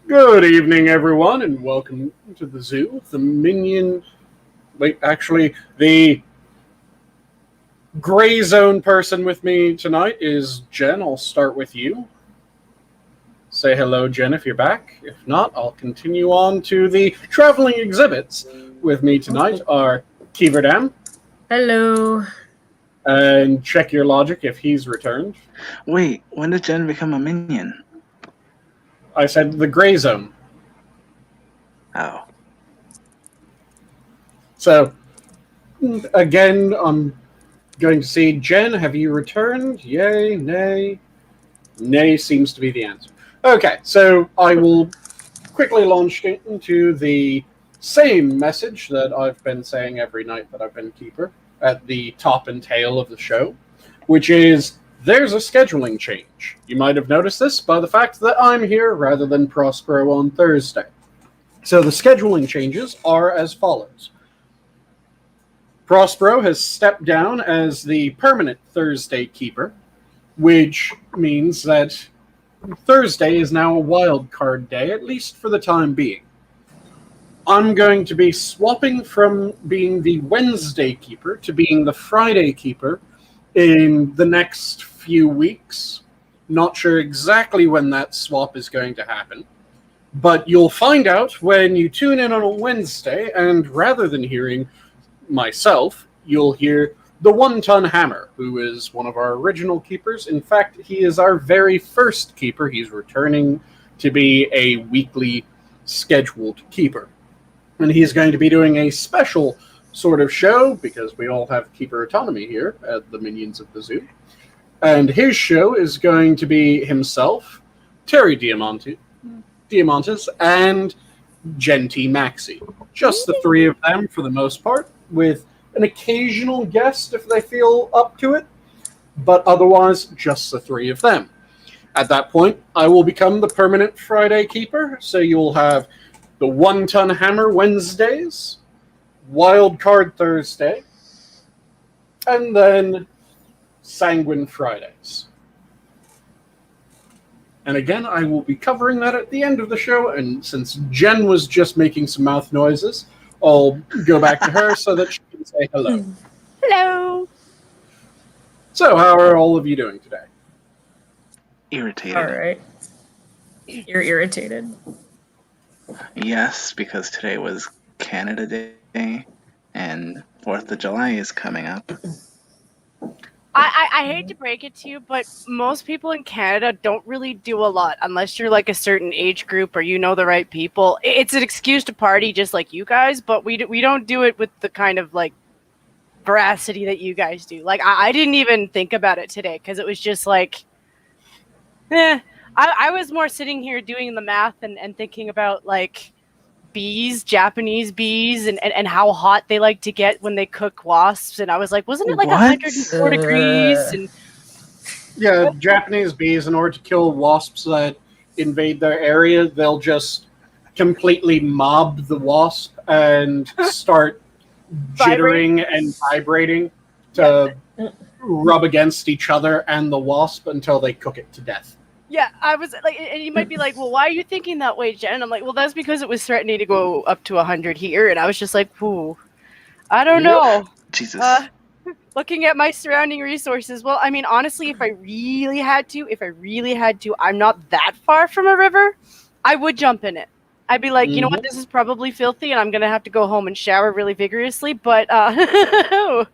Good evening, everyone, and welcome to the zoo. The minion. Wait, actually, the gray zone person with me tonight is Jen. I'll start with you. Say hello, Jen, if you're back. If not, I'll continue on to the traveling exhibits. With me tonight are Kyiverdam. Hello. And check your logic if he's returned. Wait, when did Jen become a minion? I said the gray zone. Oh. So, again, I'm going to see Jen. Have you returned? Yay, nay. Nay seems to be the answer. Okay, so I will quickly launch into the same message that I've been saying every night that I've been keeper at the top and tail of the show, which is there's a scheduling change. You might have noticed this by the fact that I'm here rather than Prospero on Thursday. So the scheduling changes are as follows. Prospero has stepped down as the permanent Thursday keeper, which means that Thursday is now a wild card day, at least for the time being. I'm going to be swapping from being the Wednesday keeper to being the Friday keeper in the next few weeks. Not sure exactly when that swap is going to happen, but you'll find out when you tune in on a Wednesday, and rather than hearing myself, you'll hear the One-Ton Hammer, who is one of our original keepers. In fact, he is our very first keeper. He's returning to be a weekly scheduled keeper. And he's going to be doing a special sort of show, because we all have keeper autonomy here at the Minions of the Zoo. And his show is going to be himself, Terry Diamantis, and JenTMaxi. Just the three of them for the most part, with an occasional guest if they feel up to it, but otherwise just the three of them. At that point, I will become the permanent Friday keeper, so you'll have the One-Ton Hammer Wednesdays, Wild Card Thursday, and then Sanguine Fridays. And again, I will be covering that at the end of the show, and since Jen was just making some mouth noises, I'll go back to her so that she can say hello. Hello. So, how are all of you doing today? Irritated. All right. You're irritated. Yes, because today was Canada Day, and 4th of July is coming up. I hate to break it to you, but most people in Canada don't really do a lot unless you're like a certain age group or you know the right people. It's an excuse to party just like you guys, but we don't do it with the kind of like veracity that you guys do. Like I didn't even think about it today because it was just like, I was more sitting here doing the math and thinking about like bees, Japanese bees, and how hot they like to get when they cook wasps. And I was like, wasn't it like What? 104 degrees? And Yeah, Japanese bees, in order to kill wasps that invade their area, they'll just completely mob the wasp and start jittering and vibrating to rub against each other and the wasp until they cook it to death. yeah, I was like, and you might be like, well, why are you thinking that way, Jen? And I'm like, well, that's because it was threatening to go up to 100 here. And I was just like, ooh, I don't know. Jesus. Looking at my surrounding resources, well, I mean, honestly, if I really had to, I'm not that far from a river, I would jump in it. I'd be like, you know what, this is probably filthy, and I'm going to have to go home and shower really vigorously, but, I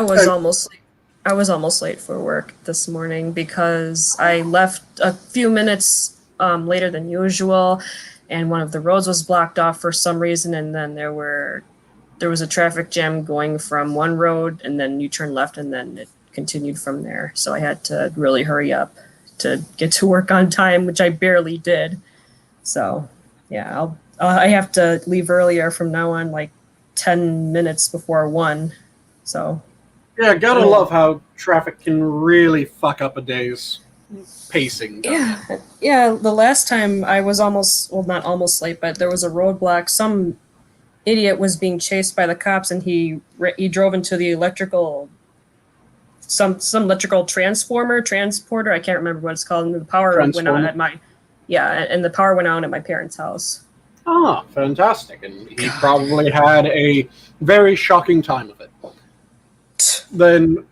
was almost late for work this morning because I left a few minutes later than usual, and one of the roads was blocked off for some reason, and then there was a traffic jam going from one road, and then you turn left, and then it continued from there. So I had to really hurry up to get to work on time, which I barely did. So yeah, I have to leave earlier from now on, like 10 minutes before 1. So Yeah, gotta love how traffic can really fuck up a day's pacing. Yeah, the last time I was not almost late, but there was a roadblock. Some idiot was being chased by the cops, and he drove into the electrical some electrical transporter. I can't remember what it's called. And the power went out at the power went out at my parents' house. Ah, fantastic. And he probably had a very shocking time of it. Then,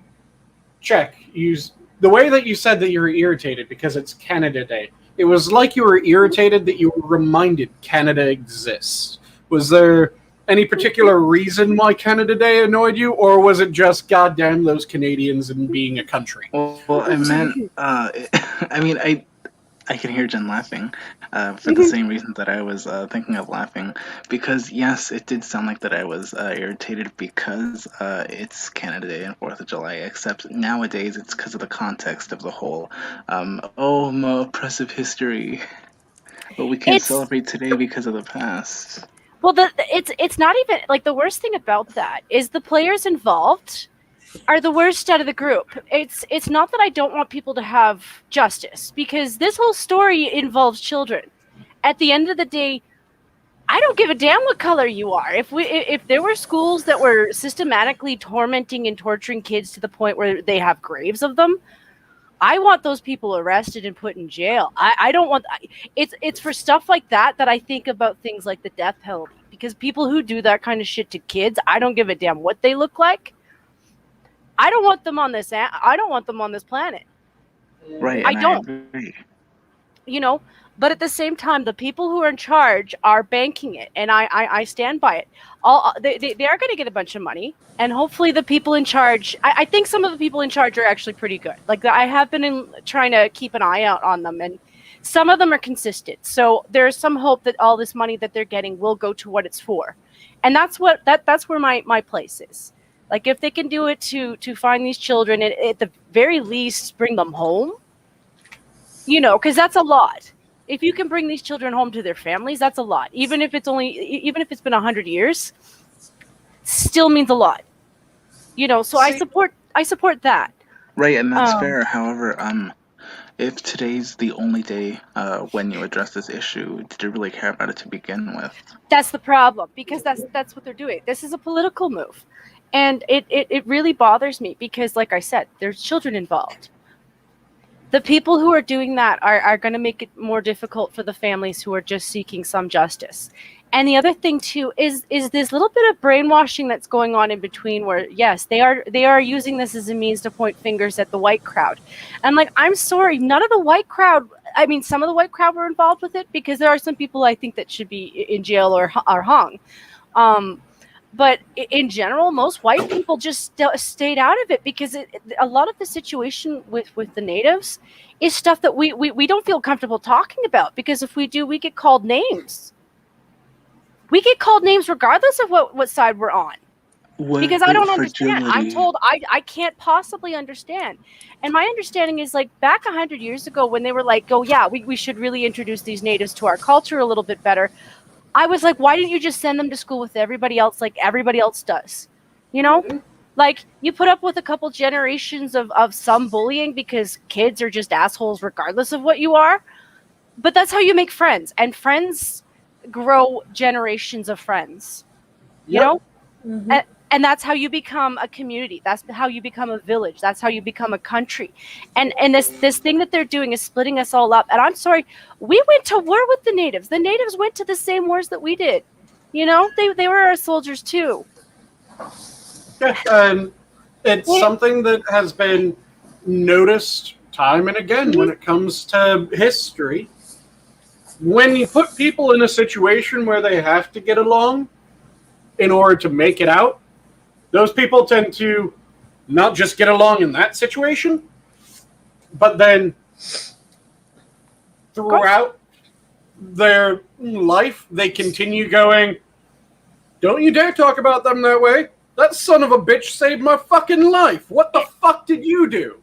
check. The way that you said that you were irritated because it's Canada Day, it was like you were irritated that you were reminded Canada exists. Was there any particular reason why Canada Day annoyed you, or was it just goddamn those Canadians and being a country? Well, I meant, I mean, I can hear Jen laughing for the same reason that I was thinking of laughing. Because, yes, it did sound like that I was irritated because it's Canada Day and 4th of July, except nowadays it's because of the context of the whole, more oppressive history. But we can't celebrate today because of the past. Well, it's not even, like, the worst thing about that is the players involved are the worst out of the group. It's not that I don't want people to have justice, because this whole story involves children. At the end of the day, I don't give a damn what color you are. If there were schools that were systematically tormenting and torturing kids to the point where they have graves of them, I want those people arrested and put in jail. I don't want. It's for stuff like that I think about things like the death penalty, because people who do that kind of shit to kids, I don't give a damn what they look like. I don't want them on this. I don't want them on this planet. Right. I don't. agree. But at the same time, the people who are in charge are banking it, and I stand by it. They are going to get a bunch of money, and hopefully the people in charge. I think some of the people in charge are actually pretty good. Like, I have been trying to keep an eye out on them, and some of them are consistent. So there's some hope that all this money that they're getting will go to what it's for, and that's where my place is. Like, if they can do it to find these children, and at the very least bring them home, because that's a lot. If you can bring these children home to their families, that's a lot. Even if it's been 100 years, still means a lot. So I support that. Right, and that's fair. However, if today's the only day when you address this issue, did you really care about it to begin with? That's the problem, because that's what they're doing. This is a political move. And it really bothers me because, like I said, there's children involved. The people who are doing that are going to make it more difficult for the families who are just seeking some justice. And the other thing, too, is this little bit of brainwashing that's going on in between where, yes, they are using this as a means to point fingers at the white crowd. And, like, I'm sorry, none of the white crowd, I mean, some of the white crowd were involved with it, because there are some people I think that should be in jail or hung. But in general, most white people just stayed out of it, because a lot of the situation with the natives is stuff that we don't feel comfortable talking about, because if we do, we get called names. We get called names regardless of what side we're on. Because I don't understand. I'm told I can't possibly understand. And my understanding is, like, back 100 years ago when they were like, oh, yeah, we should really introduce these natives to our culture a little bit better. I was like, why didn't you just send them to school with everybody else like everybody else does? Like, you put up with a couple generations of some bullying because kids are just assholes regardless of what you are. But that's how you make friends. And friends grow generations of friends. You know? Mm-hmm. And that's how you become a community. That's how you become a village. That's how you become a country. And this thing that they're doing is splitting us all up. And I'm sorry, we went to war with the natives. The natives went to the same wars that we did. They were our soldiers too. And it's something that has been noticed time and again when it comes to history. When you put people in a situation where they have to get along in order to make it out, those people tend to not just get along in that situation, but then throughout their life, they continue going, don't you dare talk about them that way. That son of a bitch saved my fucking life. What the fuck did you do?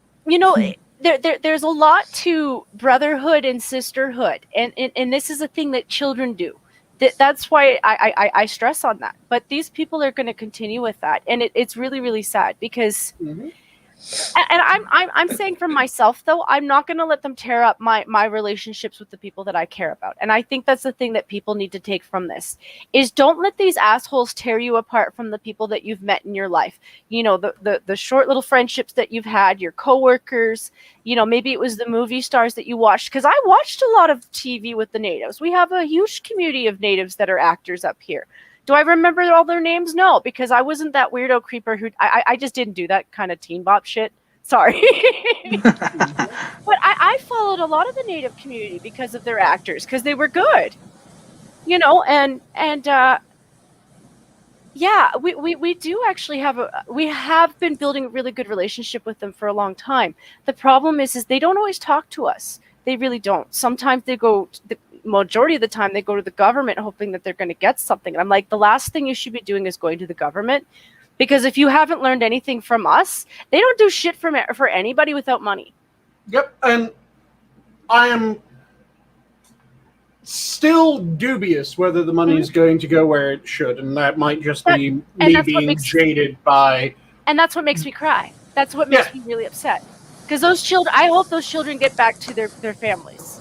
There's a lot to brotherhood and sisterhood, and this is a thing that children do. That's why I stress on that. But these people are going to continue with that. And it's really, really sad because And I'm saying for myself though, I'm not going to let them tear up my relationships with the people that I care about. And I think that's the thing that people need to take from this is don't let these assholes tear you apart from the people that you've met in your life. You know, the short little friendships that you've had, your coworkers, you know, maybe it was the movie stars that you watched, because I watched a lot of TV with the natives. We have a huge community of natives that are actors up here. Do I remember all their names? No, because I wasn't that weirdo creeper who I just didn't do that kind of teen bop shit. Sorry. But I followed a lot of the native community because of their actors, because they were good. You know, and yeah, we do actually we have been building a really good relationship with them for a long time. The problem is they don't always talk to us. They really don't. Sometimes they go, the majority of the time they go to the government hoping that they're going to get something. And I'm like, the last thing you should be doing is going to the government, because if you haven't learned anything from us, they don't do shit for anybody without money. Yep, and I am still dubious whether the money is going to go where it should, and that might just be me being jaded by... And that's what makes me cry. That's what makes me really upset. Because those children, I hope those children get back to their families.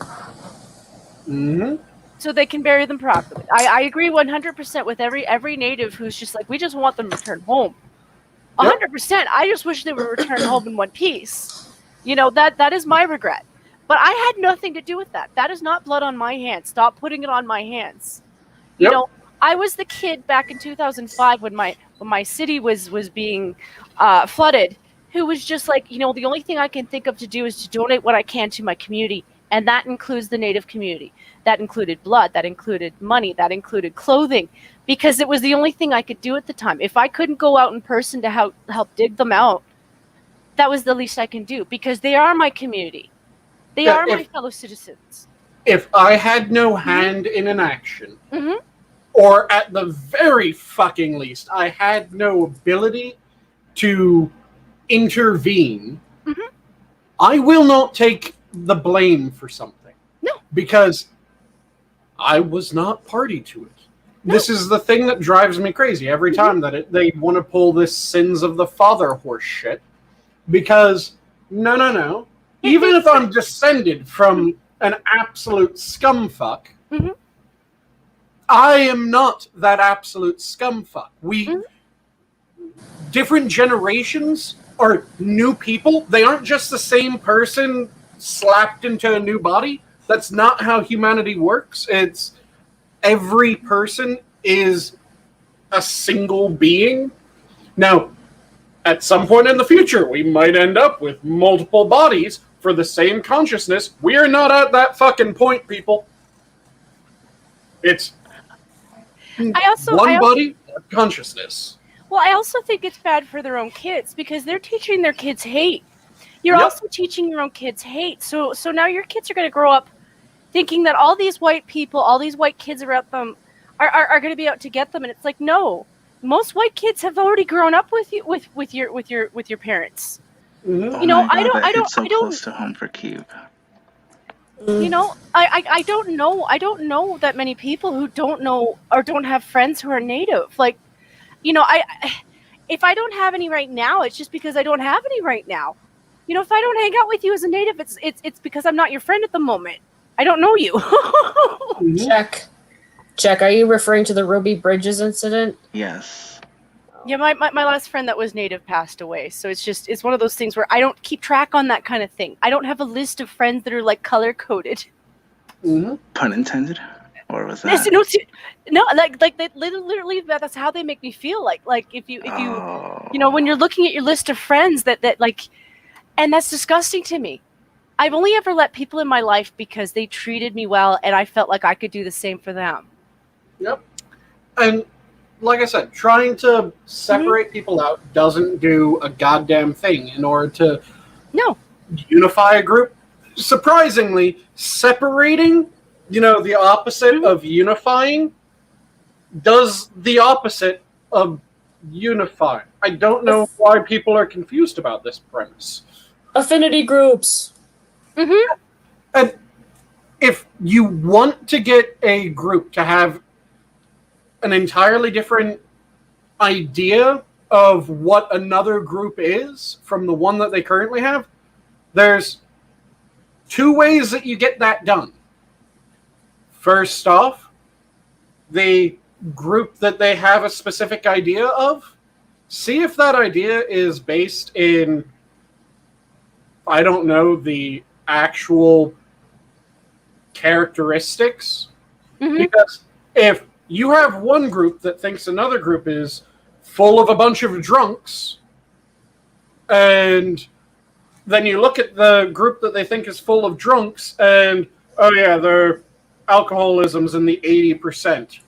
Mm-hmm. So they can bury them properly. I agree 100% with every native who's just like, we just want them returned home. 100%. I just wish they were returned home in one piece. You know, that is my regret. But I had nothing to do with that. That is not blood on my hands. Stop putting it on my hands. You know, I was the kid back in 2005 when my city was being flooded, who was just like, you know, the only thing I can think of to do is to donate what I can to my community. And that includes the native community. That included blood. That included money. That included clothing. Because it was the only thing I could do at the time. If I couldn't go out in person to help dig them out, that was the least I can do. Because they are my community. They are my fellow citizens. If I had no hand in an action, or at the very fucking least, I had no ability to intervene, I will not take the blame for something. No. Because I was not party to it. No. This is the thing that drives me crazy every time that they want to pull this sins of the father horse shit. Because, no. Even if I'm descended from an absolute scumfuck, I am not that absolute scumfuck. Different generations are new people. They aren't just the same person slapped into a new body. That's not how humanity works. It's every person is a single being. Now, at some point in the future, we might end up with multiple bodies for the same consciousness. We are not at that fucking point, people. It's one body, one consciousness. Well, I also think it's bad for their own kids because they're teaching their kids hate. You're also teaching your own kids hate. So now your kids are going to grow up thinking that all these white people, all these white kids around them are going to be out to get them. And it's like, no, most white kids have already grown up with you, with your parents. Oh, you know, I don't close to home for Cube. You know, I don't know that many people who don't know or don't have friends who are native. Like, you know, if I don't have any right now, it's just because I don't have any right now. You know, if I don't hang out with you as a native, it's because I'm not your friend at the moment. I don't know you. Check. Are you referring to the Ruby Bridges incident? Yes. Yeah, my last friend that was native passed away. So it's one of those things where I don't keep track on that kind of thing. I don't have a list of friends that are like color coded. Pun intended? Or was that? No, like they literally that's how they make me feel. Like if you you know, when you're looking at your list of friends that like, and that's disgusting to me. I've only ever let people in my life because they treated me well and I felt like I could do the same for them. Yep. And like I said, trying to separate people out doesn't do a goddamn thing in order to unify a group. Surprisingly, separating, you know, the opposite of unifying does the opposite of unifying. I don't know why people are confused about this premise. Affinity groups. And if you want to get a group to have an entirely different idea of what another group is from the one that they currently have, there's two ways that you get that done. First off, the group that they have a specific idea of, see if that idea is based in, I don't know, the actual characteristics. Because if you have one group that thinks another group is full of a bunch of drunks, and then you look at the group that they think is full of drunks, and, oh yeah, their alcoholism's in the 80%.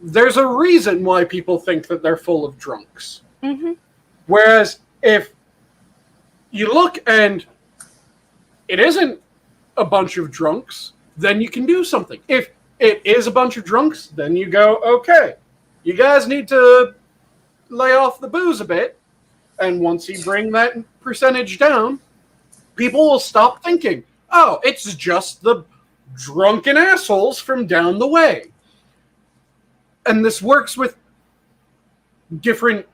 There's a reason why people think that they're full of drunks. Whereas if you look and it isn't a bunch of drunks, then you can do something. If it is a bunch of drunks, then you go, okay, you guys need to lay off the booze a bit. And once you bring that percentage down, people will stop thinking, oh, it's just the drunken assholes from down the way. And this works with different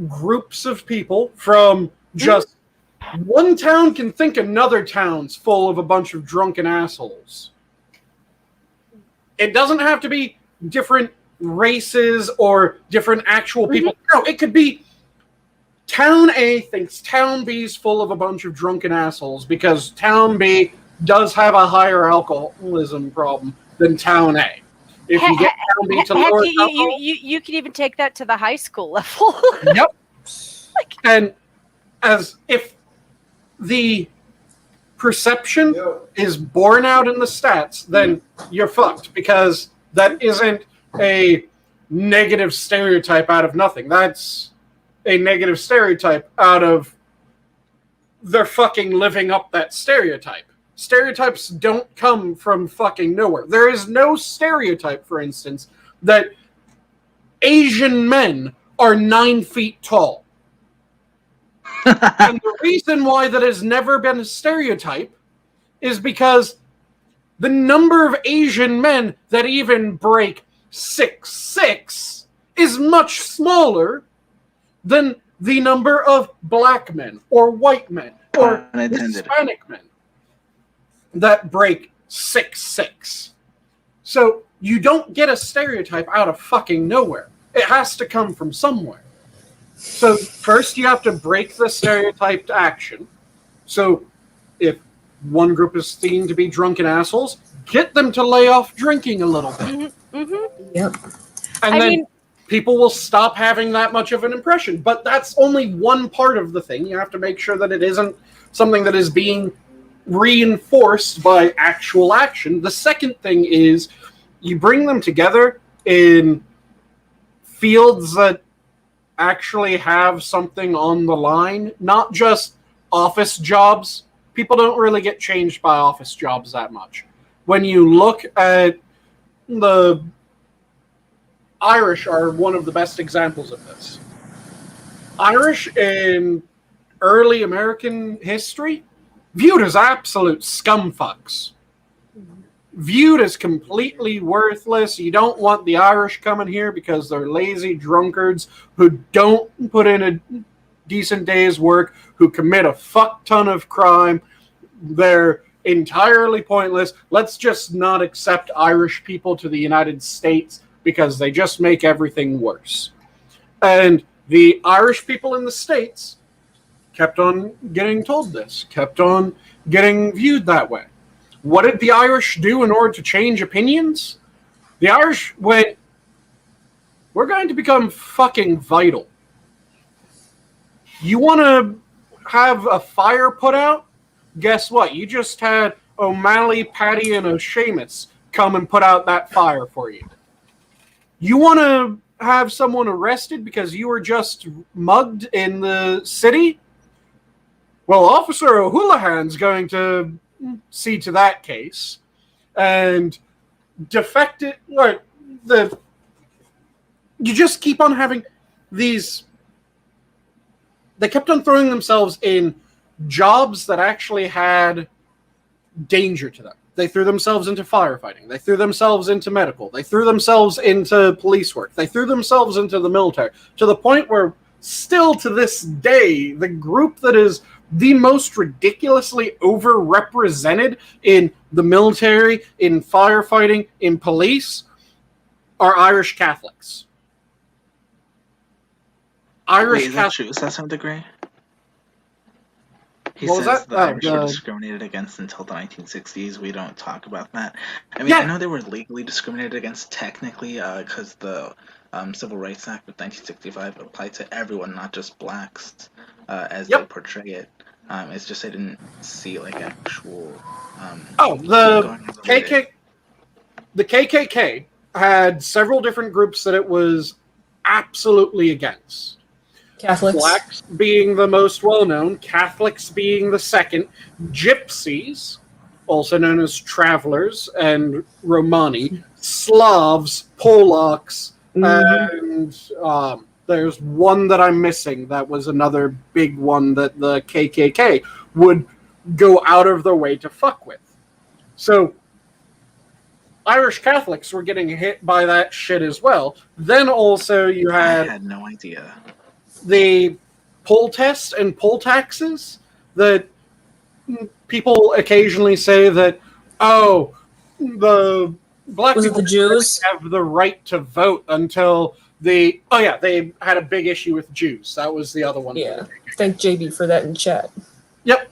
groups of people from just one town can think another town's full of a bunch of drunken assholes. It doesn't have to be different races or different actual people. No, it could be Town A thinks Town B's full of a bunch of drunken assholes because Town B does have a higher alcoholism problem than Town A. If you get Town B to lower alcohol, you can even take that to the high school level. Yep. And as if the perception is borne out in the stats, then you're fucked, because that isn't a negative stereotype out of nothing. That's a negative stereotype out of they're fucking living up that stereotype. Stereotypes don't come from fucking nowhere. There is no stereotype, for instance, that Asian men are 9 feet tall. And the reason why that has never been a stereotype is because the number of Asian men that even break 6'6" is much smaller than the number of black men or white men or Hispanic men that break 6'6". So you don't get a stereotype out of fucking nowhere. It has to come from somewhere. So first you have to break the stereotyped action. So if one group is seen to be drunken assholes, get them to lay off drinking a little bit. Yep. And then people will stop having that much of an impression. But that's only one part of the thing. You have to make sure that it isn't something that is being reinforced by actual action. The second thing is you bring them together in fields that actually have something on the line, not just office jobs. People don't really get changed by office jobs that much. When you look at the Irish are one of the best examples of this. Irish in early American history viewed as absolute scumfucks. Viewed as completely worthless. You don't want the Irish coming here because they're lazy drunkards who don't put in a decent day's work, who commit a fuck ton of crime. They're entirely pointless. Let's just not accept Irish people to the United States because they just make everything worse. And the Irish people in the States kept on getting told this, kept on getting viewed that way. What did the Irish do in order to change opinions? The Irish went, we're going to become fucking vital. You want to have a fire put out? Guess what? You just had O'Malley, Paddy, and O'Shamus come and put out that fire for you. You want to have someone arrested because you were just mugged in the city? Well, Officer O'Houlihan's going to see to that case. And defected, or you just keep on having these. They kept on throwing themselves in jobs that actually had danger to them. They threw themselves into firefighting. They threw themselves into medical. They threw themselves into police work. They threw themselves into the military, to the point where still to this day, the group that is the most ridiculously overrepresented in the military, in firefighting, in police, are Irish Catholics. Wait, is that true? Is that something, Gray? He What was says that? the Irish were discriminated against until the 1960s. We don't talk about that. I mean, I know they were legally discriminated against technically because the Civil Rights Act of 1965 applied to everyone, not just blacks, as they portray it. It's just I didn't see like actual. The KKK had several different groups that it was absolutely against. Catholics. Blacks being the most well-known, Catholics being the second, Gypsies, also known as travelers, and Romani, Slavs, Polacks, and there's one that I'm missing. That was another big one that the KKK would go out of their way to fuck with. So Irish Catholics were getting hit by that shit as well. Then also you had... I had no idea. The poll test and poll taxes that people occasionally say that, oh, the black people the Jews have the right to vote until they had a big issue with Jews. That was the other one. Yeah, thank JB for that in chat. Yep.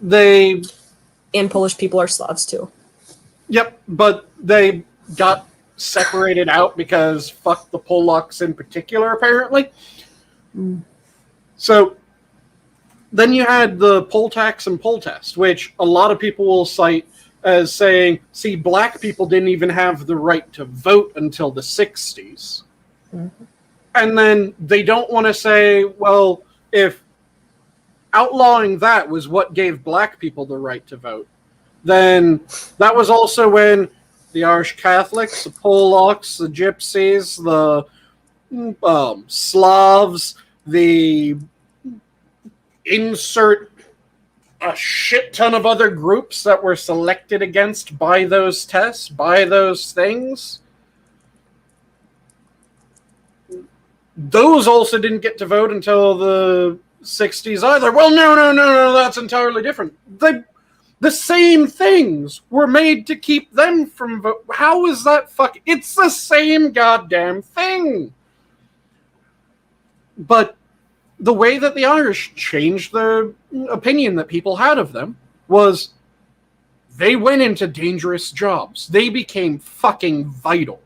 And Polish people are Slavs too. Yep, but they got separated out because fuck the Polacks in particular, apparently. So then you had the poll tax and poll test, which a lot of people will cite as saying, see, black people didn't even have the right to vote until the 60s. And then they don't want to say, well, if outlawing that was what gave black people the right to vote, then that was also when the Irish Catholics, the Polacks, the Gypsies, the Slavs, the insert a shit ton of other groups that were selected against by those tests, by those things. Those also didn't get to vote until the 60s either. Well, no, that's entirely different. The same things were made to keep them from vote. How is that It's the same goddamn thing. But the way that the Irish changed the opinion that people had of them was they went into dangerous jobs. They became fucking vital.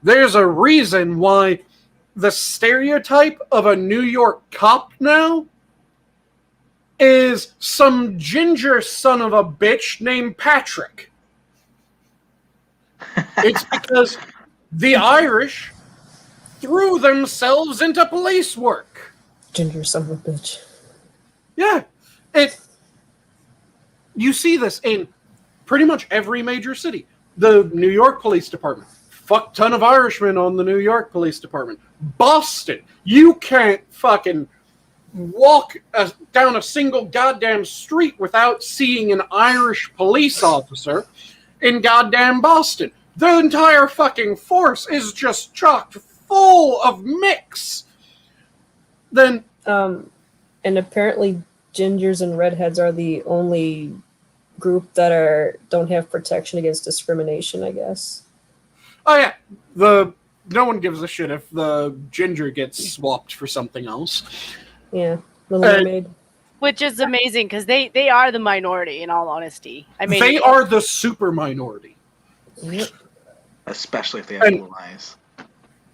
There's a reason why the stereotype of a New York cop now is some ginger son of a bitch named Patrick. It's because the Irish threw themselves into police work. Ginger son of a bitch. Yeah. You see this in pretty much every major city. The New York Police Department. Fuck ton of Irishmen on the New York Police Department. Boston. You can't fucking walk down a single goddamn street without seeing an Irish police officer in goddamn Boston. The entire fucking force is just chock full of mix. Then, and apparently gingers and redheads are the only group that don't have protection against discrimination, I guess. Oh yeah, no one gives a shit if the ginger gets swapped for something else. Yeah, Little Mermaid. Which is amazing because they are the minority. In all honesty, I mean they are the super minority. Yep. Especially if they have blue eyes.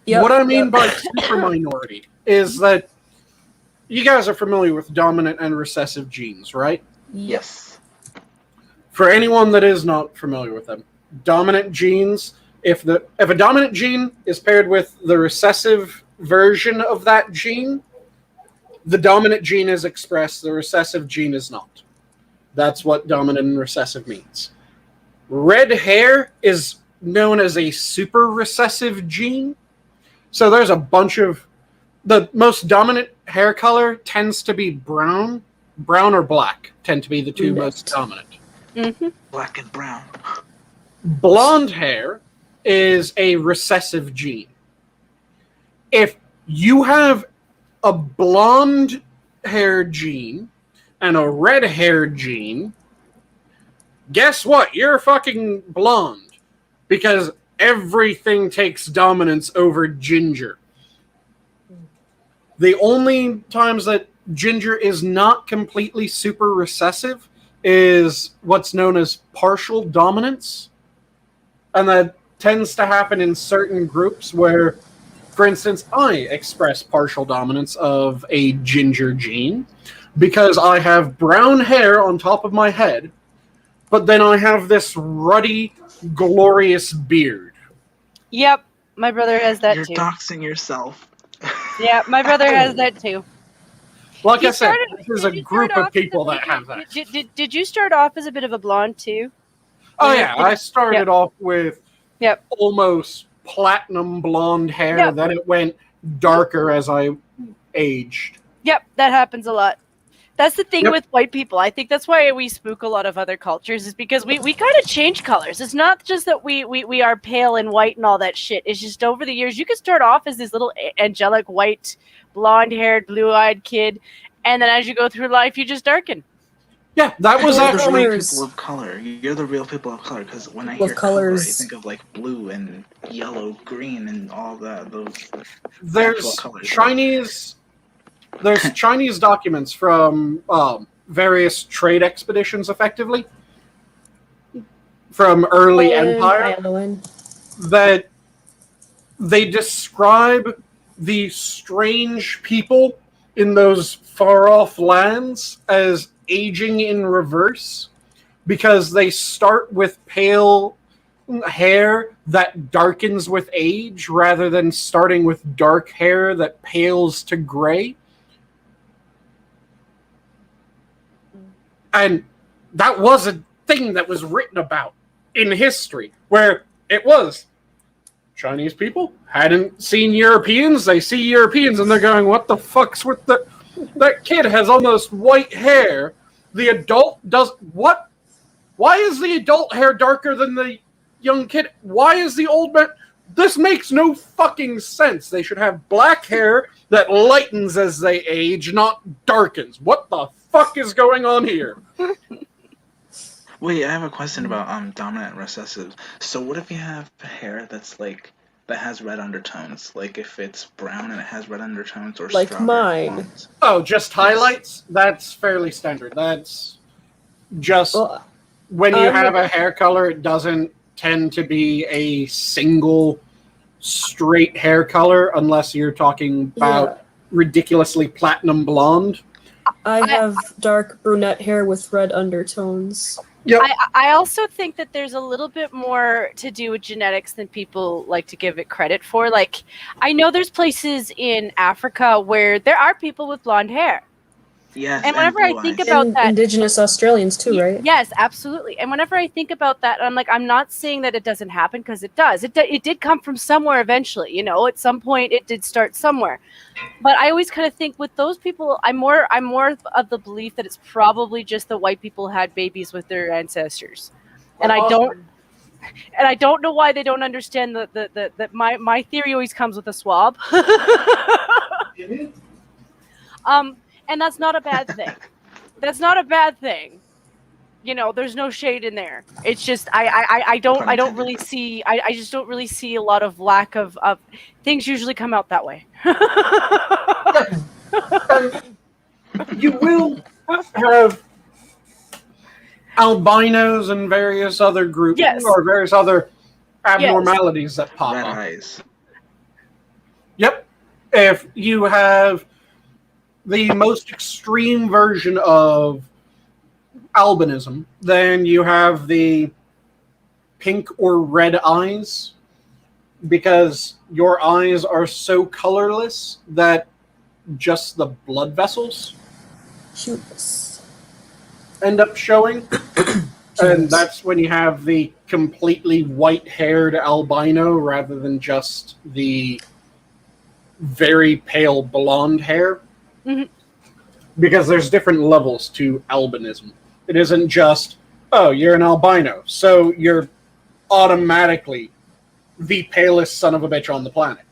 Yep, what I mean by super minority is that you guys are familiar with dominant and recessive genes, right? Yes. For anyone that is not familiar with them, dominant genes, if a dominant gene is paired with the recessive version of that gene, the dominant gene is expressed, the recessive gene is not. That's what dominant and recessive means. Red hair is known as a super recessive gene. So there's a bunch of... The most dominant hair color tends to be brown. Brown or black tend to be the two most dominant. Mm-hmm. Black and brown. Blonde hair is a recessive gene. If you have a blonde hair gene and a red hair gene, guess what? You're fucking blonde. Because everything takes dominance over ginger. The only times that ginger is not completely super recessive is what's known as partial dominance. And that tends to happen in certain groups where, for instance, I express partial dominance of a ginger gene because I have brown hair on top of my head, but then I have this ruddy, glorious beard. Yep, my brother has that You're too. doxing yourself. Yeah, my brother has that too. Like You I said, started- this is did a you group start of off as a people bit that of a- have that. Did you start off as a bit of a blonde too? Oh Did- yeah, did- I started off with Yep. almost platinum blonde hair, Yep. then it went darker as I aged. Yep, that happens a lot. That's the thing Yep. with white people. I think that's why we spook a lot of other cultures, is because we kind of change colors. It's not just that we are pale and white and all that shit. It's just over the years, you can start off as this little angelic white, blonde-haired, blue-eyed kid, and then as you go through life, you just darken. Yeah, that was You're the actually real Colors. people of color. You're the real people of color. Because when I People of hear color, I colors. think of like blue and yellow, green, and all that. Those actual there's colors. Chinese documents from various trade expeditions, effectively from early empire, that they describe the strange people in those far off lands as aging in reverse because they start with pale hair that darkens with age rather than starting with dark hair that pales to gray. And that was a thing that was written about in history, where it was Chinese people hadn't seen Europeans. They see Europeans and they're going, what the fuck's with the... That kid has almost white hair. The adult does... What? Why is the adult hair darker than the young kid? Why is the old man... This makes no fucking sense. They should have black hair that lightens as they age, not darkens. What the fuck is going on here? Wait, I have a question about dominant and recessive. So what if you have hair that's like that has red undertones? Like if it's brown and it has red undertones, or Like strawberry mine. blondes? Oh, just highlights? That's fairly standard. That's just when you have a hair color, it doesn't tend to be a single straight hair color unless you're talking about ridiculously platinum blonde. I have dark brunette hair with red undertones. Yep. I also think that there's a little bit more to do with genetics than people like to give it credit for. Like, I know there's places in Africa where there are people with blonde hair. Yes, And whenever I think blue eyes. about And that, indigenous Australians too, right? yes, absolutely. And whenever I think about that, I'm like, I'm not saying that it doesn't happen, because it does. It did come from somewhere eventually. You know, at some point it did start somewhere. But I always kind of think with those people, I'm more of the belief that it's probably just the white people had babies with their ancestors, and I don't know why they don't understand that my theory always comes with a swab. And that's not a bad thing. That's not a bad thing. You know, there's no shade in there. It's just I don't really see I just don't really see a lot of lack of things usually come out that way. You will have albinos and various other groups or various other abnormalities that pop Red up. eyes. Yep. If you have the most extreme version of albinism, then you have the pink or red eyes, because your eyes are so colorless that just the blood vessels end up showing. And that's when you have the completely white-haired albino rather than just the very pale blonde hair. Mhm. Because there's different levels to albinism. It isn't just, oh, you're an albino, so you're automatically the palest son of a bitch on the planet.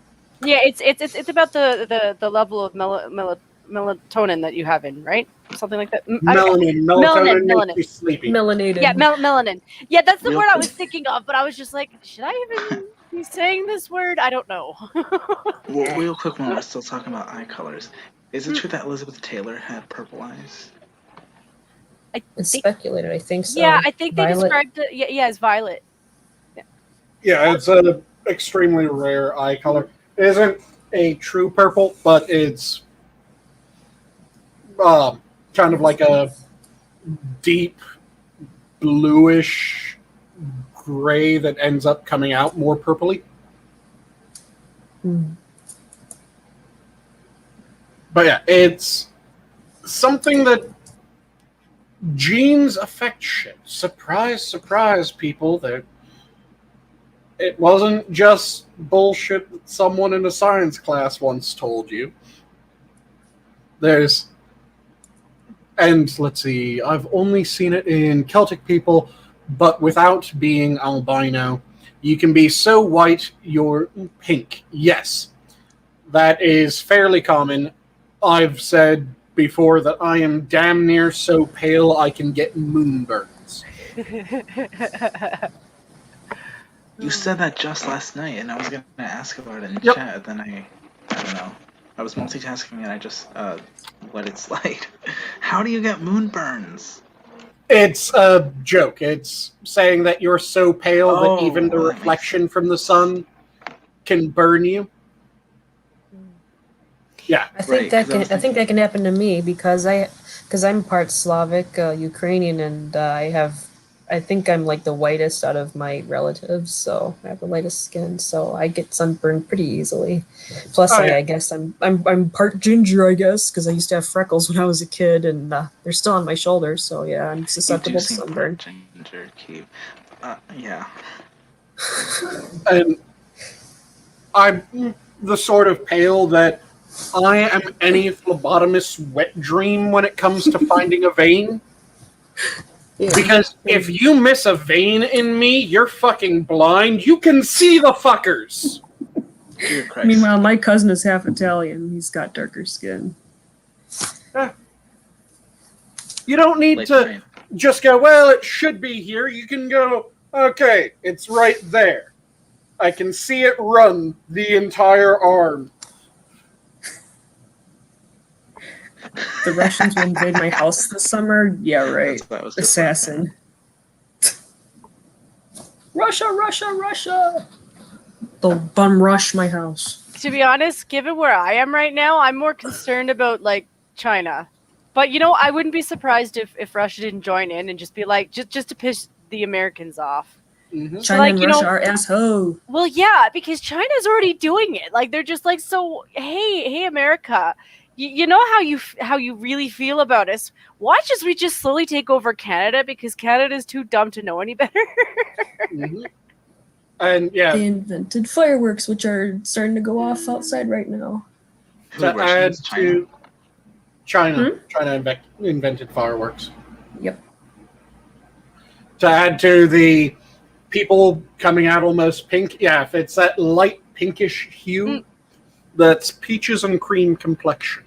Yeah, it's about the level of melatonin that you have in, right? Something like that. Melatonin Melanin. makes you sleepy. Melanated. Yeah, melanin. Yeah, that's the Real word I quick. was thinking of, but I was just like, should I even be saying this word? I don't know. Well, real quick when we're still talking about eye colors, is it true that Elizabeth Taylor had purple eyes? It's speculated, I think so. Yeah, I think they Violet. described it. Yeah, as violet. Yeah, it's an extremely rare eye color. It isn't a true purple, but it's kind of like a deep bluish gray that ends up coming out more purpley. But yeah, it's something that genes affect shit. Surprise, surprise, people. That it wasn't just bullshit that someone in a science class once told you. And let's see, I've only seen it in Celtic people, but without being albino. You can be so white, you're pink. Yes, that is fairly common. I've said before that I am damn near so pale I can get moonburns. You said that just last night, and I was gonna ask about it in Yep. chat. Then I don't know. I was multitasking and I just let it slide. How do you get moonburns? It's a joke. It's saying that you're so pale that even the that makes reflection from the sun can burn you. Yeah. I think Right, 'cause I was I think that can happen to me because I'm part Slavic, Ukrainian, and I think I'm like the whitest out of my relatives, so I have the lightest skin, so I get sunburned pretty easily. Plus, Oh, yeah. I guess I'm part ginger, I guess, because I used to have freckles when I was a kid, and they're still on my shoulders. So yeah, I'm You do susceptible to seem sunburn. ginger, Keith. Yeah. And I'm the sort of pale that I am any phlebotomist's wet dream when it comes to finding a vein. Yeah. Because if you miss a vein in me, you're fucking blind. You can see the fuckers. Dear Christ. Meanwhile, my cousin is half Italian. He's got darker skin. You don't need Like to mine. just go, well, it should be here. You can go, okay, it's right there. I can see it run the entire arm. The Russians will invade my house this summer. Yeah, right. That's what I was just Assassin. Russia, Russia, Russia! They'll bum rush my house. To be honest, given where I am right now, I'm more concerned about like China. But you know, I wouldn't be surprised if Russia didn't join in and just be like, just to piss the Americans off. Mm-hmm. China like, and you Russia know- are asshole. Well, yeah, because China's already doing it. Like they're just like, so hey, America, you know how you really feel about us. Watch as we just slowly take over Canada because Canada's too dumb to know any better. Mm-hmm. And yeah, They invented fireworks, which are starting to go off outside right now. Who, to add Russians? China? to China, Hmm? China invented fireworks. Yep. To add to the people coming out almost pink, yeah, if it's that light pinkish hue, that's peaches and cream complexion.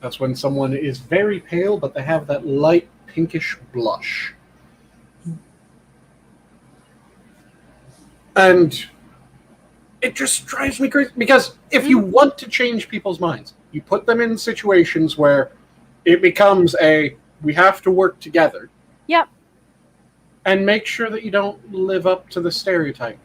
That's when someone is very pale, but they have that light pinkish blush. And it just drives me crazy because if you want to change people's minds, you put them in situations where it becomes we have to work together. Yep. And make sure that you don't live up to the stereotype.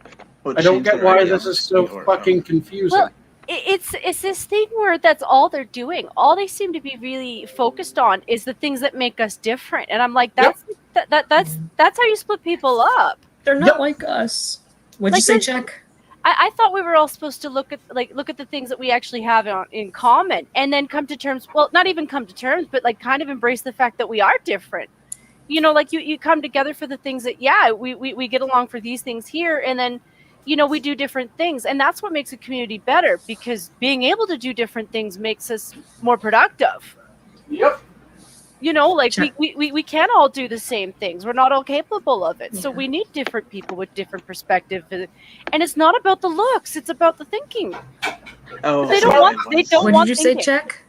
Well, I don't change get their why this is so ideology or, fucking confusing. Well, it's this thing where that's all they're doing. All they seem to be really focused on is the things that make us different. And I'm like, that's how you split people up. They're not Yep. like us. What'd Like you say, there's- Chuck? I thought we were all supposed to look at the things that we actually have in common, and then come to terms. Well, not even come to terms, but like kind of embrace the fact that we are different. You know, like you come together for the things that we get along for these things here, and then we do different things, and that's what makes a community better because being able to do different things makes us more productive. Yep. You know, like Check. we can't all do the same things. We're not all capable of it. So Yeah. we need different people with different perspectives. And it's not about the looks, it's about the thinking. Oh, They so don't want it they was- don't What want did you say, thinking. Check?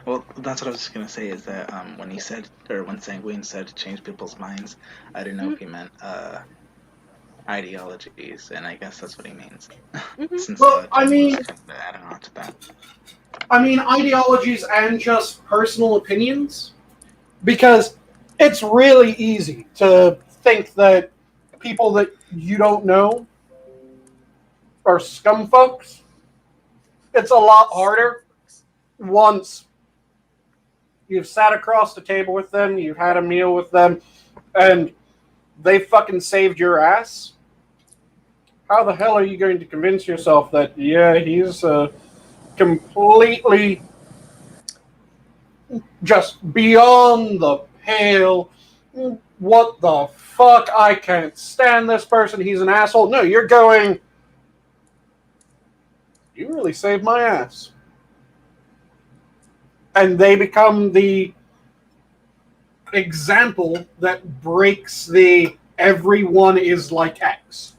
Well, that's what I was just gonna say. Is that when he said, or when Sanguine said, change people's minds, I didn't know if he meant ideologies, and I guess that's what he means. Mhm. Since Well, I Jen mean- was kinda adding on to that. I mean, ideologies and just personal opinions, because it's really easy to think that people that you don't know are scum folks. It's a lot harder once you've sat across the table with them, you've had a meal with them, and they fucking saved your ass. How the hell are you going to convince yourself that, yeah, he's completely just beyond the pale? What the fuck? I can't stand this person. He's an asshole. No, you're going, you really saved my ass. And they become the example that breaks the everyone is like X.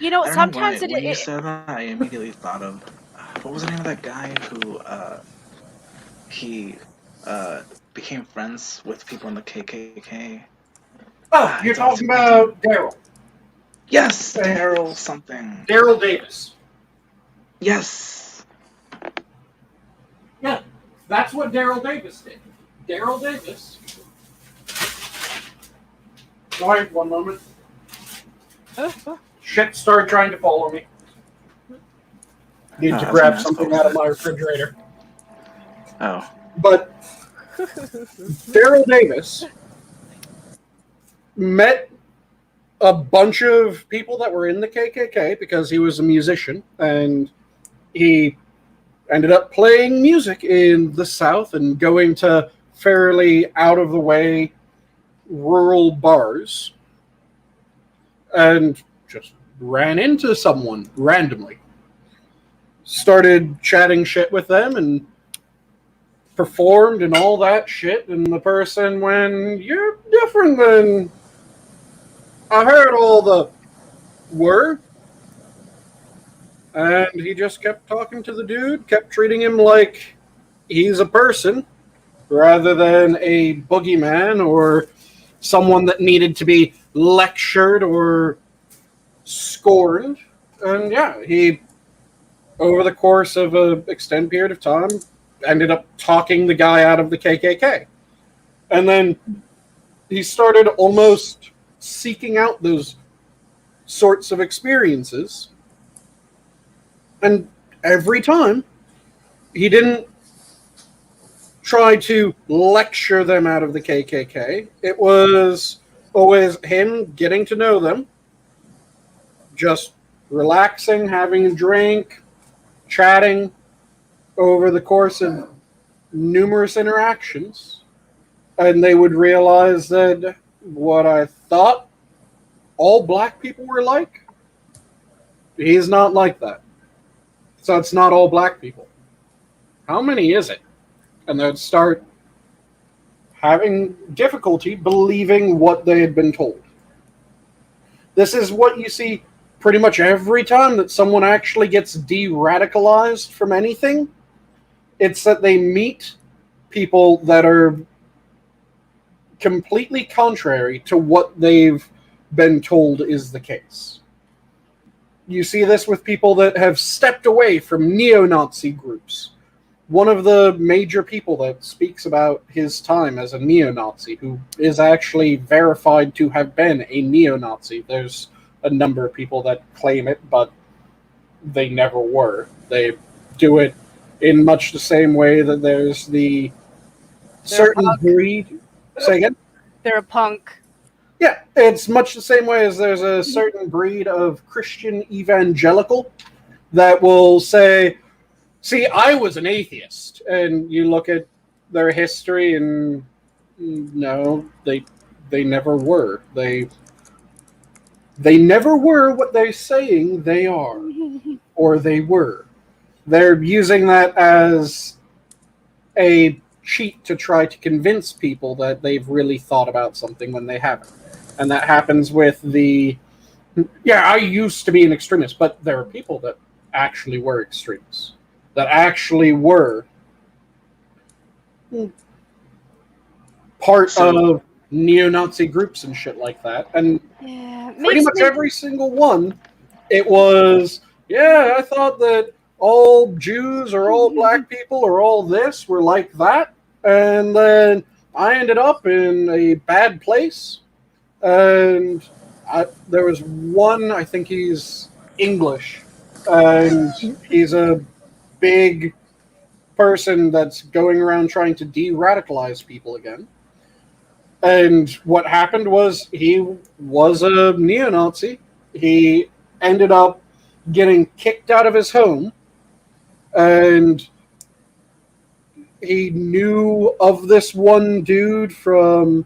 You know, I don't sometimes know why, when you it said that, I immediately thought of what was the name of that guy who he became friends with people in the KKK. Oh, you're It's on talking tip of my about tongue. Daryl. Yes, Daryl something. Daryl Davis. Yes. Yeah, that's what Daryl Davis did. Daryl Davis. Sorry, one moment. Shit started trying to follow me. Need to that's grab an something asshole. out of my refrigerator. Oh. But Daryl Davis met a bunch of people that were in the KKK because he was a musician, and he ended up playing music in the South and going to fairly out-of-the-way rural bars, and just ran into someone randomly. Started chatting shit with them and performed and all that shit, and the person went, "You're different than I heard all the word." And he just kept talking to the dude, kept treating him like he's a person rather than a boogeyman or someone that needed to be lectured or scorned. And yeah, he, over the course of an extended period of time, ended up talking the guy out of the KKK. And then he started almost seeking out those sorts of experiences. And every time, he didn't try to lecture them out of the KKK. It was always him getting to know them, just relaxing, having a drink, chatting over the course of numerous interactions. And they would realize that what I thought all black people were like, he's not like that. So it's not all black people. How many is it? And they'd start having difficulty believing what they had been told. This is what you see pretty much every time that someone actually gets de-radicalized from anything. It's that they meet people that are completely contrary to what they've been told is the case. You see this with people that have stepped away from neo-Nazi groups. One of the major people that speaks about his time as a neo-Nazi, who is actually verified to have been a neo-Nazi. There's a number of people that claim it, but they never were. They do it in much the same way that there's the certain breed. Say again? They're a punk. Yeah, it's much the same way as there's a certain breed of Christian evangelical that will say, "See, I was an atheist," and you look at their history, and no, they never were. They never were what they're saying they are, or they were. They're using that as a cheat to try to convince people that they've really thought about something when they haven't. And that happens with the, yeah, I used to be an extremist, but there are people that actually were extremists, that actually were part of neo-Nazi groups and shit like that. And pretty much every single one, it was, yeah, I thought that all Jews or all black people or all this were like that. And then I ended up in a bad place. And there was one, I think he's English, and he's a big person that's going around trying to de-radicalize people again. And what happened was he was a neo-Nazi. He ended up getting kicked out of his home, and he knew of this one dude from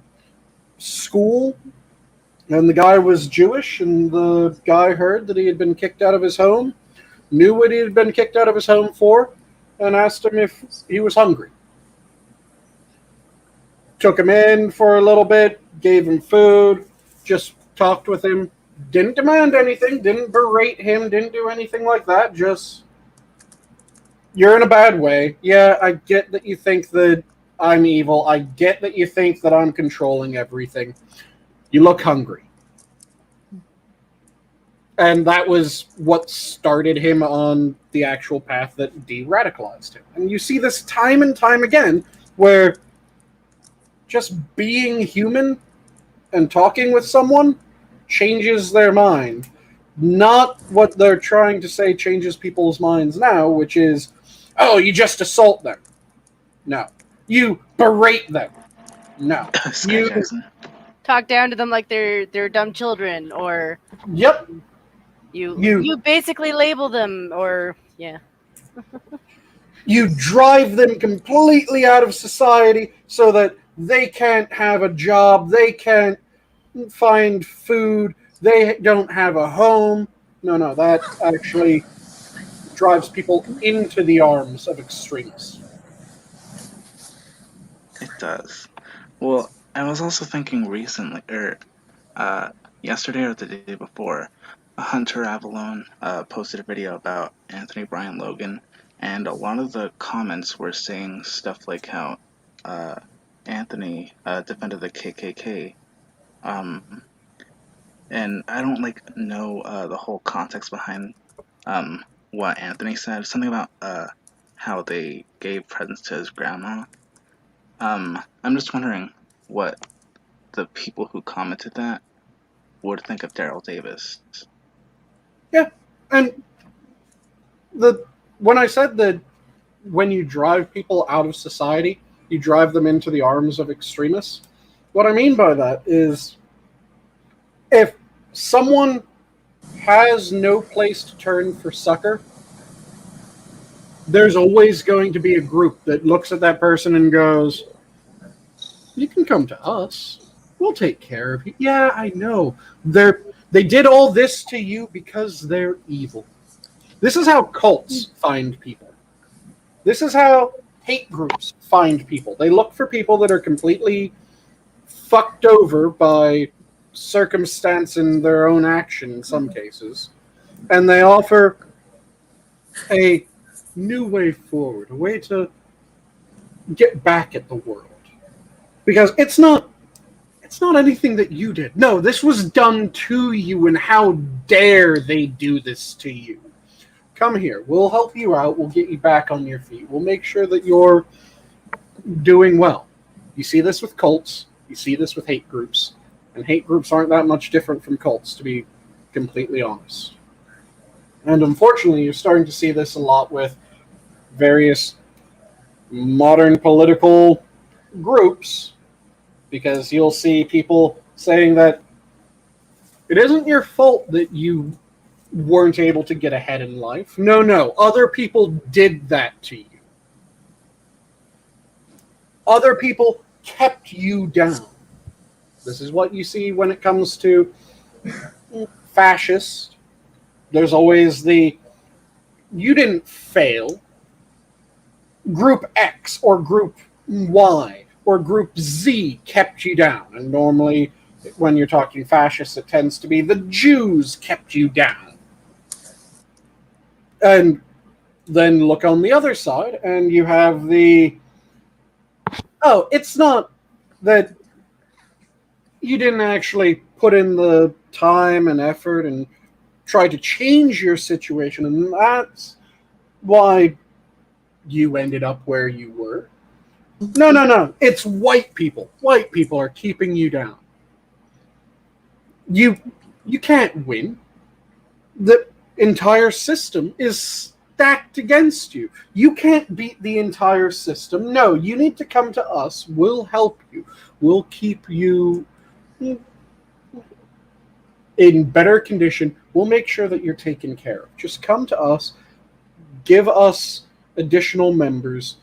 school, and the guy was Jewish, and the guy heard that he had been kicked out of his home, knew what he had been kicked out of his home for, and asked him if he was hungry. Took him in for a little bit, gave him food, just talked with him, didn't demand anything, didn't berate him, didn't do anything like that, just, you're in a bad way. Yeah, I get that you think that I'm evil. I get that you think that I'm controlling everything. You look hungry. And that was what started him on the actual path that de-radicalized him. And you see this time and time again, where just being human and talking with someone changes their mind. Not what they're trying to say changes people's minds now, which is, oh, you just assault them. No. You berate them. No. You talk down to them like they're dumb children, or yep. You basically label them, or yeah. You drive them completely out of society so that they can't have a job, they can't find food, they don't have a home. No, that actually drives people into the arms of extremists. It does. Well, I was also thinking recently, yesterday or the day before, Hunter Avalon posted a video about Anthony Brian Logan, and a lot of the comments were saying stuff like how Anthony defended the KKK, and I don't know the whole context behind what Anthony said. Something about how they gave presents to his grandma. I'm just wondering what the people who commented that would think of Daryl Davis. Yeah, and when I said that when you drive people out of society, you drive them into the arms of extremists, what I mean by that is if someone has no place to turn for succor, there's always going to be a group that looks at that person and goes, you can come to us. We'll take care of you. Yeah, I know. They did all this to you because they're evil. This is how cults find people. This is how hate groups find people. They look for people that are completely fucked over by circumstance and their own action in some cases. And they offer a new way forward, a way to get back at the world. Because it's not anything that you did. No, this was done to you, and how dare they do this to you? Come here. We'll help you out. We'll get you back on your feet. We'll make sure that you're doing well. You see this with cults. You see this with hate groups. And hate groups aren't that much different from cults, to be completely honest. And unfortunately, you're starting to see this a lot with various modern political groups, because you'll see people saying that it isn't your fault that you weren't able to get ahead in life. No, other people did that to you. Other people kept you down. This is what you see when it comes to fascists. There's always the, you didn't fail. Group X or Group Y or Group Z kept you down. And normally, when you're talking fascists, it tends to be the Jews kept you down. And then look on the other side, and you have it's not that you didn't actually put in the time and effort and try to change your situation, and that's why you ended up where you were. No. It's white people. White people are keeping you down. You can't win. The entire system is stacked against you. You can't beat the entire system. No, you need to come to us. We'll help you. We'll keep you in better condition. We'll make sure that you're taken care of. Just come to us. Give us additional members.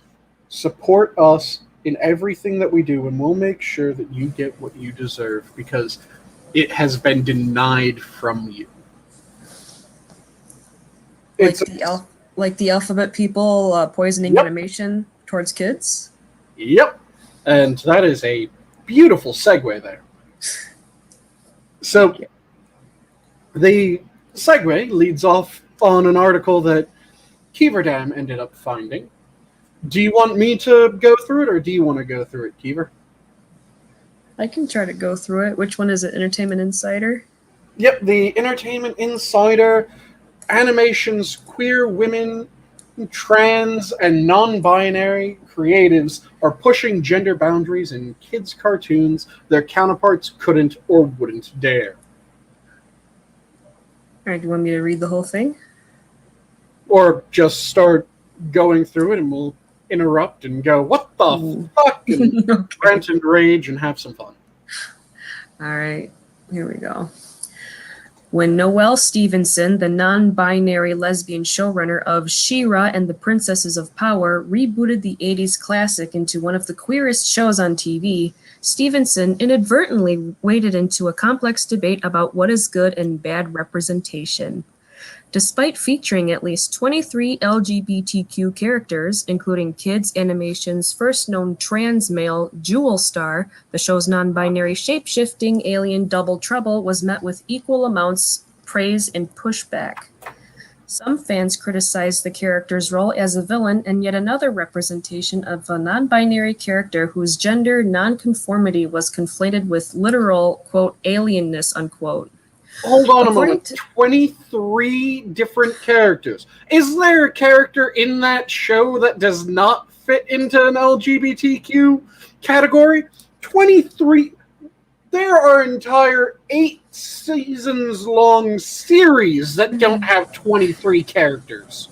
Support us in everything that we do, and we'll make sure that you get what you deserve, because it has been denied from you. Like the alphabet people poisoning animation towards kids? Yep. And that is a beautiful segue there. So the segue leads off on an article that Kyiverdam ended up finding. Do you want me to go through it, or do you want to go through it, Kyver? I can try to go through it. Which one is it? Entertainment Insider? Yep, the Entertainment Insider. Animation's queer women, trans, and non-binary creatives are pushing gender boundaries in kids' cartoons their counterparts couldn't or wouldn't dare. All right, do you want me to read the whole thing? Or just start going through it and we'll interrupt and go, what the fuck? And rant and rage and have some fun. All right, here we go. When Noelle Stevenson, the non-binary lesbian showrunner of She-Ra and the Princesses of Power, rebooted the 80s classic into one of the queerest shows on TV, Stevenson inadvertently waded into a complex debate about what is good and bad representation. Despite featuring at least 23 LGBTQ characters, including kids' animation's first known trans male, Jewel Star, the show's non-binary shape-shifting alien Double Trouble was met with equal amounts praise and pushback. Some fans criticized the character's role as a villain, and yet another representation of a non-binary character whose gender non-conformity was conflated with literal, quote, alienness, unquote. Hold on a moment. 23 different characters. Is there a character in that show that does not fit into an LGBTQ category? 23. There are entire 8 seasons long series that don't have 23 characters.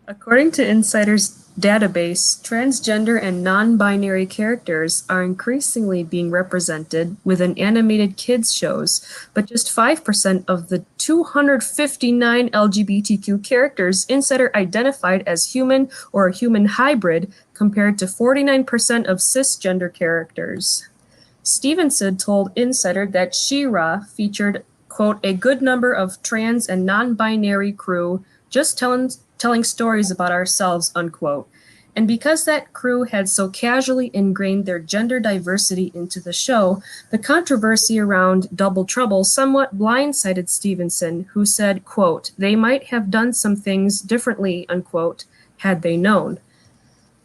According to Insider's database, transgender and non-binary characters are increasingly being represented within animated kids shows, but just 5% of the 259 LGBTQ characters Insider identified as human or a human hybrid, compared to 49% of cisgender characters. Stevenson told Insider that She-Ra featured, quote, a good number of trans and non-binary crew just telling stories about ourselves, unquote. And because that crew had so casually ingrained their gender diversity into the show, the controversy around Double Trouble somewhat blindsided Stevenson, who said, quote, they might have done some things differently, unquote, had they known.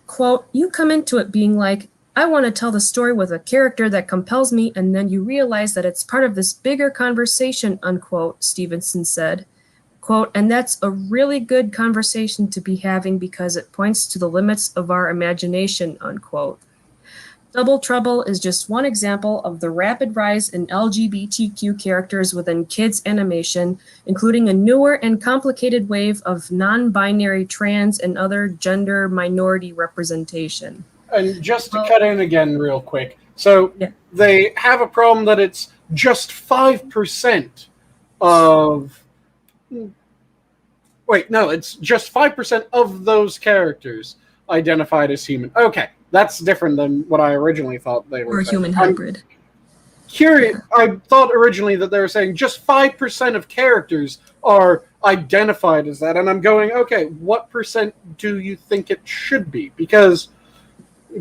Quote, you come into it being like, I want to tell the story with a character that compels me, and then you realize that it's part of this bigger conversation, unquote, Stevenson said. Quote, and that's a really good conversation to be having because it points to the limits of our imagination, unquote. Double Trouble is just one example of the rapid rise in LGBTQ characters within kids animation, including a newer and complicated wave of non-binary, trans, and other gender minority representation. And just to cut in again real quick, so they have a problem that it's just 5% of... Wait, no, it's just 5% of those characters identified as human. Okay, that's different than what I originally thought they were or saying. Human hybrid. Curious. I thought originally that they were saying just 5% of characters are identified as that, and I'm going, okay, what percent do you think it should be? Because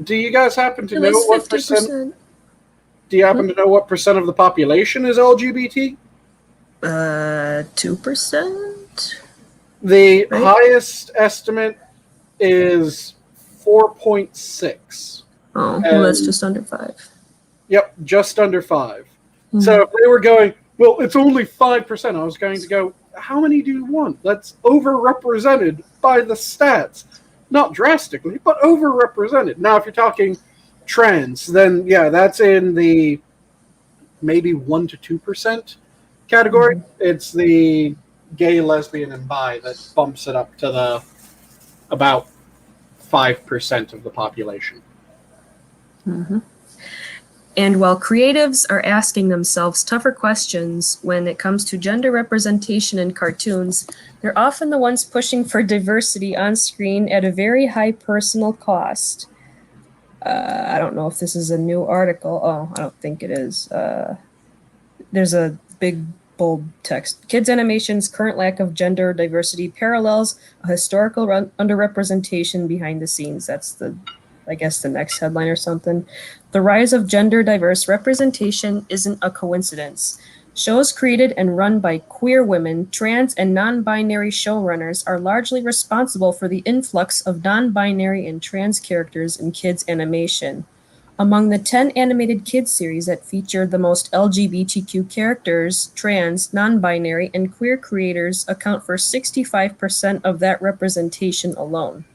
do you guys happen to At know least what 50%. Do you happen to know what percent of the population is LGBT? 2%? The Right. highest estimate is 4.6. Oh, well, that's And- just under 5. Yep, just under 5. Hmm. So if they were going, well, it's only 5%, I was going to go, how many do you want? That's overrepresented by the stats. Not drastically, but overrepresented. Now, if you're talking trans, then yeah, that's in the maybe 1 to 2% category. It's the gay, lesbian, and bi that bumps it up to the about 5% of the population. Mm-hmm. And while creatives are asking themselves tougher questions when it comes to gender representation in cartoons, they're often the ones pushing for diversity on screen at a very high personal cost. I don't know if this is a new article. Oh, I don't think it is. There's a big bold text. Kids animation's current lack of gender diversity parallels a historical underrepresentation behind the scenes. That's I guess the next headline or something. The rise of gender diverse representation isn't a coincidence. Shows created and run by queer women, trans, and non-binary showrunners are largely responsible for the influx of non-binary and trans characters in kids animation. Among the 10 animated kids series that feature the most LGBTQ characters, trans, non-binary, and queer creators account for 65% of that representation alone.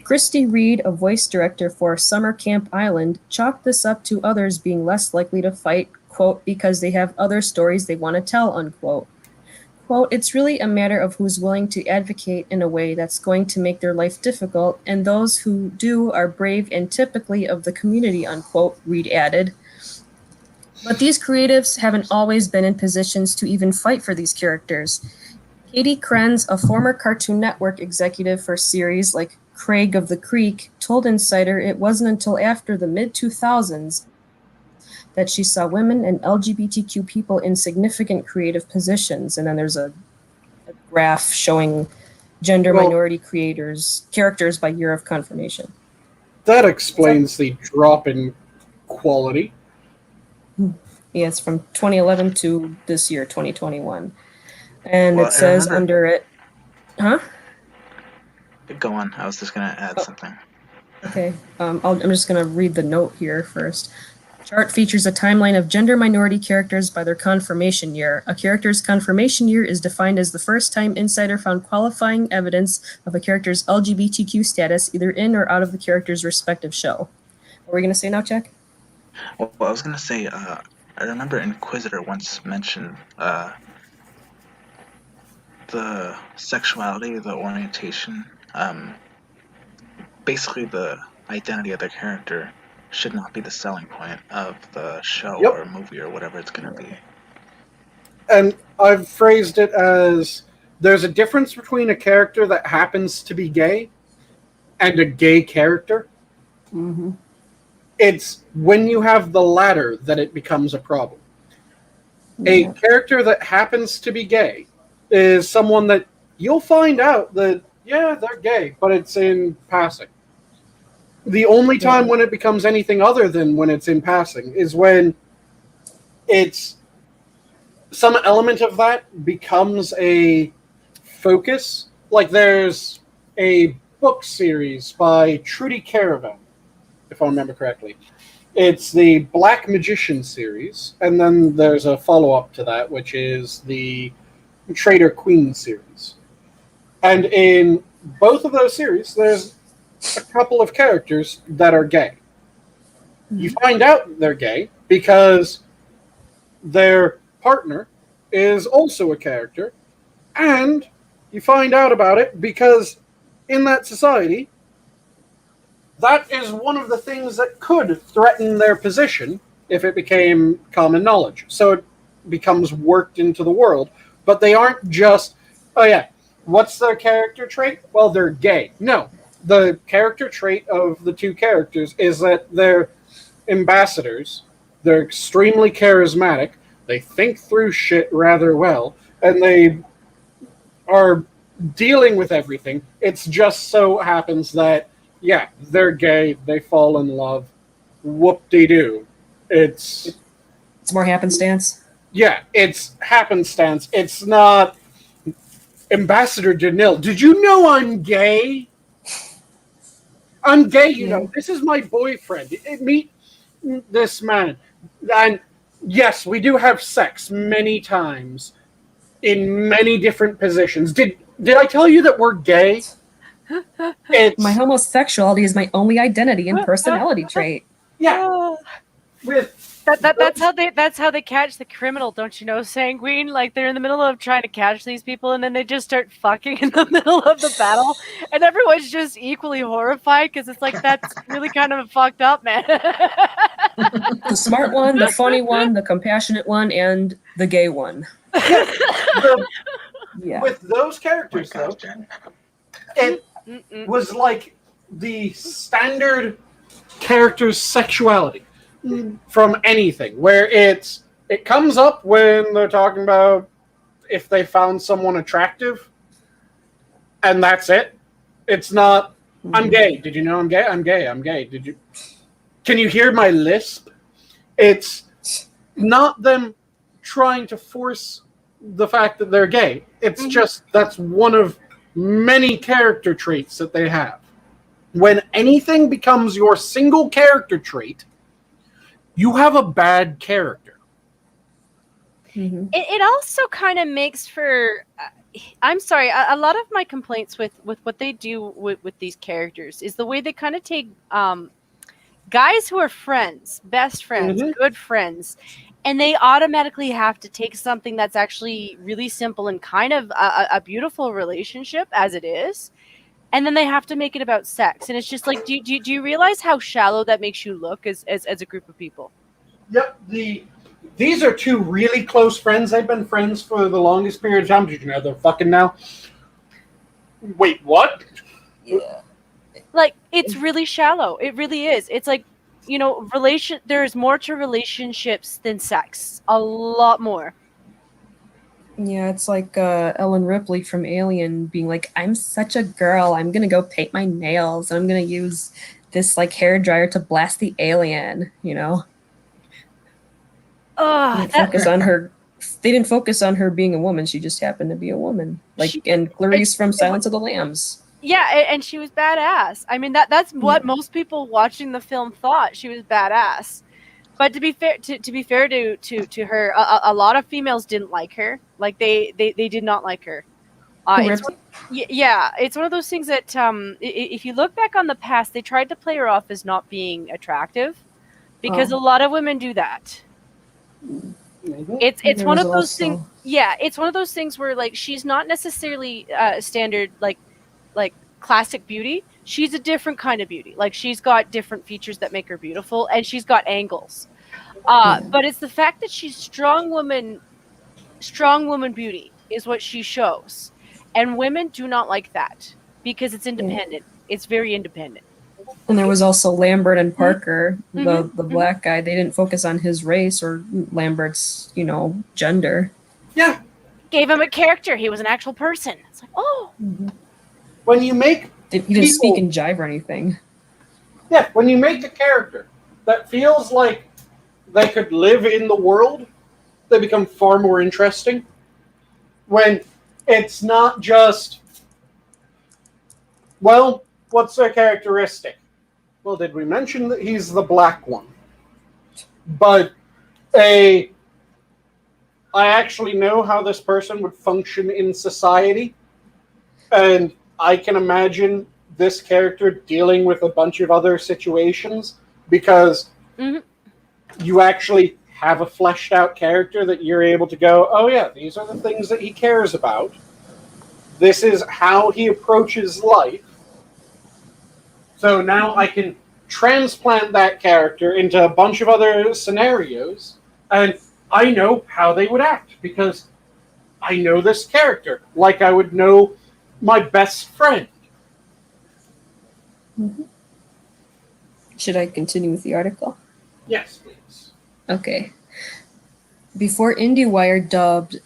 Christy Reed, a voice director for Summer Camp Island, chalked this up to others being less likely to fight, quote, because they have other stories they want to tell, unquote. Quote, it's really a matter of who's willing to advocate in a way that's going to make their life difficult, and those who do are brave and typically of the community, unquote, Reed added. But these creatives haven't always been in positions to even fight for these characters. Katie Krenz, a former Cartoon Network executive for series like Craig of the Creek, told Insider it wasn't until after the mid-2000s that she saw women and LGBTQ people in significant creative positions. And then there's a graph showing gender minority characters by year of confirmation. That explains the drop in quality. Yeah, it's from 2011 to this year, 2021. And Well, it says remember- under it, huh? Go on. I was just going to add something. Okay, I'm just going to read the note here first. Chart features a timeline of gender minority characters by their confirmation year. A character's confirmation year is defined as the first time Insider found qualifying evidence of a character's LGBTQ status either in or out of the character's respective show. What were we going to say now, Jack? Well, I was going to say, I remember Inquisitor once mentioned the sexuality, the orientation, basically the identity of the character should not be the selling point of the show or movie or whatever it's going to be. And I've phrased it as there's a difference between a character that happens to be gay and a gay character. Mm-hmm. It's when you have the latter that it becomes a problem. A character that happens to be gay is someone that you'll find out that, yeah, they're gay, but it's in passing. The only time when it becomes anything other than when it's in passing is when it's some element of that becomes a focus. Like there's a book series by Trudy Caravan, if I remember correctly. It's the Black Magician series, and then there's a follow-up to that, which is the Traitor Queen series. And in both of those series, there's a couple of characters that are gay. You find out they're gay because their partner is also a character, and you find out about it because in that society, that is one of the things that could threaten their position if it became common knowledge. So it becomes worked into the world, but they aren't just, oh yeah, what's their character trait? Well, they're gay. No. The character trait of the two characters is that they're ambassadors, they're extremely charismatic, they think through shit rather well, and they are dealing with everything. It's just so happens that, yeah, they're gay, they fall in love, whoop-de-doo. It's more happenstance. Yeah, it's happenstance. It's not Ambassador Danil. Did you know I'm gay? I'm gay, you know. This is my boyfriend. Meet this man. And yes, we do have sex many times in many different positions. Did I tell you that we're gay? My homosexuality is my only identity and personality trait. Yeah. With that's how they catch the criminal, don't you know, Sanguine? Like they're in the middle of trying to catch these people, and then they just start fucking in the middle of the battle, and everyone's just equally horrified because it's like that's really kind of fucked up, man. The smart one, the funny one, the compassionate one, and the gay one. Yeah. With those characters, though, it was like the standard character's sexuality from anything, where it comes up when they're talking about if they found someone attractive, and that's it. It's not, I'm gay. Did you know I'm gay? I'm gay. I'm gay. Can you hear my lisp? It's not them trying to force the fact that they're gay. It's just that's one of many character traits that they have. When anything becomes your single character trait, you have a bad character. It also kind of makes for I'm sorry, a lot of my complaints with what they do with these characters is the way they kind of take guys who are friends, best friends, good friends, and they automatically have to take something that's actually really simple and kind of a beautiful relationship as it is, and then they have to make it about sex. And it's just like, do you realize how shallow that makes you look as a group of people? Yep. These are two really close friends. They've been friends for the longest period of time. Did you know they're fucking now? Wait, what? Yeah. Like, it's really shallow. It really is. It's like, you know, there's more to relationships than sex. A lot more. Yeah, it's like Ellen Ripley from Alien being like, I'm such a girl. I'm going to go paint my nails. And I'm going to use this, like, hairdryer to blast the alien, you know? They didn't focus on her being a woman. She just happened to be a woman. And Clarice from Silence of the Lambs. Yeah, and she was badass. I mean, that's what most people watching the film thought. She was badass. But to be fair to her, a lot of females didn't like her. Like they did not like her. It's one of those things that if you look back on the past, they tried to play her off as not being attractive, because a lot of women do that. It's one of those things. Yeah, it's one of those things where, like, she's not necessarily standard like classic beauty. She's a different kind of beauty. Like, she's got different features that make her beautiful, and she's got angles. But it's the fact that she's strong woman beauty is what she shows, and women do not like that because it's independent. It's very independent. And there was also Lambert and Parker, the black guy. They didn't focus on his race or Lambert's, gender. Yeah. Gave him a character. He was an actual person. It's like, oh. When you make he didn't speak in jive or anything. Yeah, when you make a character that feels like they could live in the world, they become far more interesting. When it's not just, well, what's their characteristic? Well, did we mention that he's the black one? But I actually know how this person would function in society, and I can imagine this character dealing with a bunch of other situations because you actually have a fleshed out character that you're able to go, oh yeah, these are the things that he cares about. This is how he approaches life. So now I can transplant that character into a bunch of other scenarios, and I know how they would act because I know this character like I would know my best friend. Should I continue with the article? Yes, please. Okay. Before IndieWire dubbed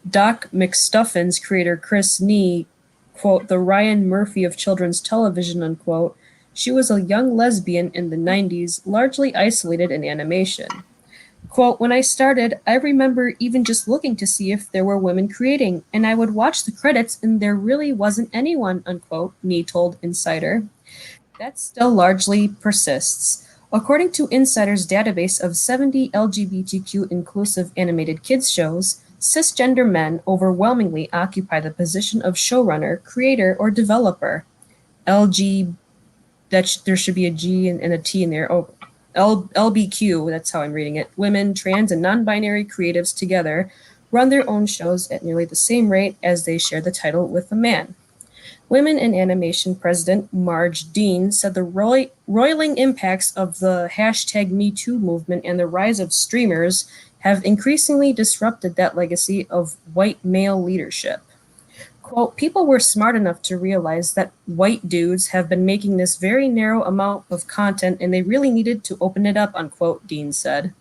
Doc McStuffins creator Chris Nee, quote, the Ryan Murphy of children's television, unquote, she was a young lesbian in the 90s, largely isolated in animation. Quote, when I started, I remember even just looking to see if there were women creating, and I would watch the credits and there really wasn't anyone, unquote, Nee told Insider. That still largely persists. According to Insider's database of 70 LGBTQ inclusive animated kids shows, cisgender men overwhelmingly occupy the position of showrunner, creator, or developer. There should be a G and a T in there. Oh, LBQ, that's how I'm reading it. Women, trans, and non-binary creatives together run their own shows at nearly the same rate as they share the title with a man. Women in Animation president Marge Dean said the roiling impacts of the hashtag #MeToo movement and the rise of streamers have increasingly disrupted that legacy of white male leadership. Quote, people were smart enough to realize that white dudes have been making this very narrow amount of content and they really needed to open it up, unquote, Dean said.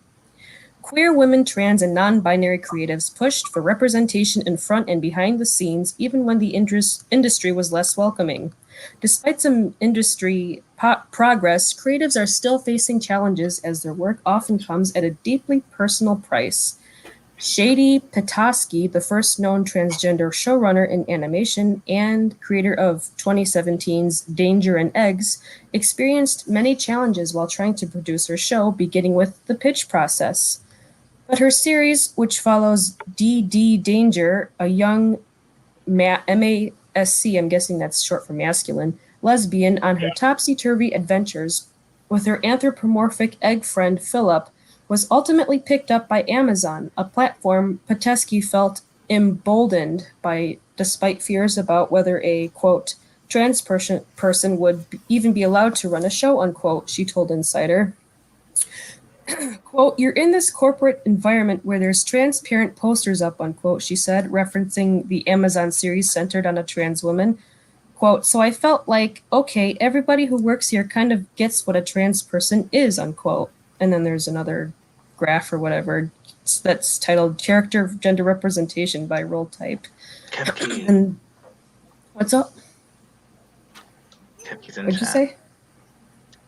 Queer women, trans, and non-binary creatives pushed for representation in front and behind the scenes, even when the industry was less welcoming. Despite some industry progress, creatives are still facing challenges as their work often comes at a deeply personal price. Shady Petoskey, the first known transgender showrunner in animation and creator of 2017's Danger and Eggs, experienced many challenges while trying to produce her show, beginning with the pitch process. But her series, which follows D.D. Danger, a young MASC, I'm guessing that's short for masculine, lesbian on her topsy-turvy adventures with her anthropomorphic egg friend Philip, was ultimately picked up by Amazon, a platform Petesky felt emboldened by, despite fears about whether a, quote, trans person would even be allowed to run a show, unquote, she told Insider. Quote, you're in this corporate environment where there's transparent posters up, unquote, she said, referencing the Amazon series centered on a trans woman. Quote, so I felt like, okay, everybody who works here kind of gets what a trans person is, unquote. And then there's another graph or whatever that's titled Character Gender Representation by Role Type. And what's up? Kevki's in What'd chat. you say?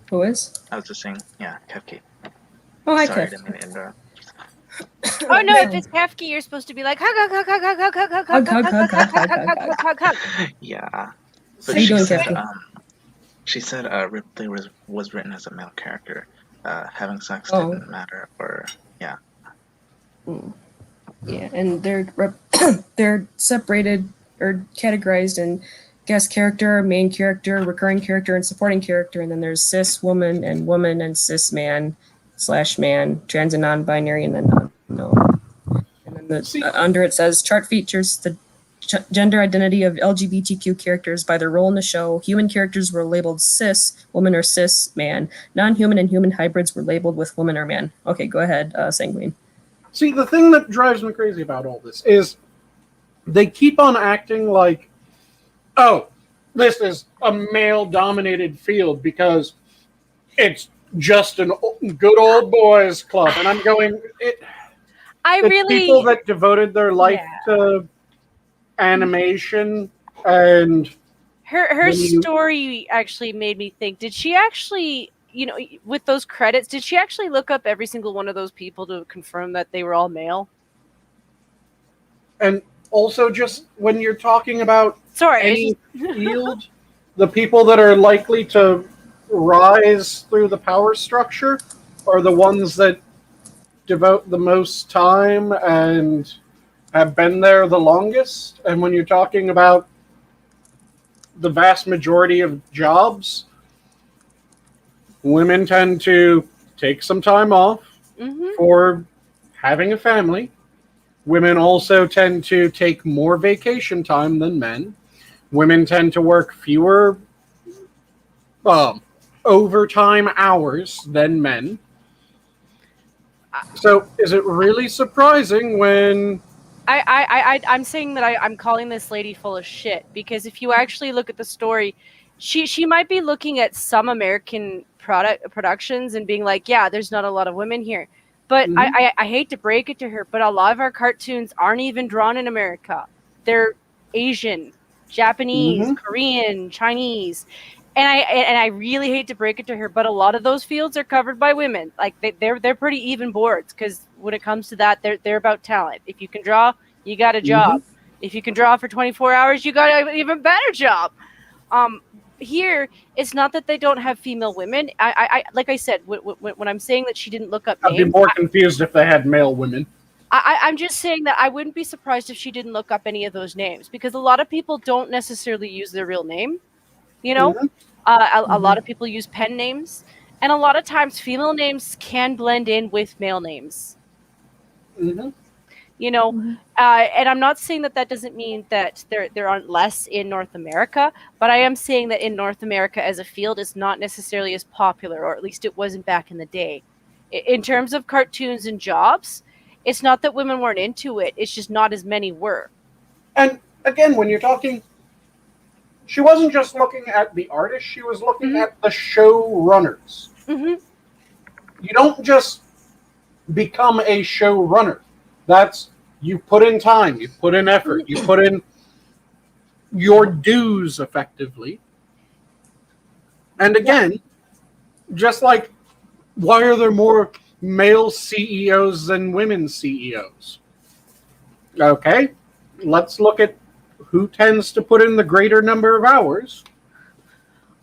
Who is? I was just saying, yeah, Kevki. Oh, hi, Sorry, I Kev. didn't mean to interrupt. Oh no! If it's Kefki, you're supposed to be like hug, hug, hug, hug, hug, hug, hug, hug, hug, hug, hug, hug, hug, hug. Yeah. How But you she doing, said, Kevki? she said Ripley was written as a male character. Having sex Oh. didn't matter, or yeah. Yeah, and they're separated or categorized in guest character, main character, recurring character, and supporting character. And then there's cis woman and cis man / man, trans and non-binary, and then non-known. And then under it says chart features the gender identity of LGBTQ characters by their role in the show. Human characters were labeled cis woman or cis man. Non-human and human hybrids were labeled with woman or man. Okay, go ahead, Sanguine. See, the thing that drives me crazy about all this is they keep on acting like, oh, this is a male-dominated field because it's just a good old boys club. And I'm going, it's people that devoted their life to animation, and her story actually made me think, did she actually, you know, with those credits, did she actually look up every single one of those people to confirm that they were all male? And also, just when you're talking about any field, the people that are likely to rise through the power structure are the ones that devote the most time and have been there the longest. And when you're talking about the vast majority of jobs, women tend to take some time off for having a family. Women also tend to take more vacation time than men. Women tend to work fewer overtime hours than men. So is it really surprising when... I'm saying that I'm calling this lady full of shit, because if you actually look at the story, she might be looking at some American productions and being like, yeah, there's not a lot of women here. But Mhm. I hate to break it to her, but a lot of our cartoons aren't even drawn in America. They're Asian, Japanese, Mhm. Korean, Chinese. And I really hate to break it to her, but a lot of those fields are covered by women. Like they're pretty even boards, because when it comes to that, they're about talent. If you can draw, you got a job. If you can draw for 24 hours, you got an even better job. Here, it's not that they don't have female women. I like I said, when I'm saying that she didn't look up I'd be names, more confused if they had male women. I'm just saying that I wouldn't be surprised if she didn't look up any of those names, because a lot of people don't necessarily use their real name. You know, Mhm. a lot of people use pen names, and a lot of times female names can blend in with male names. Mhm. You know, Mhm. and I'm not saying that doesn't mean that there aren't less in North America, but I am saying that in North America as a field is not necessarily as popular, or at least it wasn't back in the day. In terms of cartoons and jobs, it's not that women weren't into it, it's just not as many were. And again, when you're talking, she wasn't just looking at the artist; she was looking Mhm. at the showrunners. Hmm. You don't just become a showrunner. That's you put in time, you put in effort, you put in your dues effectively. And again, just like why are there more male CEOs than women CEOs? Okay, let's look at who tends to put in the greater number of hours.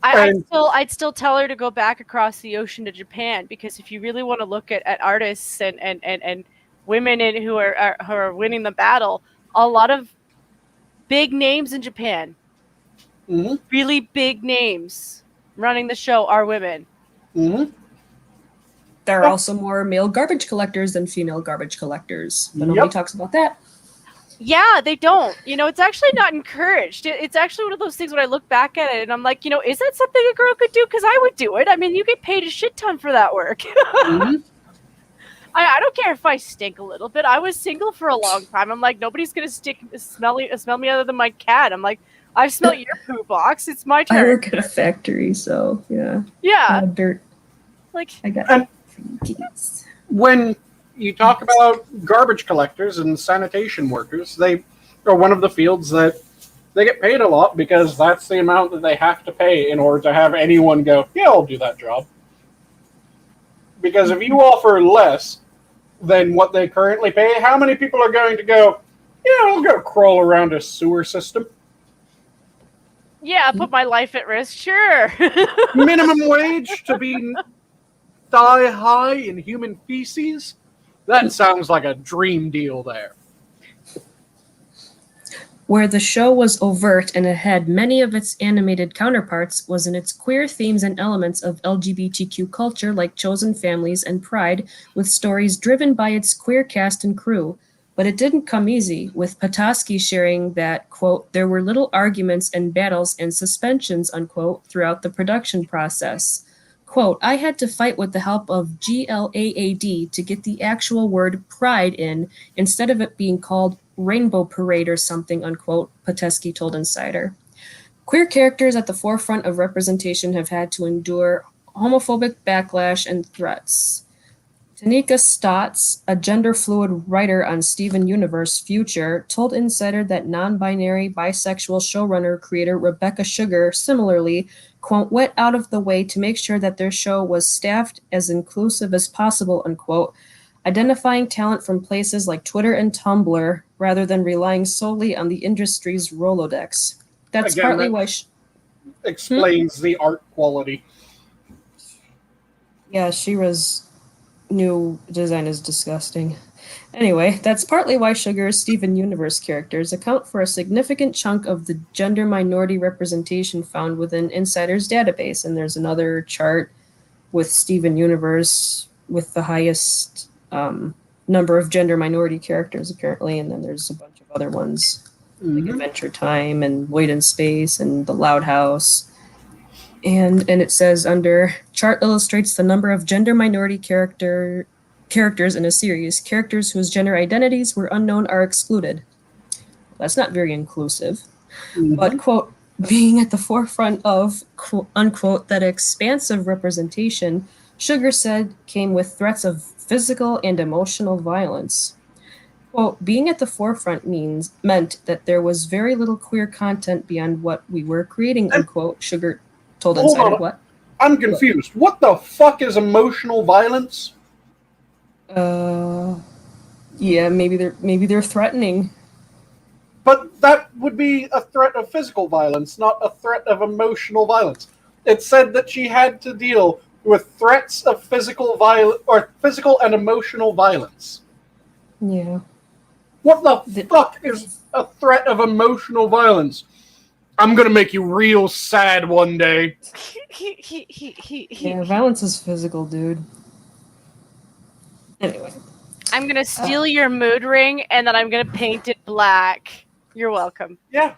And I'd still tell her to go back across the ocean to Japan, because if you really want to look at artists and women who are winning the battle, a lot of big names in Japan, mhm, really big names running the show, are women. mhm, There are also more male garbage collectors than female garbage collectors, but nobody Yep. talks about that. Yeah, they don't. It's actually not encouraged. It's actually one of those things when I look back at it and I'm like, is that something a girl could do? Because I would do it. I mean, you get paid a shit ton for that work. mhm. I don't care if I stink a little bit. I was single for a long time. I'm like, nobody's gonna smell me other than my cat. I'm like, I've smelled your poo box. It's my I turn. work at a factory, so yeah. Yeah, Dirt. like I got And- kids. When you talk about garbage collectors and sanitation workers, they are one of the fields that they get paid a lot because that's the amount that they have to pay in order to have anyone go, yeah, I'll do that job. Because if you offer less than what they currently pay, how many people are going to go, yeah, I'll go crawl around a sewer system? yeah, put my life at risk. Sure. Minimum wage to be thigh high in human feces? That sounds like a dream deal there. Where the show was overt and it had many of its animated counterparts was in its queer themes and elements of LGBTQ culture like chosen families and pride, with stories driven by its queer cast and crew. But it didn't come easy, with Petoskey sharing that, quote, there were little arguments and battles and suspensions, unquote, throughout the production process. Quote, I had to fight with the help of GLAAD to get the actual word pride in instead of it being called Rainbow Parade or something, unquote, Patesky told Insider. Queer characters at the forefront of representation have had to endure homophobic backlash and threats. Tanika Stotts, a gender-fluid writer on Steven Universe Future, told Insider that non-binary bisexual showrunner-creator Rebecca Sugar similarly, quote, went out of the way to make sure that their show was staffed as inclusive as possible, unquote, identifying talent from places like Twitter and Tumblr rather than relying solely on the industry's Rolodex. That's Again, partly that why... explains the art quality. Yeah, She-Ra's new design is disgusting. Anyway, that's partly why Sugar's Steven Universe characters account for a significant chunk of the gender minority representation found within Insider's database. And there's another chart with Steven Universe with the highest number of gender minority characters, apparently. And then there's a bunch of other ones, like Adventure Time and Void in Space and The Loud House. And it says under chart illustrates the number of gender minority characters in a series. Characters whose gender identities were unknown are excluded. That's not very inclusive. But, quote, being at the forefront of, quote, unquote, that expansive representation, Sugar said came with threats of physical and emotional violence. Quote, being at the forefront meant that there was very little queer content beyond what we were creating, unquote, Sugar told Hold Insider. on. What? I'm confused. What the fuck is emotional violence? Yeah, maybe they're threatening. But that would be a threat of physical violence, not a threat of emotional violence. It said that she had to deal with threats of physical violence or physical and emotional violence. Yeah. What the fuck is a threat of emotional violence? I'm gonna make you real sad one day. Yeah, violence is physical, dude. Anyway. I'm gonna steal your mood ring and then I'm gonna paint it black. You're welcome. Yeah.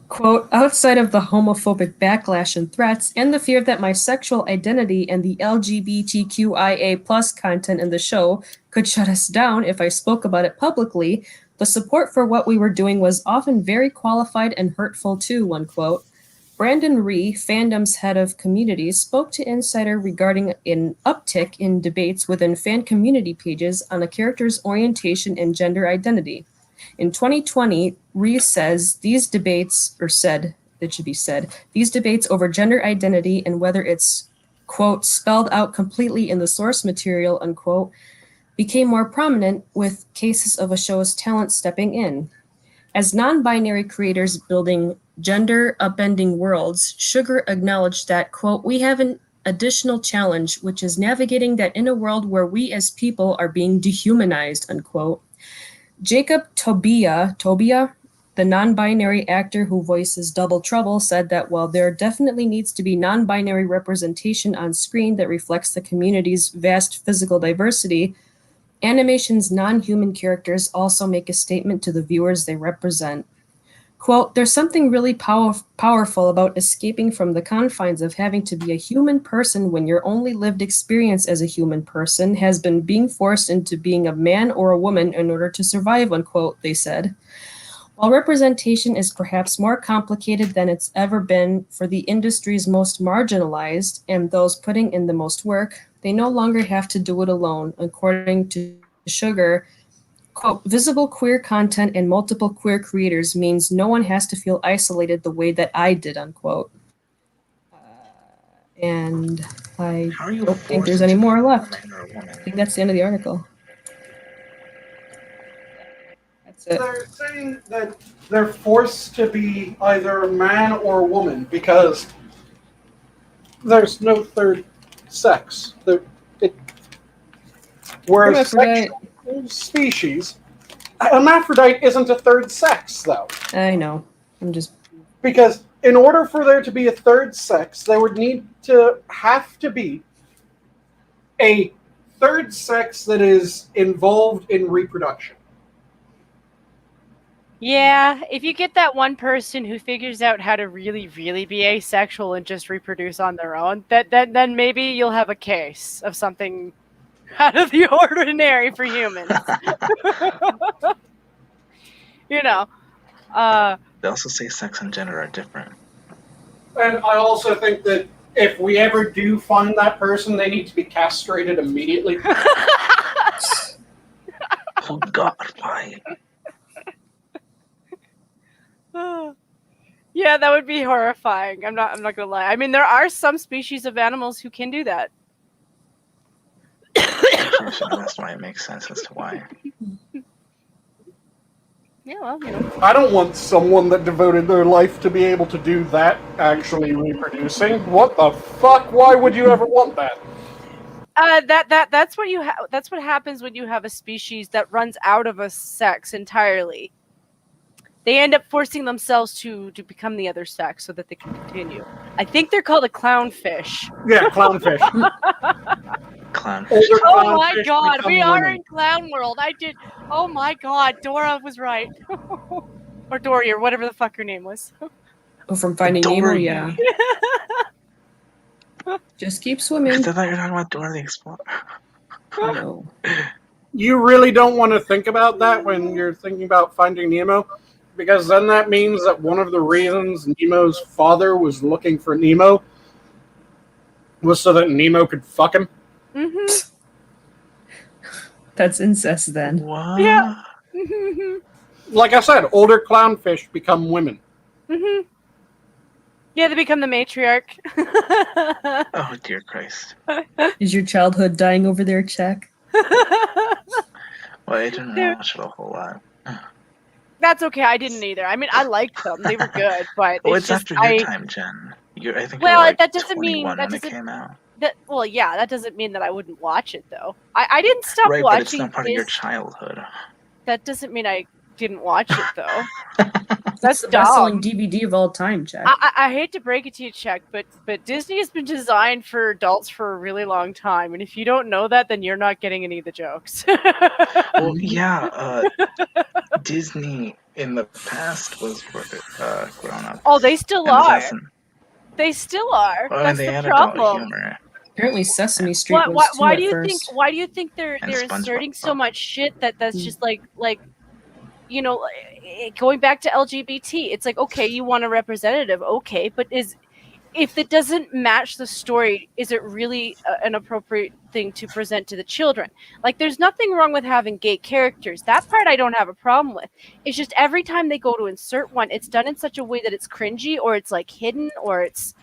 Quote, outside of the homophobic backlash and threats and the fear that my sexual identity and the LGBTQIA plus content in the show could shut us down if I spoke about it publicly, the support for what we were doing was often very qualified and hurtful too, unquote. Brandon Rhee, fandom's head of communities, spoke to Insider regarding an uptick in debates within fan community pages on a character's orientation and gender identity. In 2020, Rhee says these debates, or said, it should be said, these debates over gender identity and whether it's, quote, spelled out completely in the source material, unquote, became more prominent with cases of a show's talent stepping in. As non-binary creators building gender upending worlds, Sugar acknowledged that, quote, we have an additional challenge, which is navigating that in a world where we as people are being dehumanized, unquote. Jacob Tobia, the non-binary actor who voices Double Trouble, said that while there definitely needs to be non-binary representation on screen that reflects the community's vast physical diversity, animation's non-human characters also make a statement to the viewers they represent. Quote, there's something really powerful about escaping from the confines of having to be a human person when your only lived experience as a human person has been being forced into being a man or a woman in order to survive, unquote, they said. While representation is perhaps more complicated than it's ever been for the industry's most marginalized and those putting in the most work, they no longer have to do it alone, according to Sugar. Quote, visible queer content and multiple queer creators means no one has to feel isolated the way that I did, unquote. And I don't think there's any more left. I think that's the end of the article. That's it. They're saying that they're forced to be either a man or a woman because there's no third sex. Whereas sexual species, hermaphrodite isn't a third sex, though. I know. I'm just... Because in order for there to be a third sex, there would have to be a third sex that is involved in reproduction. Yeah, if you get that one person who figures out how to really, really be asexual and just reproduce on their own, then maybe you'll have a case of something out of the ordinary for humans. You know. They also say sex and gender are different. And I also think that if we ever do find that person, they need to be castrated immediately. Oh God, why? Yeah, that would be horrifying. I'm not gonna lie. I mean, there are some species of animals who can do that. That's why it makes sense as to why. Yeah, well, you know. I don't want someone that devoted their life to be able to do that actually reproducing. What the fuck? Why would you ever want that? That's what that's what happens when you have a species that runs out of a sex entirely. They end up forcing themselves to become the other sex so that they can continue. I think they're called a clownfish. Yeah, clownfish. Clownfish. Oh my God, we are in clown world. Oh my God, Dora was right. Or Dory, or whatever the fuck her name was. Oh, from Finding Nemo, yeah. Just keep swimming. I thought you were talking about Dora the Explorer. No. You really don't want to think about that when you're thinking about Finding Nemo, because then that means that one of the reasons Nemo's father was looking for Nemo was so that Nemo could fuck him. Mm-hmm. That's incest then. What? Yeah. Mm-hmm. Like I said, older clownfish become women. Mm-hmm. Yeah, they become the matriarch. Oh, dear Christ. Is your childhood dying over there, Check? Well, I didn't Dude. watch it a whole lot. That's okay. I didn't either. I mean, I liked them. They were good, but Well, it's it's just after your time, Jen. I think Well, you're like that doesn't mean 21 that when it doesn't came out. well, yeah, that doesn't mean that I wouldn't watch it though. I didn't stop Right, watching. but it's not part of your this. childhood. That doesn't mean I didn't watch it though. That's That's the best-selling dumb. DVD of all time, Check. I hate to break it to you, Chuck, but Disney has been designed for adults for a really long time, and if you don't know that, then you're not getting any of the jokes. Well, yeah, Disney in the past was for grown-ups. Oh, they still And are. Assassin. They still are. Oh, That's and they the had adult problem. humor. Apparently Sesame Street was too Why at do you first. think they're And inserting SpongeBob. so much shit that's just like you know, going back to LGBT? It's like, okay, you want a representative, okay, but if it doesn't match the story, is it really an appropriate thing to present to the children? Like, there's nothing wrong with having gay characters. That part I don't have a problem with. It's just every time they go to insert one, it's done in such a way that it's cringy, or it's like hidden, or it's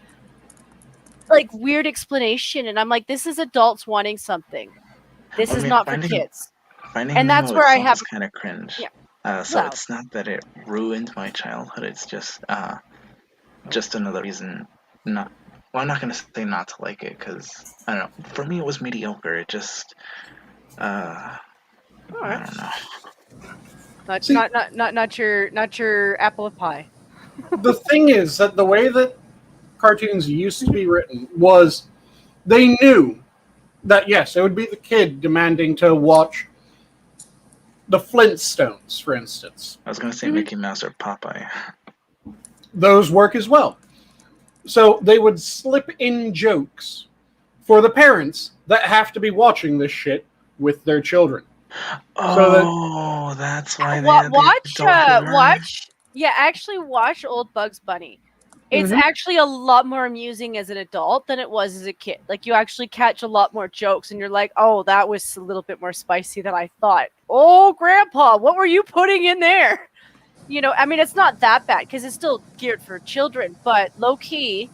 like weird explanation. And I'm like, this is adults wanting something. This is not for kids. Finding And that's Nemo where I itself have- is kind of cringe. Yeah. So Well- it's not that it ruined my childhood. It's just another reason not. Well, I'm not gonna say not to like it because I don't know. For me, it was mediocre. It just I don't know. Not your apple of pie. The thing is that the way that cartoons used to be written was they knew that, yes, it would be the kid demanding to watch the Flintstones, for instance. I was gonna say Mickey Mouse or Popeye. Those work as well. So they would slip in jokes for the parents that have to be watching this shit with their children. Oh, that's why they had the Watch. Yeah, actually watch Old Bugs Bunny. It's actually a lot more amusing as an adult than it was as a kid. Like, you actually catch a lot more jokes and you're like, oh, that was a little bit more spicy than I thought. Oh, Grandpa, what were you putting in there? You know, I mean, it's not that bad because it's still geared for children, but low key,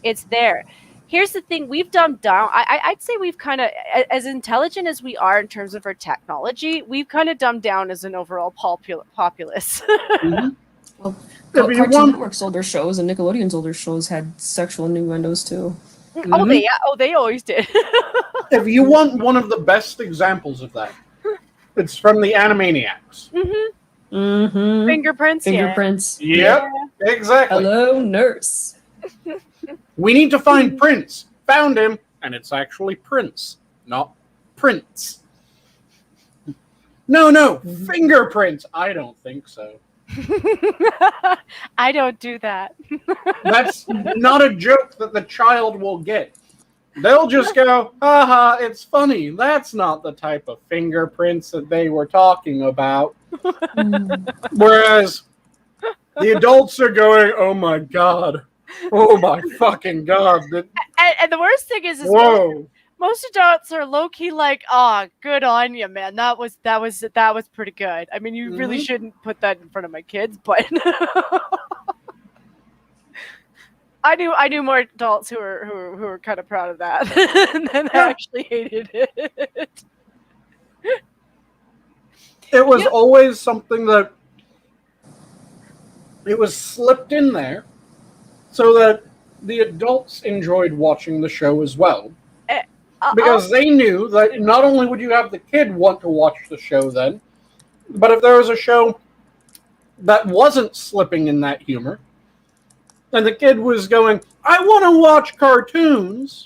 it's there. Here's the thing: we've dumbed down. I'd say we've kind of, as intelligent as we are in terms of our technology, we've kind of dumbed down as an overall populace. Well, If you Cartoon want- Network's older shows and Nickelodeon's older shows had sexual innuendos too. Oh, they always did. If you want one of the best examples of that, it's from the Animaniacs. Fingerprints. Fingerprints. Yep, exactly. Hello, nurse. We need to find Prince. Found him, and it's actually Prince, not Prince. No, fingerprints. I don't think so. I don't do that. That's not a joke that the child will get. They'll just go, haha, it's funny. That's not the type of fingerprints that they were talking about. Whereas the adults are going, oh my God. Oh my fucking God. And the worst thing is Whoa. most adults are low key like, "Oh, good on you, man. That was pretty good." I mean, you really shouldn't put that in front of my kids, but I knew more adults who were kind of proud of that than actually hated it. It was always something that it was slipped in there so that the adults enjoyed watching the show as well. Because they knew that not only would you have the kid want to watch the show then, but if there was a show that wasn't slipping in that humor, and the kid was going, I want to watch cartoons,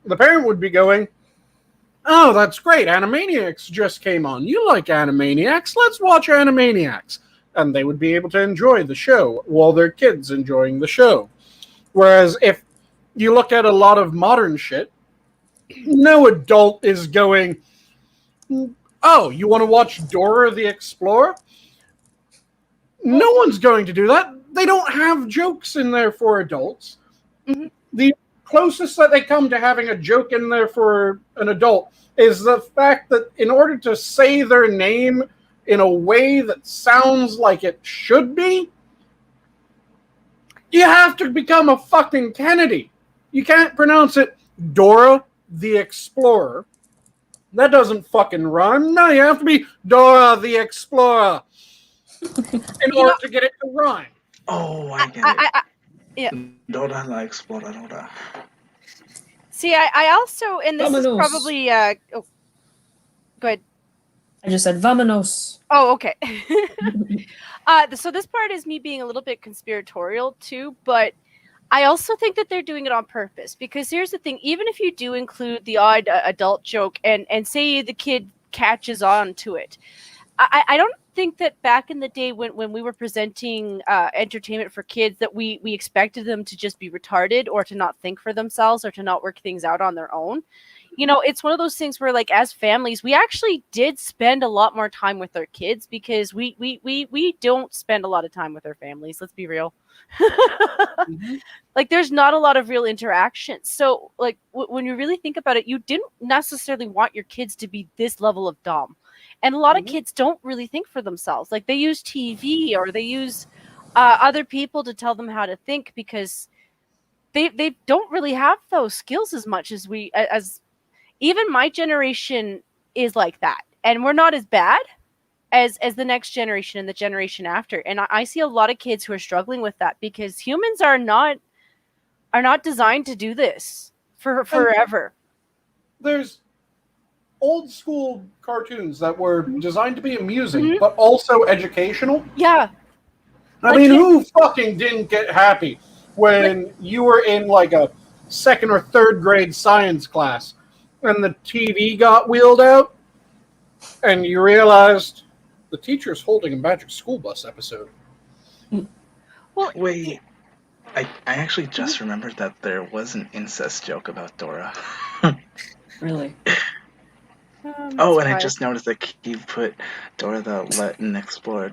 the parent would be going, oh, that's great, Animaniacs just came on. You like Animaniacs? Let's watch Animaniacs. And they would be able to enjoy the show while their kid's enjoying the show. Whereas if you look at a lot of modern shit, no adult is going, oh, you want to watch Dora the Explorer? No one's going to do that. They don't have jokes in there for adults. The closest that they come to having a joke in there for an adult is the fact that in order to say their name in a way that sounds like it should be, you have to become a fucking Kennedy. You can't pronounce it Dora the Explorer. That doesn't fucking rhyme. No, you have to be Dora the Explorer in order to get it to rhyme. Oh, I get it. Yeah. Dora la Exploradora. See, I also, and this Vamonos. is probably, go ahead. I just said vamonos. Oh, okay. So this part is me being a little bit conspiratorial too, but I also think that they're doing it on purpose, because here's the thing: even if you do include the odd adult joke and say the kid catches on to it, I don't think that back in the day when we were presenting entertainment for kids that we expected them to just be retarded or to not think for themselves or to not work things out on their own. You know, it's one of those things where, like, as families, we actually did spend a lot more time with our kids, because we don't spend a lot of time with our families. Let's be real. Mm-hmm. Like, there's not a lot of real interaction. So, like, when you really think about it, you didn't necessarily want your kids to be this level of dumb. And a lot of kids don't really think for themselves. Like, they use TV or they use other people to tell them how to think, because they don't really have those skills as much as even my generation is like that. And we're not as bad as the next generation and the generation after. And I see a lot of kids who are struggling with that, because humans are not designed to do this for forever. There's old school cartoons that were designed to be amusing, but also educational. Yeah. I mean, who fucking didn't get happy when you were in like a second or third grade science class and the TV got wheeled out and you realized the teacher's holding a Magic School Bus episode? Well, wait, I actually just remembered that there was an incest joke about Dora. Really? Oh, and I just noticed that Keith put Dora the Latin Explorer.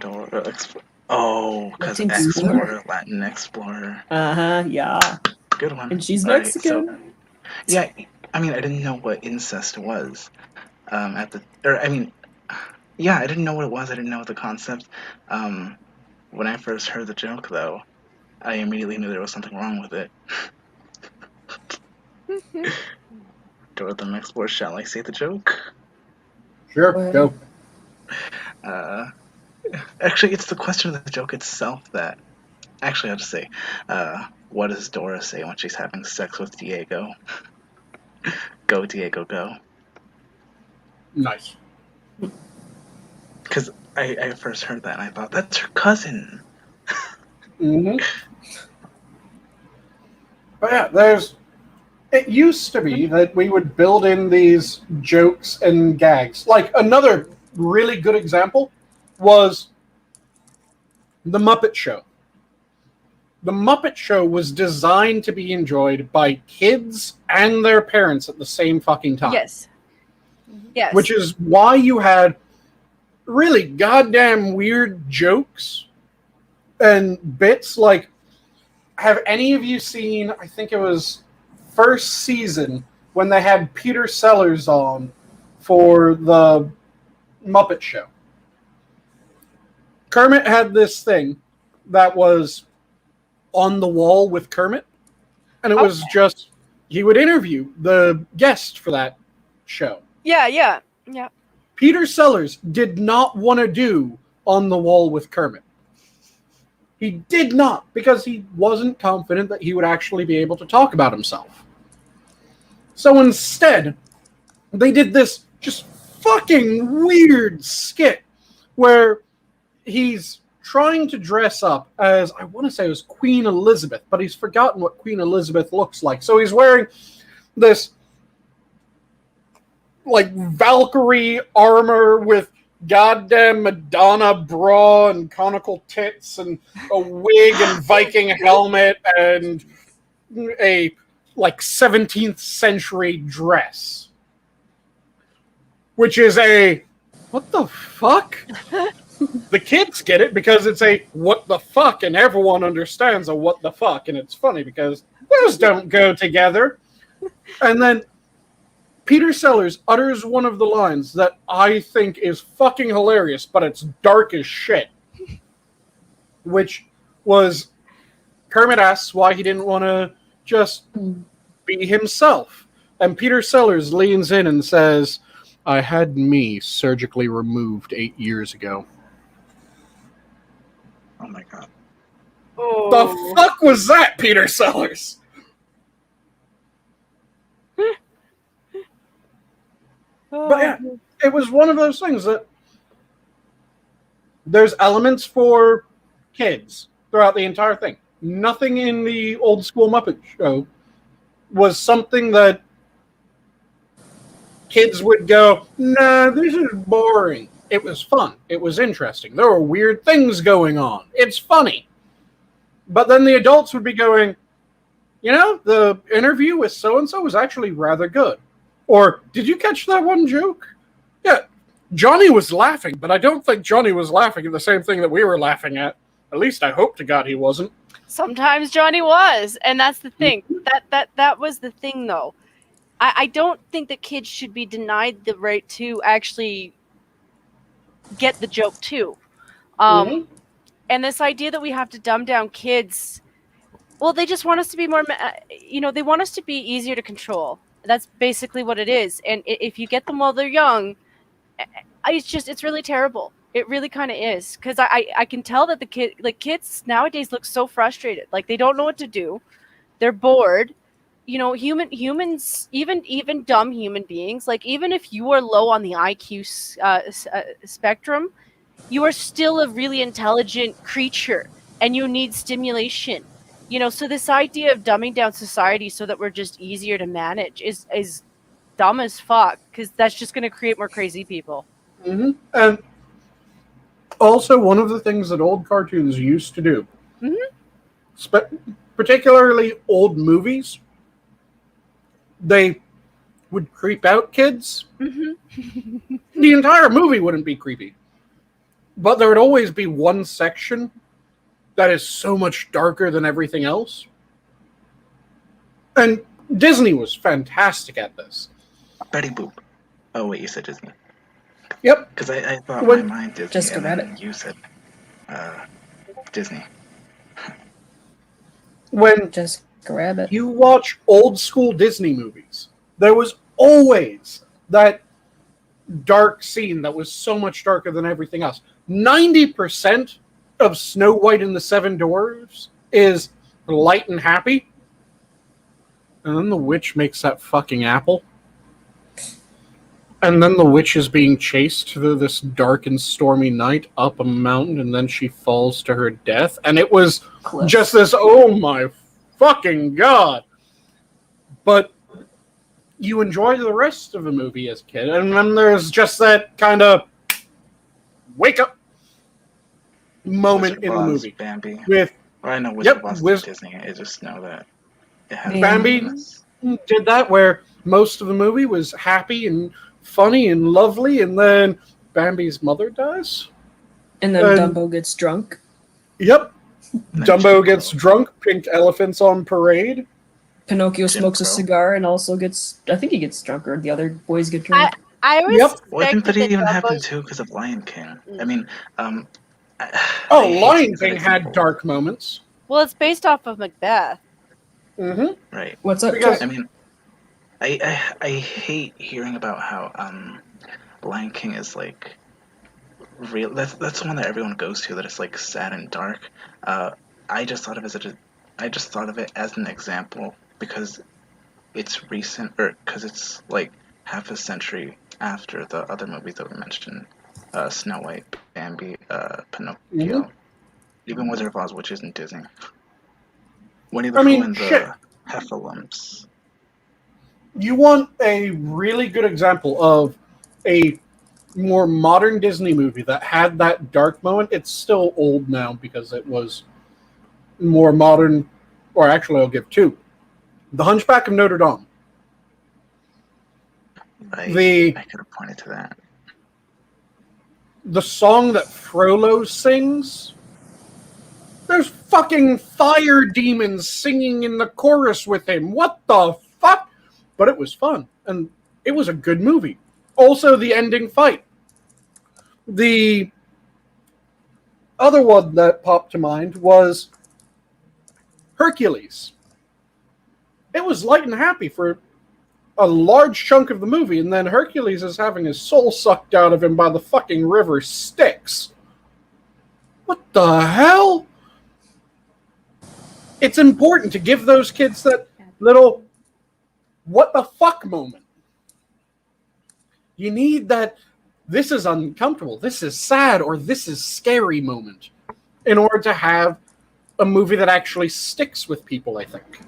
Oh, because Explorer, Latin Explorer. Yeah. Good one. And she's Mexican. Right, so, yeah, I mean, I didn't know what incest was. I didn't know what it was. I didn't know the concept. When I first heard the joke, though, I immediately knew there was something wrong with it. Dora the Explorer, shall I say the joke? Sure, go. Actually, it's the question of the joke itself that... Actually, I'll just say, what does Dora say when she's having sex with Diego? Go, Diego, go. Nice. Because I first heard that and I thought, that's her cousin. Mm-hmm. But yeah, it used to be that we would build in these jokes and gags. Like, another really good example was The Muppet Show. The Muppet Show was designed to be enjoyed by kids and their parents at the same fucking time. Yes. Yes. Which is why you had really goddamn weird jokes and bits. Like, have any of you seen, I think it was first season, when they had Peter Sellers on for the Muppet Show? Kermit had this thing that was on the wall with Kermit, and it was just, he would interview the guest for that show. Yeah. Peter Sellers did not want to do On the Wall with Kermit. He did not, because he wasn't confident that he would actually be able to talk about himself. So instead, they did this just fucking weird skit where he's trying to dress up as, I want to say it was Queen Elizabeth, but he's forgotten what Queen Elizabeth looks like. So he's wearing this like Valkyrie armor with goddamn Madonna bra and conical tits and a wig and Viking helmet and a like 17th century dress, which is a, what the fuck? The kids get it because it's a what the fuck, and everyone understands a what the fuck, and it's funny because those don't go together. And then Peter Sellers utters one of the lines that I think is fucking hilarious, but it's dark as shit. Which was Kermit asks why he didn't want to just be himself. And Peter Sellers leans in and says, I had me surgically removed 8 years ago. Oh my god. Oh. The fuck was that, Peter Sellers? But yeah, it was one of those things that there's elements for kids throughout the entire thing. Nothing in the old school Muppet Show was something that kids would go, nah, this is boring. It was fun. It was interesting. There were weird things going on. It's funny. But then the adults would be going, you know, the interview with so-and-so was actually rather good. Or, did you catch that one joke? Yeah, Johnny was laughing, but I don't think Johnny was laughing at the same thing that we were laughing at. At least I hope to God he wasn't. Sometimes Johnny was, and that's the thing. That was the thing, though. I don't think that kids should be denied the right to actually get the joke too. And this idea that we have to dumb down kids, well, they just want us to be more, they want us to be easier to control. That's basically what it is. And if you get them while they're young, it's really terrible. It really kind of is. Because I can tell that kids nowadays look so frustrated. Like, they don't know what to do. They're bored. You know, humans, even dumb human beings, like, even if you are low on the IQ spectrum, you are still a really intelligent creature, and you need stimulation. You know, so this idea of dumbing down society so that we're just easier to manage is dumb as fuck, because that's just going to create more crazy people. And also, one of the things that old cartoons used to do, particularly old movies, they would creep out kids. The entire movie wouldn't be creepy. But there would always be one section that is so much darker than everything else. And Disney was fantastic at this. Betty Boop. Oh, wait, you said Disney. Yep. Because I thought my mind Disney, Just and read then you said Disney. When Just grab it. you watch old school Disney movies, there was always that dark scene that was so much darker than everything else. 90% of Snow White and the Seven Dwarfs is light and happy. And then the witch makes that fucking apple. And then the witch is being chased through this dark and stormy night up a mountain, and then she falls to her death. And it was just this, oh my fucking god. But you enjoy the rest of the movie as a kid. And then there's just that kind of wake up moment Wizard in of the Oz, movie. Bambi. With Or I know Wizard of Oz Wiz- is Disney. I just know that it has Bambi did that, where most of the movie was happy and funny and lovely, and then Bambi's mother dies. And then Dumbo gets drunk. Yep. And Dumbo Jim gets Crow. drunk, pink elephants on parade. Pinocchio Jim smokes a Crow. cigar and also gets, I think he gets drunk, or the other boys get drunk. I always Yep. Well, I think that suspected even Dumbo's- happened too because of Lion King. I mean, Oh, I hate Lion to use that King had example. dark moments. Well, it's based off of Macbeth. Mm-hmm. Right. What's up, Because- Chuck? I mean, I hate hearing about how Lion King is like real. That's the one that everyone goes to. That it's like sad and dark. I just thought of it as an example because it's recent, or because it's like half a century after the other movies that we mentioned, Snow White, Bambi, Pinocchio, even Wizard of Oz, which isn't Disney. Winnie the I Pooh mean, and shit. the Heffalumps. You want a really good example of a more modern Disney movie that had that dark moment. It's still old now because it was more modern, or actually I'll give two. The Hunchback of Notre Dame. I The could have pointed to that. the song that Frollo sings, there's fucking fire demons singing in the chorus with him. What the fuck? But it was fun, and it was a good movie. Also, the ending fight. The other one that popped to mind was Hercules. It was light and happy for a large chunk of the movie, and then Hercules is having his soul sucked out of him by the fucking river Styx. What the hell? It's important to give those kids that little what the fuck moment. You need that this is uncomfortable, this is sad, or this is scary moment in order to have a movie that actually sticks with people, I think.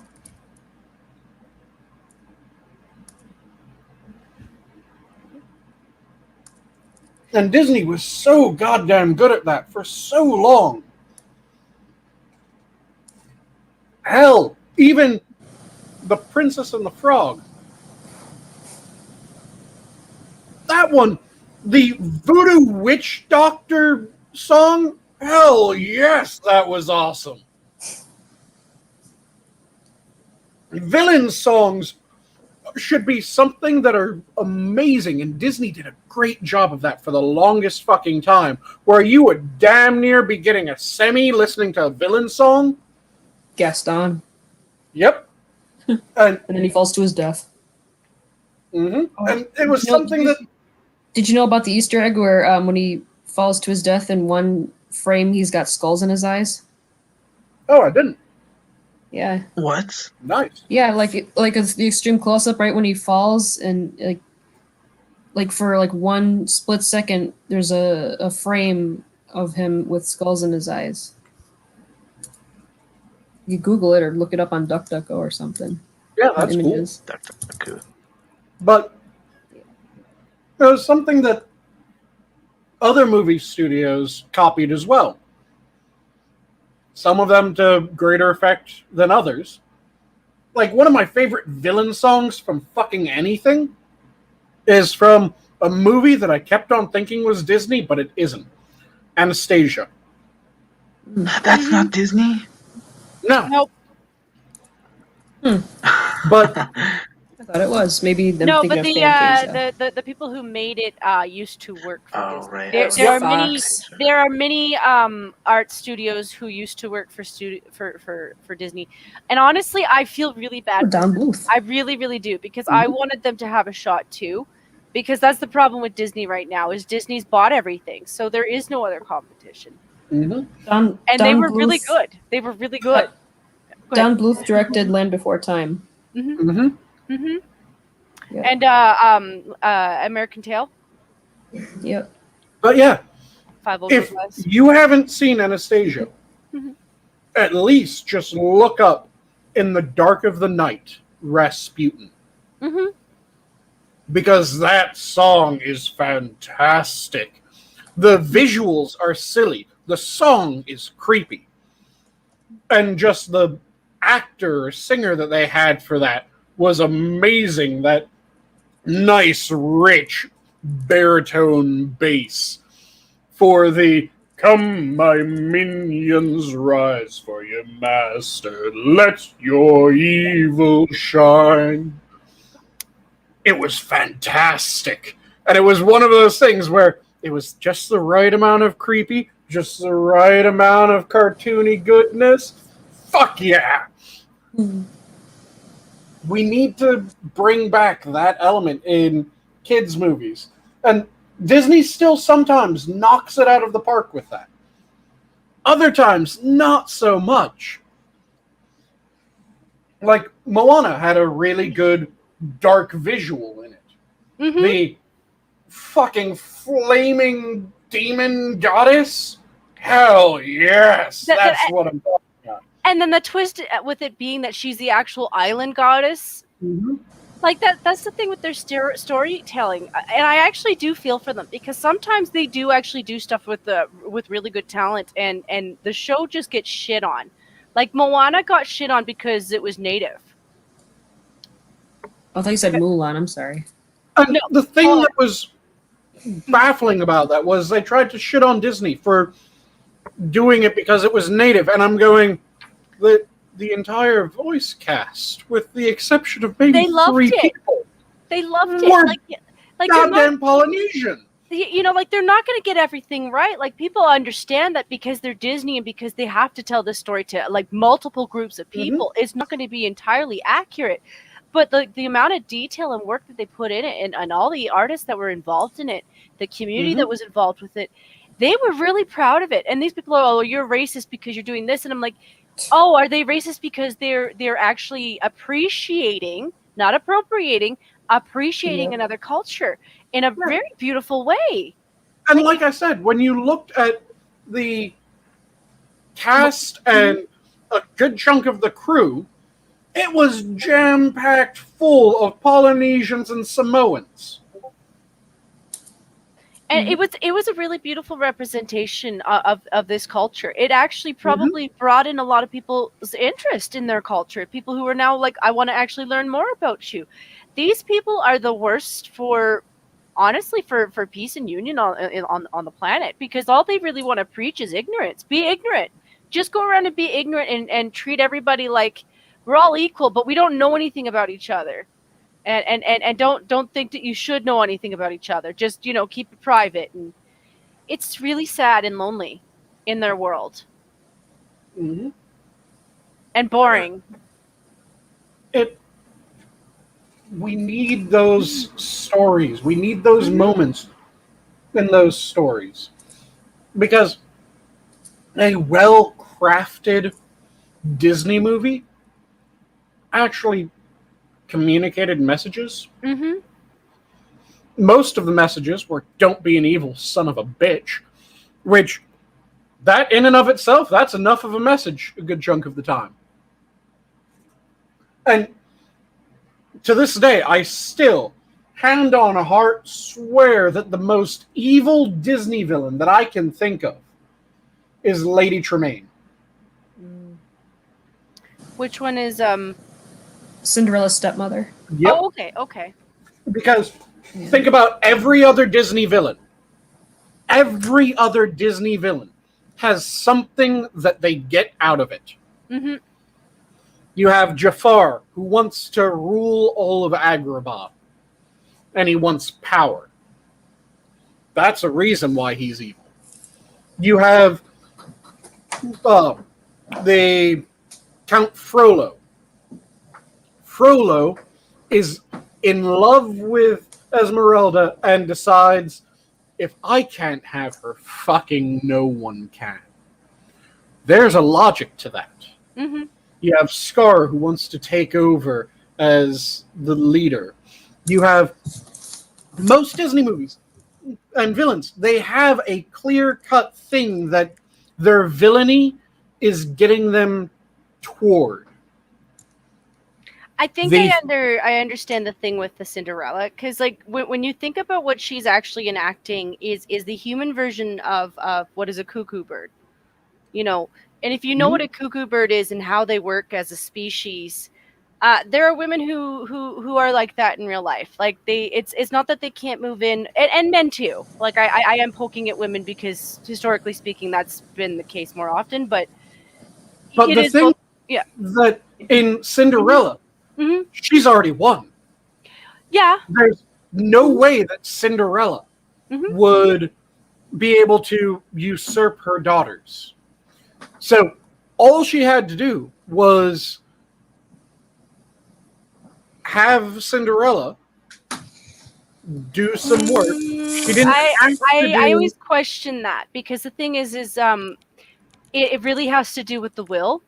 And Disney was so goddamn good at that for so long. Hell, even The Princess and the Frog. That one, the Voodoo Witch Doctor song, hell yes, that was awesome. Villain songs should be something that are amazing, and Disney did a great job of that for the longest fucking time, where you would damn near be getting a semi listening to a villain song. Gaston. Yep. And then he falls to his death. Mm-hmm. And it was something that... Did you know about the Easter egg where when he falls to his death in one frame, he's got skulls in his eyes? Oh, I didn't. Yeah. What? Nice. Yeah, like it's the extreme close-up right when he falls, and like for like one split second, there's a frame of him with skulls in his eyes. You Google it or look it up on DuckDuckGo or something. Yeah, that's images. Cool. But it was something that other movie studios copied as well. Some of them to greater effect than others. Like, one of my favorite villain songs from fucking anything is from a movie that I kept on thinking was Disney, but it isn't. Anastasia. That's not Disney? No. Nope. But I thought it was. Maybe them No, thinking but of Fantasia. the people who made it used to work for Oh, Disney. right. There are many art studios who used to work for Disney, and honestly, I feel really bad. Don Bluth. I really, really do, because I wanted them to have a shot too, because that's the problem with Disney right now is Disney's bought everything, so there is no other competition. Don They were Bluth, really good. They were really good. Don Bluth directed Land Before Time. Yeah. And American Tail. Yep. But yeah, 502 if you haven't seen Anastasia, at least just look up In the Dark of the Night, Rasputin. Because that song is fantastic. The visuals are silly. The song is creepy. And just the actor or singer that they had for that was amazing. That nice, rich baritone bass for the "Come, my minions, rise for your master, let your evil shine." It was fantastic. And it was one of those things where it was just the right amount of creepy, just the right amount of cartoony goodness. Fuck yeah! We need to bring back that element in kids' movies. And Disney still sometimes knocks it out of the park with that. Other times, not so much. Like, Moana had a really good dark visual in it. The fucking flaming demon goddess? Hell yes! That's what I'm talking about. And then the twist with it being that she's the actual island goddess. Like, that's the thing with their storytelling. And I actually do feel for them, because sometimes they do actually do stuff with really good talent, and the show just gets shit on. Like, Moana got shit on because it was native. I thought you said Mulan. I'm sorry. And the thing that was baffling about that was they tried to shit on Disney for doing it because it was native, and I'm going, the entire voice cast, with the exception of maybe They loved 3 it. people, They loved Were it. Like they're not, goddamn Polynesian. you know, like they're not going to get everything right. Like people understand that because they're Disney and because they have to tell this story to like multiple groups of people, it's not going to be entirely accurate. But the amount of detail and work that they put in it, and all the artists that were involved in it, the community that was involved with it, they were really proud of it. And these people are, oh, you're racist because you're doing this. And I'm like, oh, are they racist because they're actually appreciating, not appropriating, appreciating another culture in a very beautiful way. And like I said, when you looked at the cast and a good chunk of the crew, it was jam-packed full of Polynesians and Samoans. And it was a really beautiful representation of this culture. It actually probably brought in a lot of people's interest in their culture. People who are now like, I want to actually learn more about you. These people are the worst for, honestly, for peace and union on the planet, because all they really want to preach is ignorance. Be ignorant. Just go around and be ignorant and treat everybody like we're all equal, but we don't know anything about each other. And don't think that you should know anything about each other. Just, you know, keep it private. And it's really sad and lonely in their world. And boring. We need those stories. We need those moments in those stories. Because a well-crafted Disney movie actually communicated messages. Most of the messages were, don't be an evil son of a bitch, which, that in and of itself, that's enough of a message a good chunk of the time. And to this day, I still, hand on heart, swear that the most evil Disney villain that I can think of is Lady Tremaine. Which one is Cinderella's stepmother. Yep. Oh, okay. Because think about every other Disney villain. Every other Disney villain has something that they get out of it. You have Jafar, who wants to rule all of Agrabah, and he wants power. That's a reason why he's evil. You have the Count Frollo. Frollo is in love with Esmeralda and decides, if I can't have her, fucking no one can. There's a logic to that. You have Scar, who wants to take over as the leader. You have most Disney movies and villains. They have a clear-cut thing that their villainy is getting them toward. I think I understand the thing with the Cinderella, because like when you think about what she's actually enacting is the human version of what is a cuckoo bird, you know. And if you know what a cuckoo bird is and how they work as a species, there are women who are like that in real life. Like it's not that they can't move in, and men too. Like I am poking at women because historically speaking, that's been the case more often. But the thing, that in Cinderella, she's already won. Yeah. There's no way that Cinderella would be able to usurp her daughters. So all she had to do was have Cinderella do some work. She didn't I always question that, because the thing is it really has to do with the will.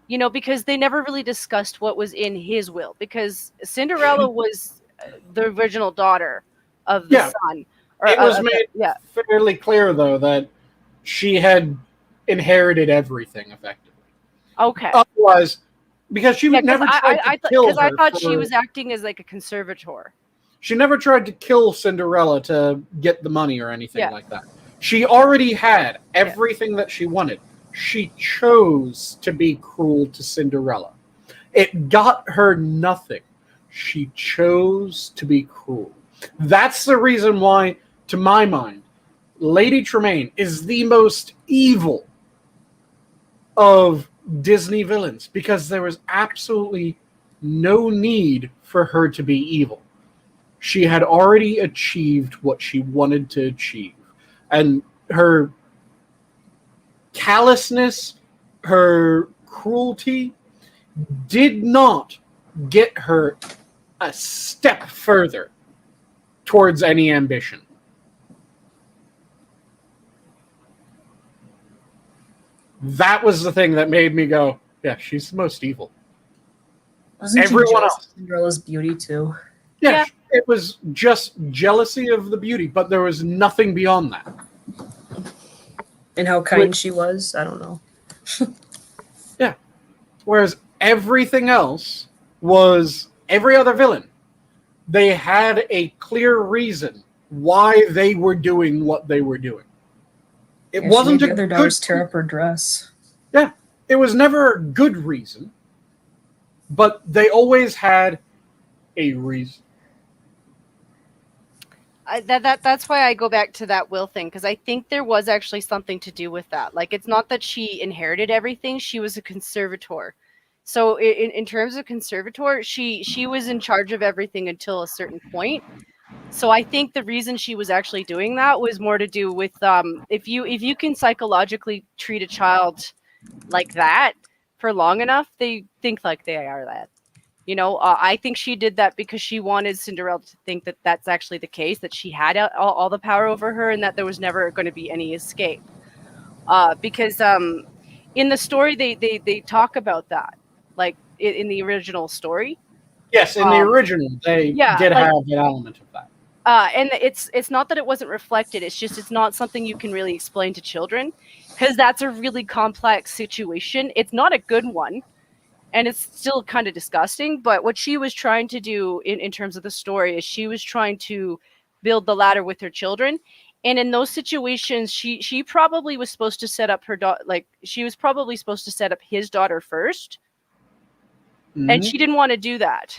You know, because they never really discussed what was in his will, because Cinderella was the original daughter of the son. It was made fairly clear, though, that she had inherited everything, effectively. Okay. Otherwise, because she never tried to kill her. Because I thought she was acting as like a conservator. She never tried to kill Cinderella to get the money or anything like that. She already had everything that she wanted. She chose to be cruel to Cinderella. It got her nothing. She chose to be cruel. That's the reason why to my mind, Lady Tremaine is the most evil of Disney villains because there was absolutely no need for her to be evil. She had already achieved what she wanted to achieve. And her callousness, her cruelty did not get her a step further towards any ambition. That was the thing that made me go, yeah, she's the most evil. Wasn't Everyone she jealous else. of Cinderella's beauty too? Yeah, it was just jealousy of the beauty, but there was nothing beyond that. And how kind she was? I don't know. Yeah. Whereas everything else was every other villain. They had a clear reason why they were doing what they were doing. It Yeah, wasn't she a made the other good daughters tear up her dress. Yeah. It was never a good reason, but they always had a reason. That's why I go back to that will thing, because I think there was actually something to do with that. Like, it's not that she inherited everything; she was a conservator. So, in terms of conservator, she was in charge of everything until a certain point. So, I think the reason she was actually doing that was more to do with if you can psychologically treat a child like that for long enough, they think like they are that. You know, I think she did that because she wanted Cinderella to think that that's actually the case, that she had all the power over her and that there was never going to be any escape. Because in the story, they talk about that, like in the original story. Yes, in the original, they did have an element of that. And it's not that it wasn't reflected. It's just it's not something you can really explain to children because that's a really complex situation. It's not a good one. And it's still kind of disgusting, but what she was trying to do in terms of the story is she was trying to build the ladder with her children. And in those situations, she probably was supposed to set up her daughter, like she was probably supposed to set up his daughter first. Mm-hmm. And she didn't want to do that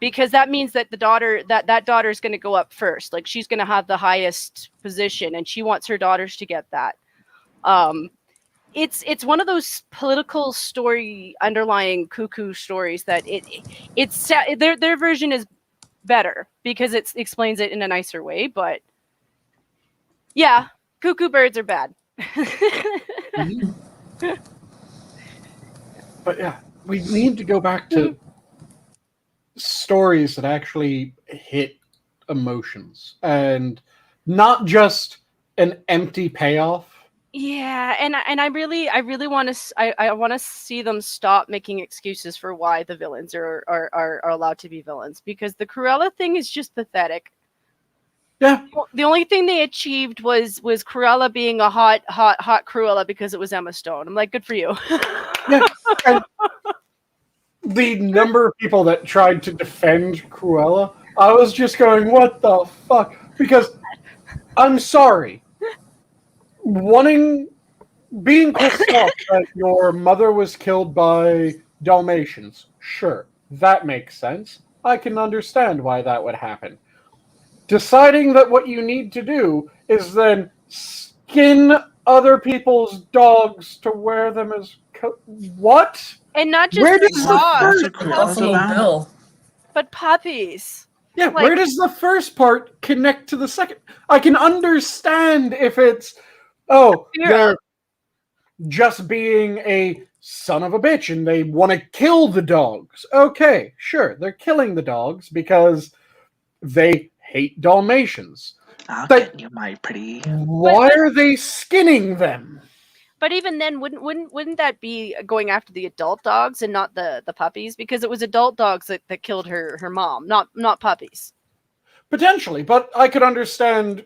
because that means that the daughter, that daughter is going to go up first. Like she's going to have the highest position and she wants her daughters to get that. It's one of those political story underlying cuckoo stories that it's their version is better because it explains it in a nicer way. But yeah, cuckoo birds are bad. Mm-hmm. But yeah, we need to go back to stories that actually hit emotions and not just an empty payoff. Yeah, and I really want to I want to see them stop making excuses for why the villains are allowed to be villains because the Cruella thing is just pathetic. Yeah. The only thing they achieved was Cruella being a hot Cruella because it was Emma Stone. I'm like, good for you. Yeah. And the number of people that tried to defend Cruella, I was just going, what the fuck? Because I'm sorry. Being pissed off that your mother was killed by Dalmatians, sure, that makes sense. I can understand why that would happen. Deciding that what you need to do is then skin other people's dogs to wear them as what? And not just where does dogs, Buffalo Bill, but puppies. Yeah, like, where does the first part connect to the second? I can understand if it's they're just being a son of a bitch and they want to kill the dogs. Okay, sure, they're killing the dogs because they hate Dalmatians. I'll get you, my pretty. Why are they skinning them? But even then, wouldn't that be going after the adult dogs and not the puppies? Because it was adult dogs that killed her mom, not puppies. Potentially, but I could understand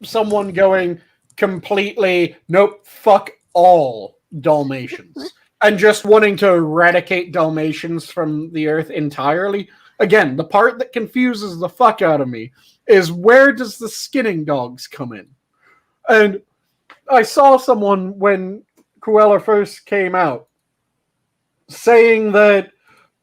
someone going completely, nope, fuck all Dalmatians. And just wanting to eradicate Dalmatians from the earth entirely. Again, the part that confuses the fuck out of me is where does the skinning dogs come in? And I saw someone when Cruella first came out saying that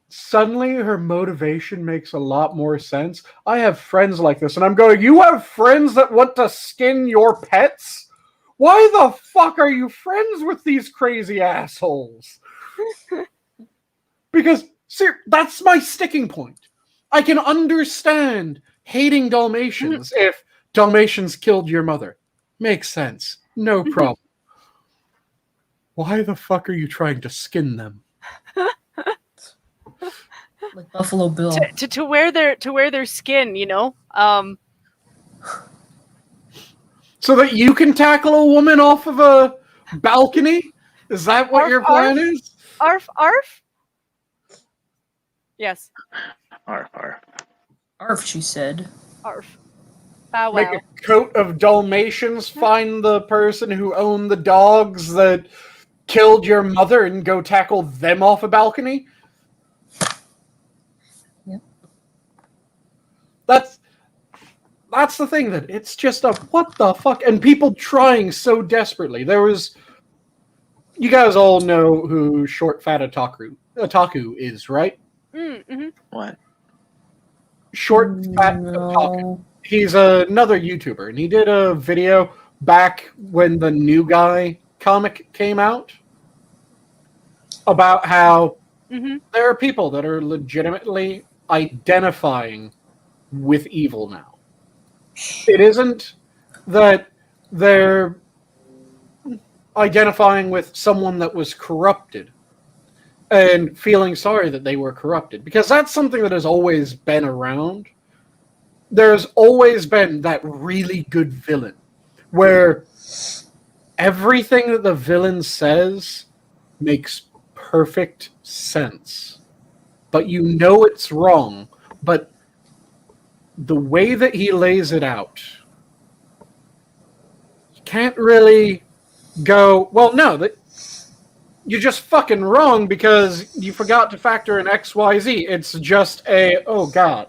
suddenly her motivation makes a lot more sense. I have friends like this, and I'm going, you have friends that want to skin your pets? Why the fuck are you friends with these crazy assholes? Because, see, that's my sticking point. I can understand hating Dalmatians if Dalmatians killed your mother. Makes sense. No problem. Why the fuck are you trying to skin them? Like Buffalo Bill. To wear their skin, you know. So that you can tackle a woman off of a balcony? Is that what your plan is? Arf, arf. Yes. Arf, arf. Arf, she said. Arf. Bow wow. Make a coat of Dalmatians, find the person who owned the dogs that killed your mother, and go tackle them off a balcony? Yep. That's the thing, that it's just a what the fuck, and people trying so desperately. You guys all know who Short Fat Otaku is, right? Mm-hmm. What? Short Fat Otaku. He's another YouTuber, and he did a video back when the New Guy comic came out about how there are people that are legitimately identifying with evil now. It isn't that they're identifying with someone that was corrupted and feeling sorry that they were corrupted, because that's something that has always been around. There's always been that really good villain where everything that the villain says makes perfect sense, but you know it's wrong, but the way that he lays it out, you can't really go, well, no, that you're just fucking wrong because you forgot to factor in XYZ. It's just oh god,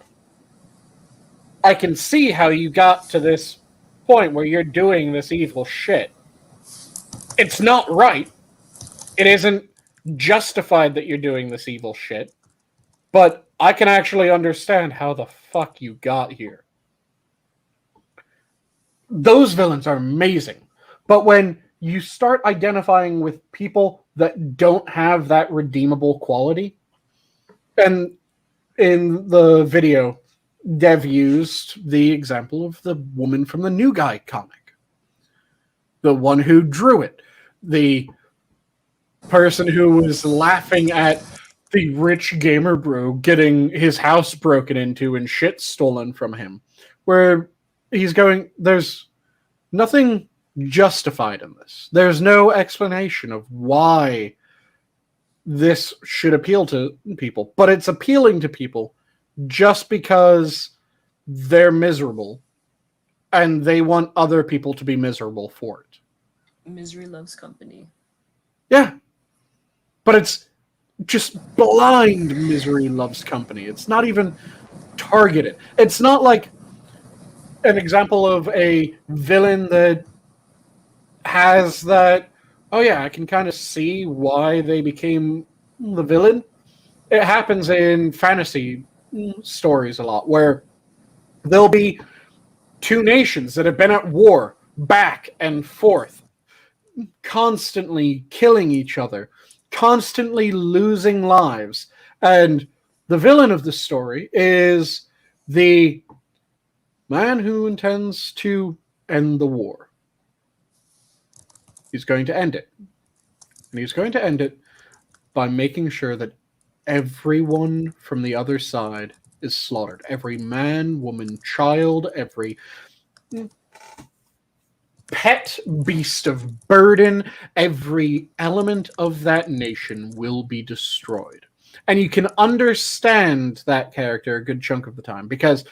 I can see how you got to this point where you're doing this evil shit. It's not right. It isn't justified that you're doing this evil shit, but I can actually understand how the fuck you got here. Those villains are amazing. But when you start identifying with people that don't have that redeemable quality, and in the video, Dev used the example of the woman from the New Guy comic. The one who drew it. The person who was laughing at the rich gamer bro getting his house broken into and shit stolen from him. Where he's going, there's nothing justified in this. There's no explanation of why this should appeal to people. But it's appealing to people just because they're miserable and they want other people to be miserable for it. Misery loves company. Yeah. But it's just blind misery loves company. It's not even targeted. It's not like an example of a villain that has that, oh yeah, I can kind of see why they became the villain. It happens in fantasy stories a lot, where there'll be two nations that have been at war back and forth, constantly killing each other, constantly losing lives, and the villain of the story is the man who intends to end the war. He's going to end it. And he's going to end it by making sure that everyone from the other side is slaughtered. Every man, woman, child, every pet, beast of burden, every element of that nation will be destroyed. And you can understand that character a good chunk of the time because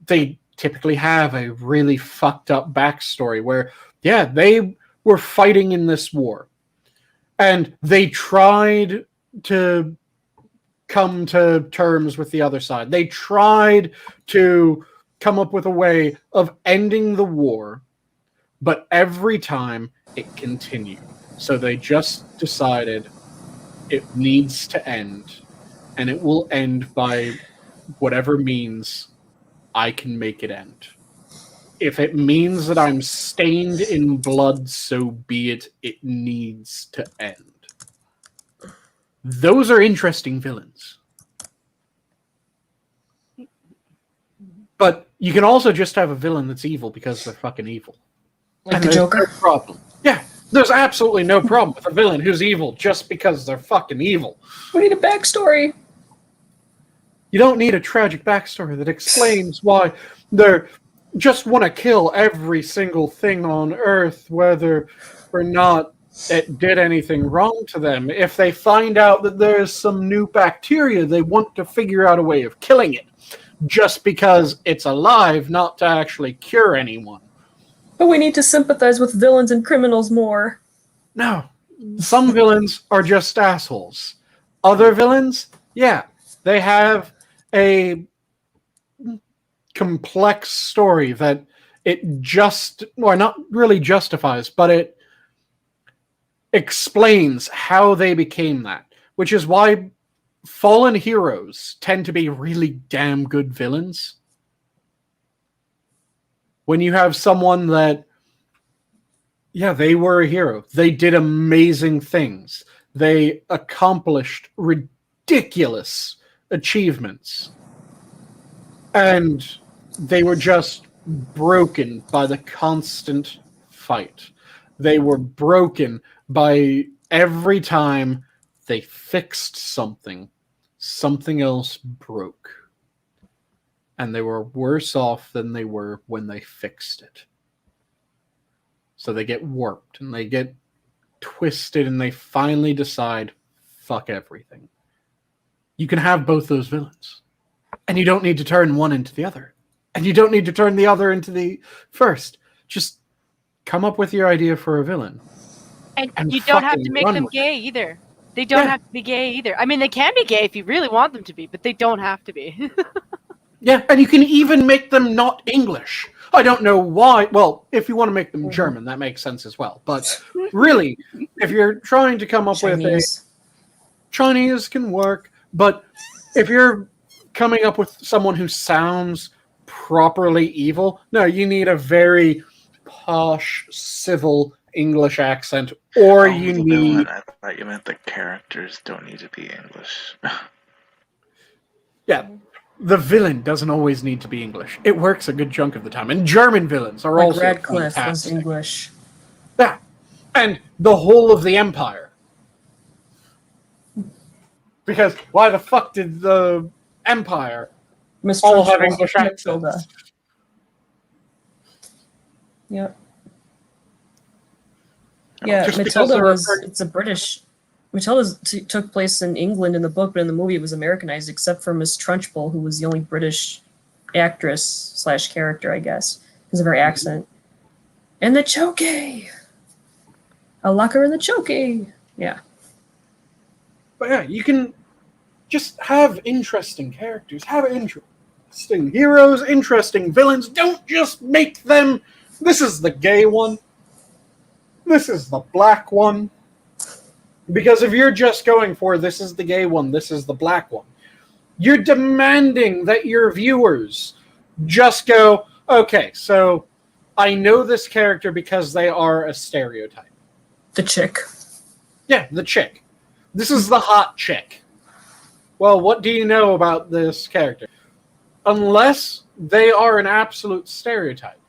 they typically have a really fucked up backstory where, yeah, they were fighting in this war. And they tried to come to terms with the other side. They tried to come up with a way of ending the war, but every time it continued. So they just decided it needs to end. and it will end by whatever means I can make it end. If it means that I'm stained in blood, so be it. It needs to end. Those are interesting villains. But you can also just have a villain that's evil because they're fucking evil. Like And the there's Joker? no problem. Yeah, there's absolutely no problem with a villain who's evil just because they're fucking evil. We need a backstory. You don't need a tragic backstory that explains why they just want to kill every single thing on Earth, whether or not it did anything wrong to them. If they find out that there's some new bacteria, they want to figure out a way of killing it, just because it's alive, not to actually cure anyone. But we need to sympathize with villains and criminals more. No. Some villains are just assholes. Other villains, yeah, they have a complex story that it just, or not really justifies, but it explains how they became that, which is why fallen heroes tend to be really damn good villains. When you have someone that, yeah, they were a hero. They did amazing things. They accomplished ridiculous achievements. And they were just broken by the constant fight. They were broken by every time they fixed something, something else broke. And they were worse off than they were when they fixed it. So they get warped and they get twisted and they finally decide, fuck everything. You can have both those villains. And you don't need to turn one into the other. And you don't need to turn the other into the first. Just come up with your idea for a villain. And you don't have to fucking make run them with gay either. They don't have to be gay either. I mean, they can be gay if you really want them to be, but they don't have to be. Yeah, and you can even make them not English. I don't know why. Well, if you want to make them German, that makes sense as well. But really, if you're trying to come up with a Chinese can work, but if you're coming up with someone who sounds properly evil, no, you need a very posh, civil English accent, or you need... I thought you meant the characters don't need to be English. Yeah, the villain doesn't always need to be English. It works a good chunk of the time, and German villains are like also Radcliffe fantastic. was English. Yeah, and the whole of the Empire. Because why the fuck did the Empire all have English accents? Yep. Yeah, Just Matilda because it's a British. Matilda took place in England in the book, but in the movie it was Americanized, except for Miss Trunchbull, who was the only British actress / character, I guess, because of her accent. And the chokey! I'll lock her in the chokey! Yeah. But yeah, you can just have interesting characters, have interesting heroes, interesting villains. Don't just make them, this is the gay one, this is the black one. Because if you're just going for this is the gay one, this is the black one, you're demanding that your viewers just go, okay, so I know this character because they are a stereotype. The chick. Yeah, the chick. This is the hot chick. Well, what do you know about this character? Unless they are an absolute stereotype,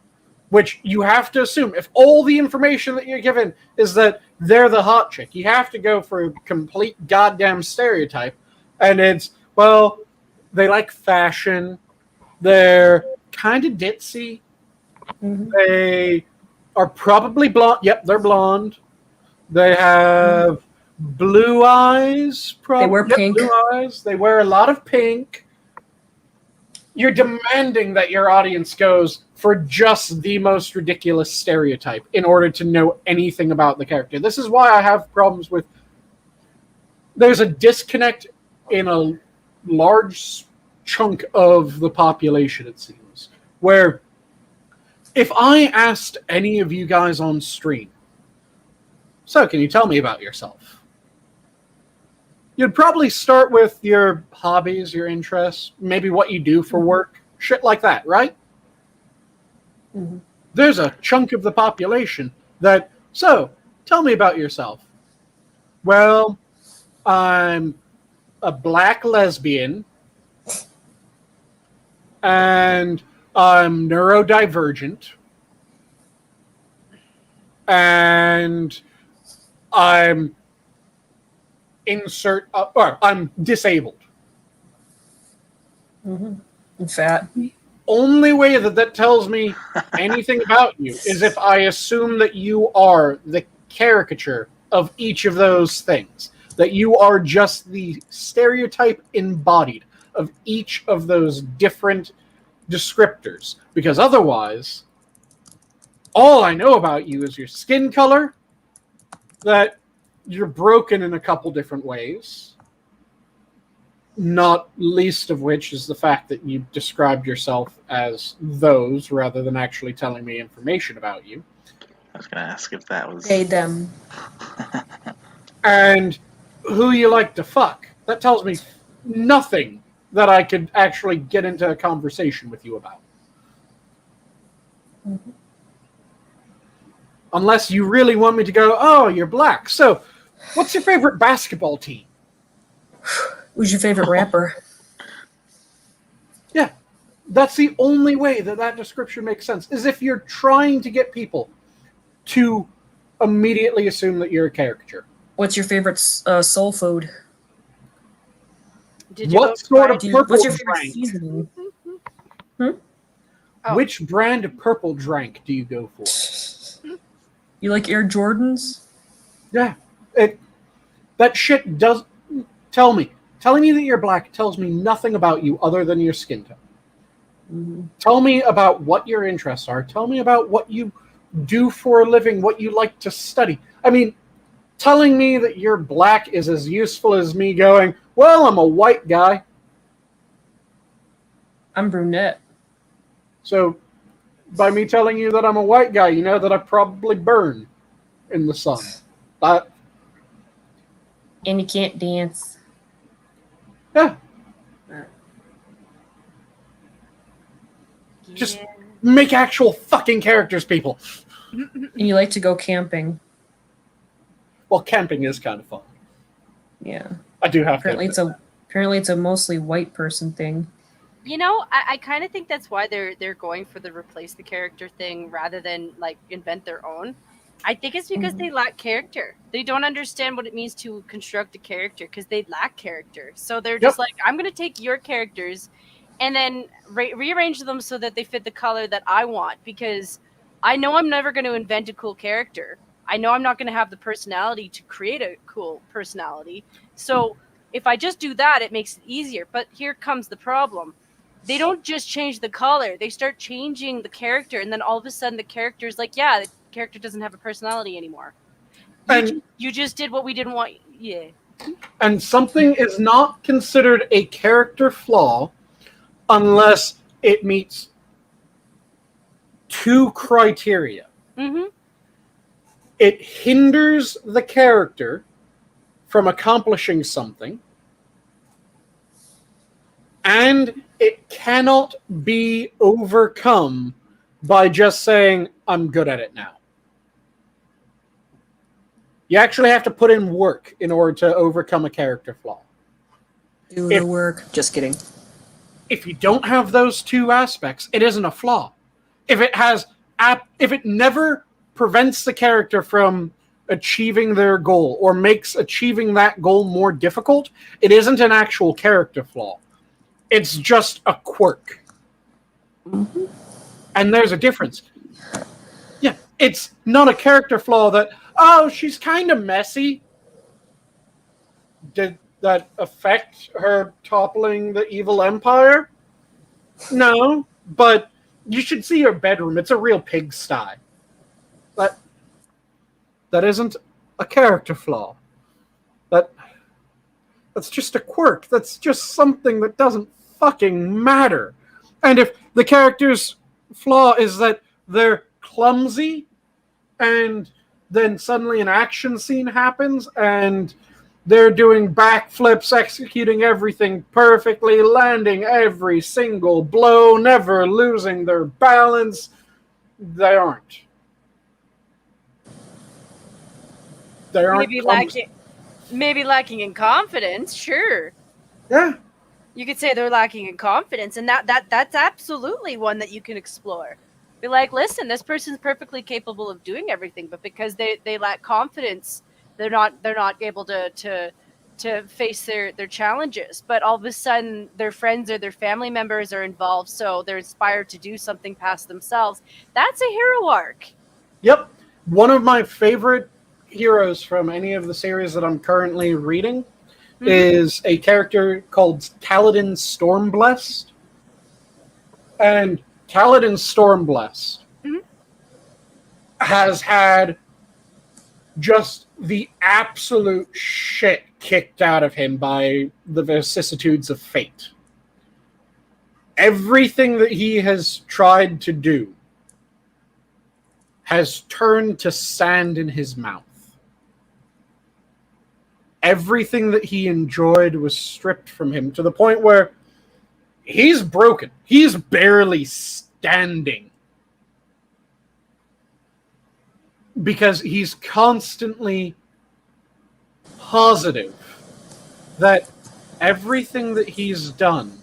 which you have to assume. If all the information that you're given is that they're the hot chick, you have to go for a complete goddamn stereotype. And it's, well, they like fashion. They're kind of ditzy. Mm-hmm. They are probably blonde. Yep, they're blonde. They have blue eyes. They wear pink. Blue eyes. They wear a lot of pink. You're demanding that your audience goes for just the most ridiculous stereotype in order to know anything about the character. This is why I have problems with... There's a disconnect in a large chunk of the population, it seems, where if I asked any of you guys on stream, so can you tell me about yourself? you'd probably start with your hobbies, your interests, maybe what you do for work, shit like that, right? Mm-hmm. There's a chunk of the population that, so, tell me about yourself. Well, I'm a black lesbian, and I'm neurodivergent, and I'm or I'm disabled. Mm-hmm. And fat. Only way that tells me anything about you is if I assume that you are the caricature of each of those things. That you are just the stereotype embodied of each of those different descriptors. Because otherwise, all I know about you is your skin color, that you're broken in a couple different ways, not least of which is the fact that you described yourself as those rather than actually telling me information about you. I was going to ask if that was... They, them. And who you like to fuck. That tells me nothing that I could actually get into a conversation with you about. Mm-hmm. Unless you really want me to go, oh, you're black. So, what's your favorite basketball team? Who's your favorite rapper? Yeah. That's the only way that description makes sense, is if you're trying to get people to immediately assume that you're a caricature. What's your favorite soul food? What sort of purple What's your favorite drank? seasoning? Oh. Which brand of purple drank do you go for? You like Air Jordans? Yeah. That shit does... Tell me. Telling me that you're black tells me nothing about you other than your skin tone. Mm-hmm. Tell me about what your interests are. Tell me about what you do for a living, what you like to study. I mean, telling me that you're black is as useful as me going, well, I'm a white guy. I'm brunette. So, by me telling you that I'm a white guy, you know that I probably burn in the sun. And you can't dance. Yeah. Just make actual fucking characters, people. And you like to go camping. Well, camping is kind of fun. Yeah. I do have Apparently it's a mostly white person thing. You know, I kind of think that's why they're going for the replace the character thing rather than like invent their own. I think it's because they lack character. They don't understand what it means to construct a character because they lack character. So they're just like, I'm going to take your characters and then rearrange them so that they fit the color that I want, because I know I'm never going to invent a cool character. I know I'm not going to have the personality to create a cool personality. So if I just do that, it makes it easier. But here comes the problem. They don't just change the color. They start changing the character, and then all of a sudden the character is like, yeah, the character doesn't have a personality anymore. You just did what we didn't want. Yeah. And something is not considered a character flaw unless it meets two criteria. Mm-hmm. It hinders the character from accomplishing something, and it cannot be overcome by just saying, I'm good at it now. You actually have to put in work in order to overcome a character flaw. Do the work. Just kidding. If you don't have those two aspects, it isn't a flaw. If it never prevents the character from achieving their goal or makes achieving that goal more difficult, it isn't an actual character flaw. It's just a quirk. Mm-hmm. And there's a difference. Yeah, it's not a character flaw that, oh, she's kind of messy. Did that affect her toppling the evil empire? No, but you should see her bedroom. It's a real pigsty. That isn't a character flaw. That's just a quirk. That's just something that doesn't fucking matter. And if the character's flaw is that they're clumsy, and then suddenly an action scene happens, and They're doing backflips, executing everything perfectly, landing every single blow, never losing their balance. They aren't. They aren't. Maybe lacking in confidence, sure. Yeah. You could say they're lacking in confidence, and that's absolutely one that you can explore. Be like, listen, this person's perfectly capable of doing everything, but because they lack confidence, they're not able to face their challenges. But all of a sudden, their friends or their family members are involved, so they're inspired to do something past themselves. That's a hero arc. Yep. One of my favorite heroes from any of the series that I'm currently reading is a character called Kaladin Stormblessed. And Kaladin Stormblessed has had just the absolute shit kicked out of him by the vicissitudes of fate. Everything that he has tried to do has turned to sand in his mouth. Everything that he enjoyed was stripped from him to the point where he's broken. He's barely standing. Because he's constantly positive that everything that he's done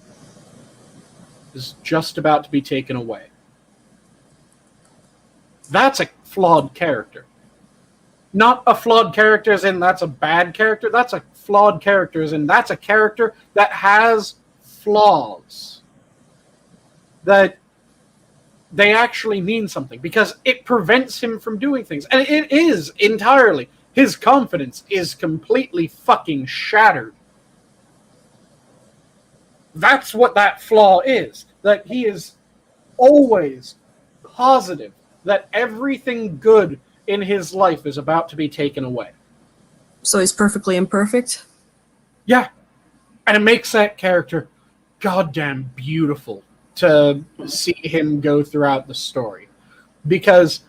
is just about to be taken away. That's a flawed character. Not a flawed character as in that's a bad character. That's a flawed character as in that's a character that has flaws. That they actually mean something because it prevents him from doing things. And it is entirely. His confidence is completely fucking shattered. That's what that flaw is. That he is always positive that everything good in his life is about to be taken away. So he's perfectly imperfect? Yeah. And it makes that character goddamn beautiful to see him go throughout the story. Because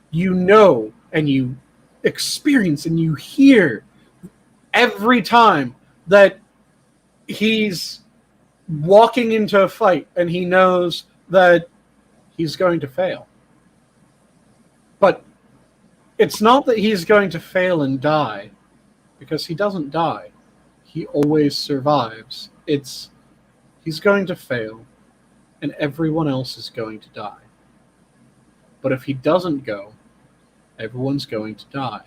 you know and you experience and you hear every time that he's walking into a fight and he knows that he's going to fail. But it's not that he's going to fail and die, because he doesn't die. He always survives. It's he's going to fail, and everyone else is going to die. But if he doesn't go, everyone's going to die.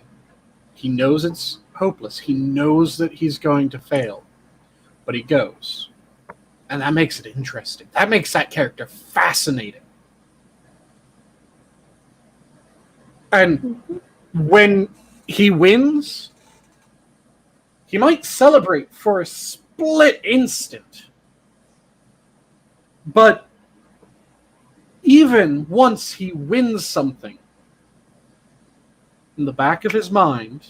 He knows it's hopeless. He knows that he's going to fail, but he goes. And that makes it interesting. That makes that character fascinating. And when he wins, he might celebrate for a split instant. But even once he wins something, in the back of his mind,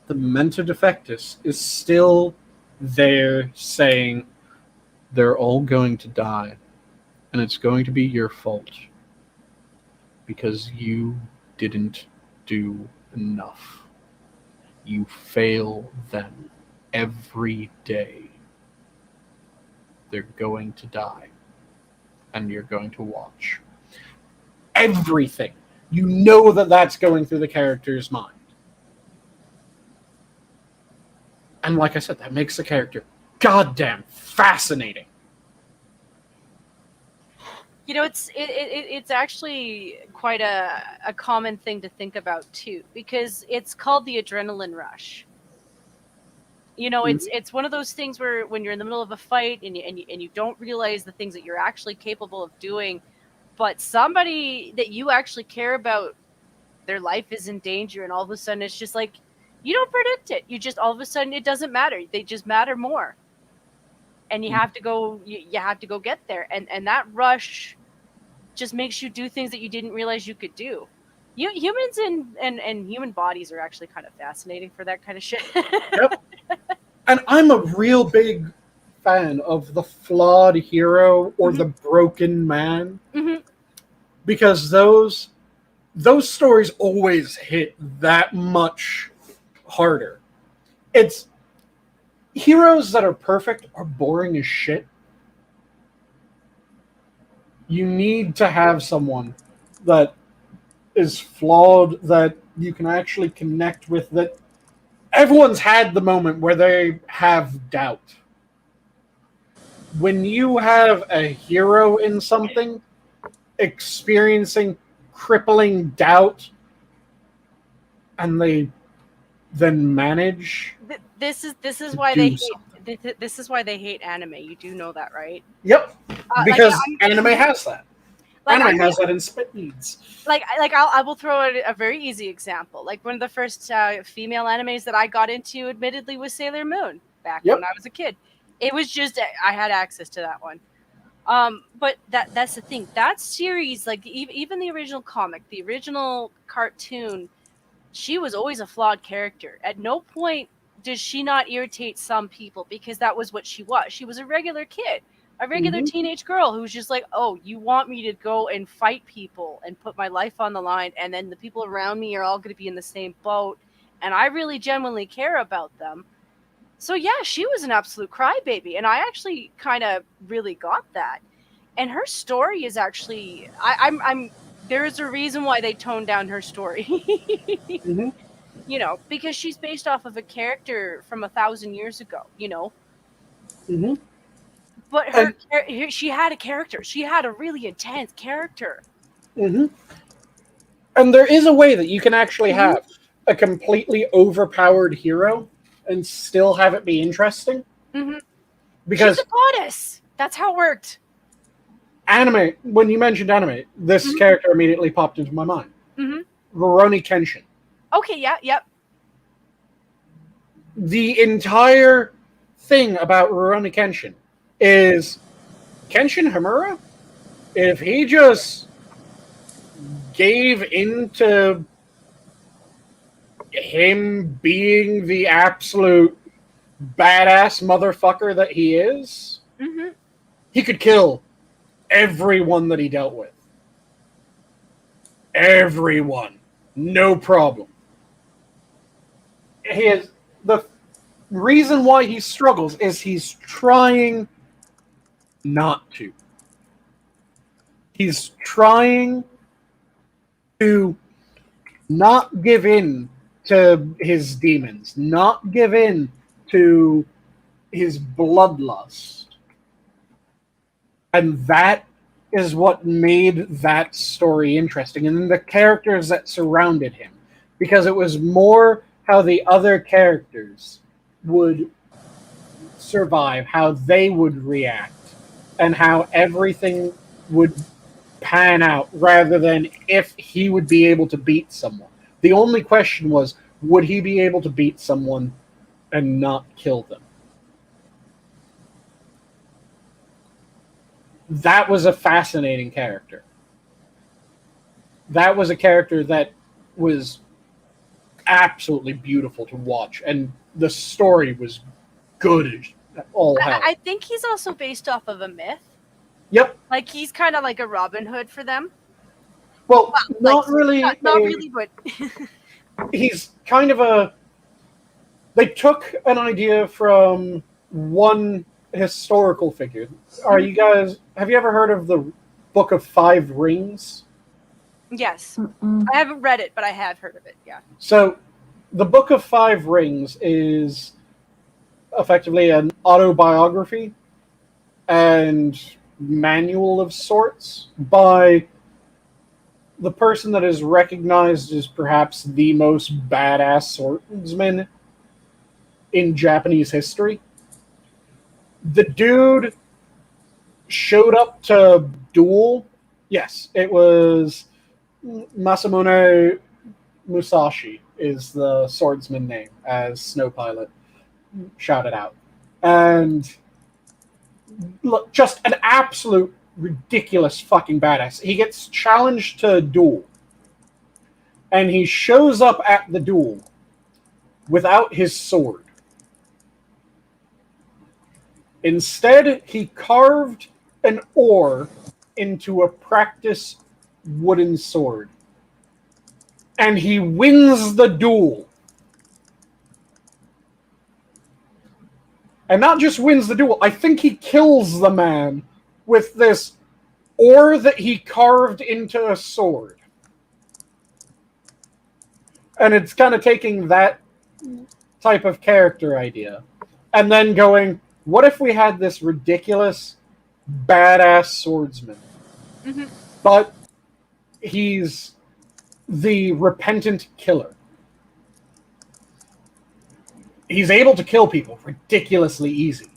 the Memento Defectus is still there saying, they're all going to die, and it's going to be your fault because you didn't do enough. You fail them every day. They're going to die, and you're going to watch. Everything. You know that that's going through the character's mind. And like I said, that makes the character goddamn fascinating. You know, it's actually quite a common thing to think about too, because it's called the adrenaline rush. You know, it's one of those things where when you're in the middle of a fight and you don't realize the things that you're actually capable of doing, but somebody that you actually care about, their life is in danger, and all of a sudden it's just like you don't predict it. You just all of a sudden it doesn't matter. They just matter more. And you have to go. You have to go get there, and that rush just makes you do things that you didn't realize you could do. Humans and human bodies are actually kind of fascinating for that kind of shit. Yep. And I'm a real big fan of the flawed hero or the broken man, because those stories always hit that much harder. It's heroes that are perfect are boring as shit. You need to have someone that is flawed, that you can actually connect with, that everyone's had the moment where they have doubt. When you have a hero in something experiencing crippling doubt and they then manage This is to why do they something. hate. This is why they hate anime. You do know that, right? Yep, Like, because anime has that. Anime I'm has that in spit needs. I will throw a very easy example. Like one of the first female animes that I got into, admittedly, was Sailor Moon back Yep. when I was a kid. It was just I had access to that one. But that's the thing. That series, like even the original comic, the original cartoon, she was always a flawed character. At no point does she not irritate some people because that was what she was. She was a regular kid, a regular Mhm. teenage girl who was just like, oh, you want me to go and fight people and put my life on the line, and then the people around me are all going to be in the same boat, and I really genuinely care about them. So yeah, she was an absolute crybaby, and I actually kind of really got that. And her story is actually, I'm there is a reason why they toned down her story. Mhm. You know, because she's based off of a character from 1,000 years ago, you know. Mhm. But And she had a character. She had a really intense character. mhm. And there is a way that you can actually Mhm. have a completely overpowered hero and still have it be interesting. Mm-hmm. She's a Because goddess. That's how it worked. anime, when you mentioned anime, this Mhm. character immediately popped into my mind. Mm-hmm. Rurouni Kenshin. Okay, yeah, yep. The entire thing about Rurouni Kenshin is Kenshin Himura, if he just gave into him being the absolute badass motherfucker that he is, Mm-hmm. he could kill everyone that he dealt with. Everyone. No problem. He is the reason why he struggles is he's trying not to. He's trying to not give in to his demons, not give in to his bloodlust. And that is what made that story interesting. And then the characters that surrounded him. Because it was more how the other characters would survive, how they would react, and how everything would pan out rather than if he would be able to beat someone. The only question was, would he be able to beat someone and not kill them? That was a fascinating character. That was a character that was absolutely beautiful to watch, and the story was good as all hell. I think he's also based off of a myth. Yep. Like he's kind of like a Robin Hood for them. Well, not Like, really. not really, but He's kind of a. They took an idea from one historical figure. Are you guys? Have you ever heard of the Book of Five Rings? yes, Mm-mm. I haven't read it, but I have heard of it. Yeah. So, the Book of Five Rings is effectively an autobiography and manual of sorts by the person that is recognized as perhaps the most badass swordsman in Japanese history. The dude showed up to duel. Yes, it was Masamune Musashi is the swordsman name, as Snow Pilot shouted out. And look, just an absolute ridiculous fucking badass. He gets challenged to a duel. And he shows up at the duel without his sword. Instead, he carved an oar into a practice wooden sword. And he wins the duel. And not just wins the duel, I think he kills the man with this ore that he carved into a sword. And it's kind of taking that type of character idea and then going, what if we had this ridiculous, badass swordsman? Mm-hmm. But he's the repentant killer. He's able to kill people ridiculously easy.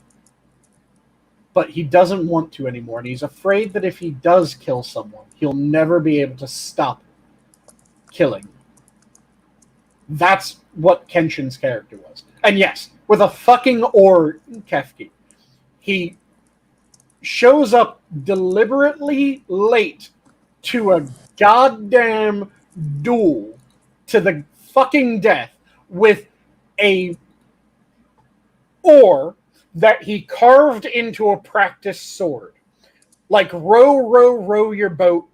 But he doesn't want to anymore, and he's afraid that if he does kill someone, he'll never be able to stop killing. That's what Kenshin's character was. And yes, with a fucking ore, Kefki, he shows up deliberately late to a goddamn duel to the fucking death with a ore that he carved into a practice sword. Like, row your boat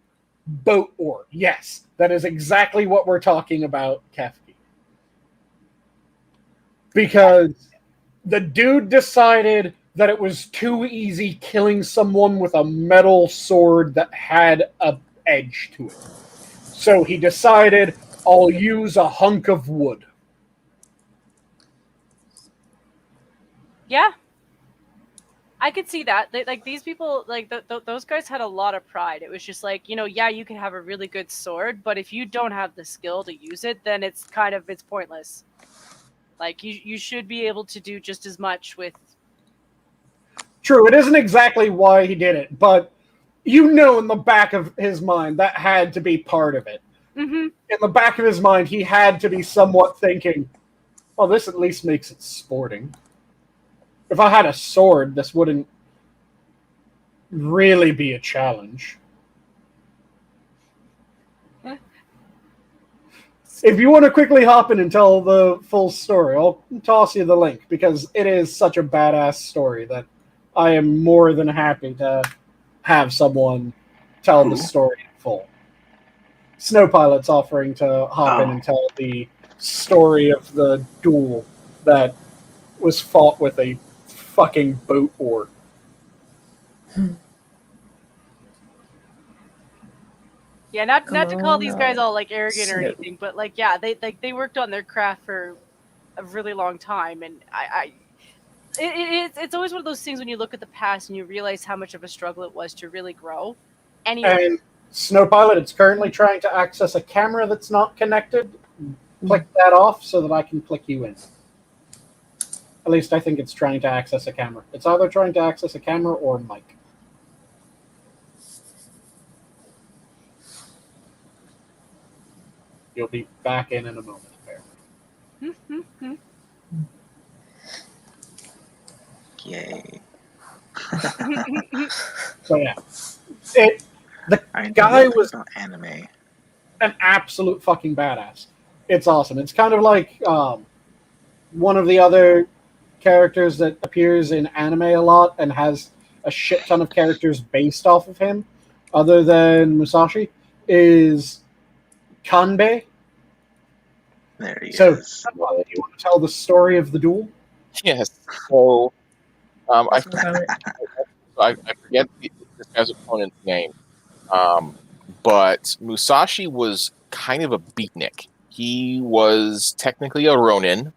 ore. Yes, that is exactly what we're talking about, Kefki. Because the dude decided that it was too easy killing someone with a metal sword that had an edge to it. So he decided, I'll use a hunk of wood. Yeah. I could see that. Like these people, like those guys had a lot of pride. It was just like, yeah, you can have a really good sword, but if you don't have the skill to use it, then it's pointless. Like you should be able to do just as much with. True, it isn't exactly why he did it, but in the back of his mind that had to be part of it. Mm-hmm. In the back of his mind, he had to be somewhat thinking, well, this at least makes it sporting. If I had a sword, this wouldn't really be a challenge. If you want to quickly hop in and tell the full story, I'll toss you the link, because it is such a badass story that I am more than happy to have someone tell the story in full. Snowpilot's offering to hop in and tell the story of the duel that was fought with a fucking boat oar. Yeah, not to call these guys all like arrogant or anything, but like, yeah, they worked on their craft for a really long time, and it's always one of those things when you look at the past and you realize how much of a struggle it was to really grow. Anyway. And Snowpilot, it's currently trying to access a camera that's not connected. Click that off so that I can click you in. At least I think it's trying to access a camera. It's either trying to access a camera or mic. You'll be back in a moment, apparently. Yay. So yeah. The guy was anime. An absolute fucking badass. It's awesome. It's kind of like one of the other characters that appears in anime a lot and has a shit ton of characters based off of him, other than Musashi, is Kanbei. There he is. Do you want to tell the story of the duel? Yes. So, I forget this guy's opponent's name, but Musashi was kind of a beatnik. He was technically a Ronin.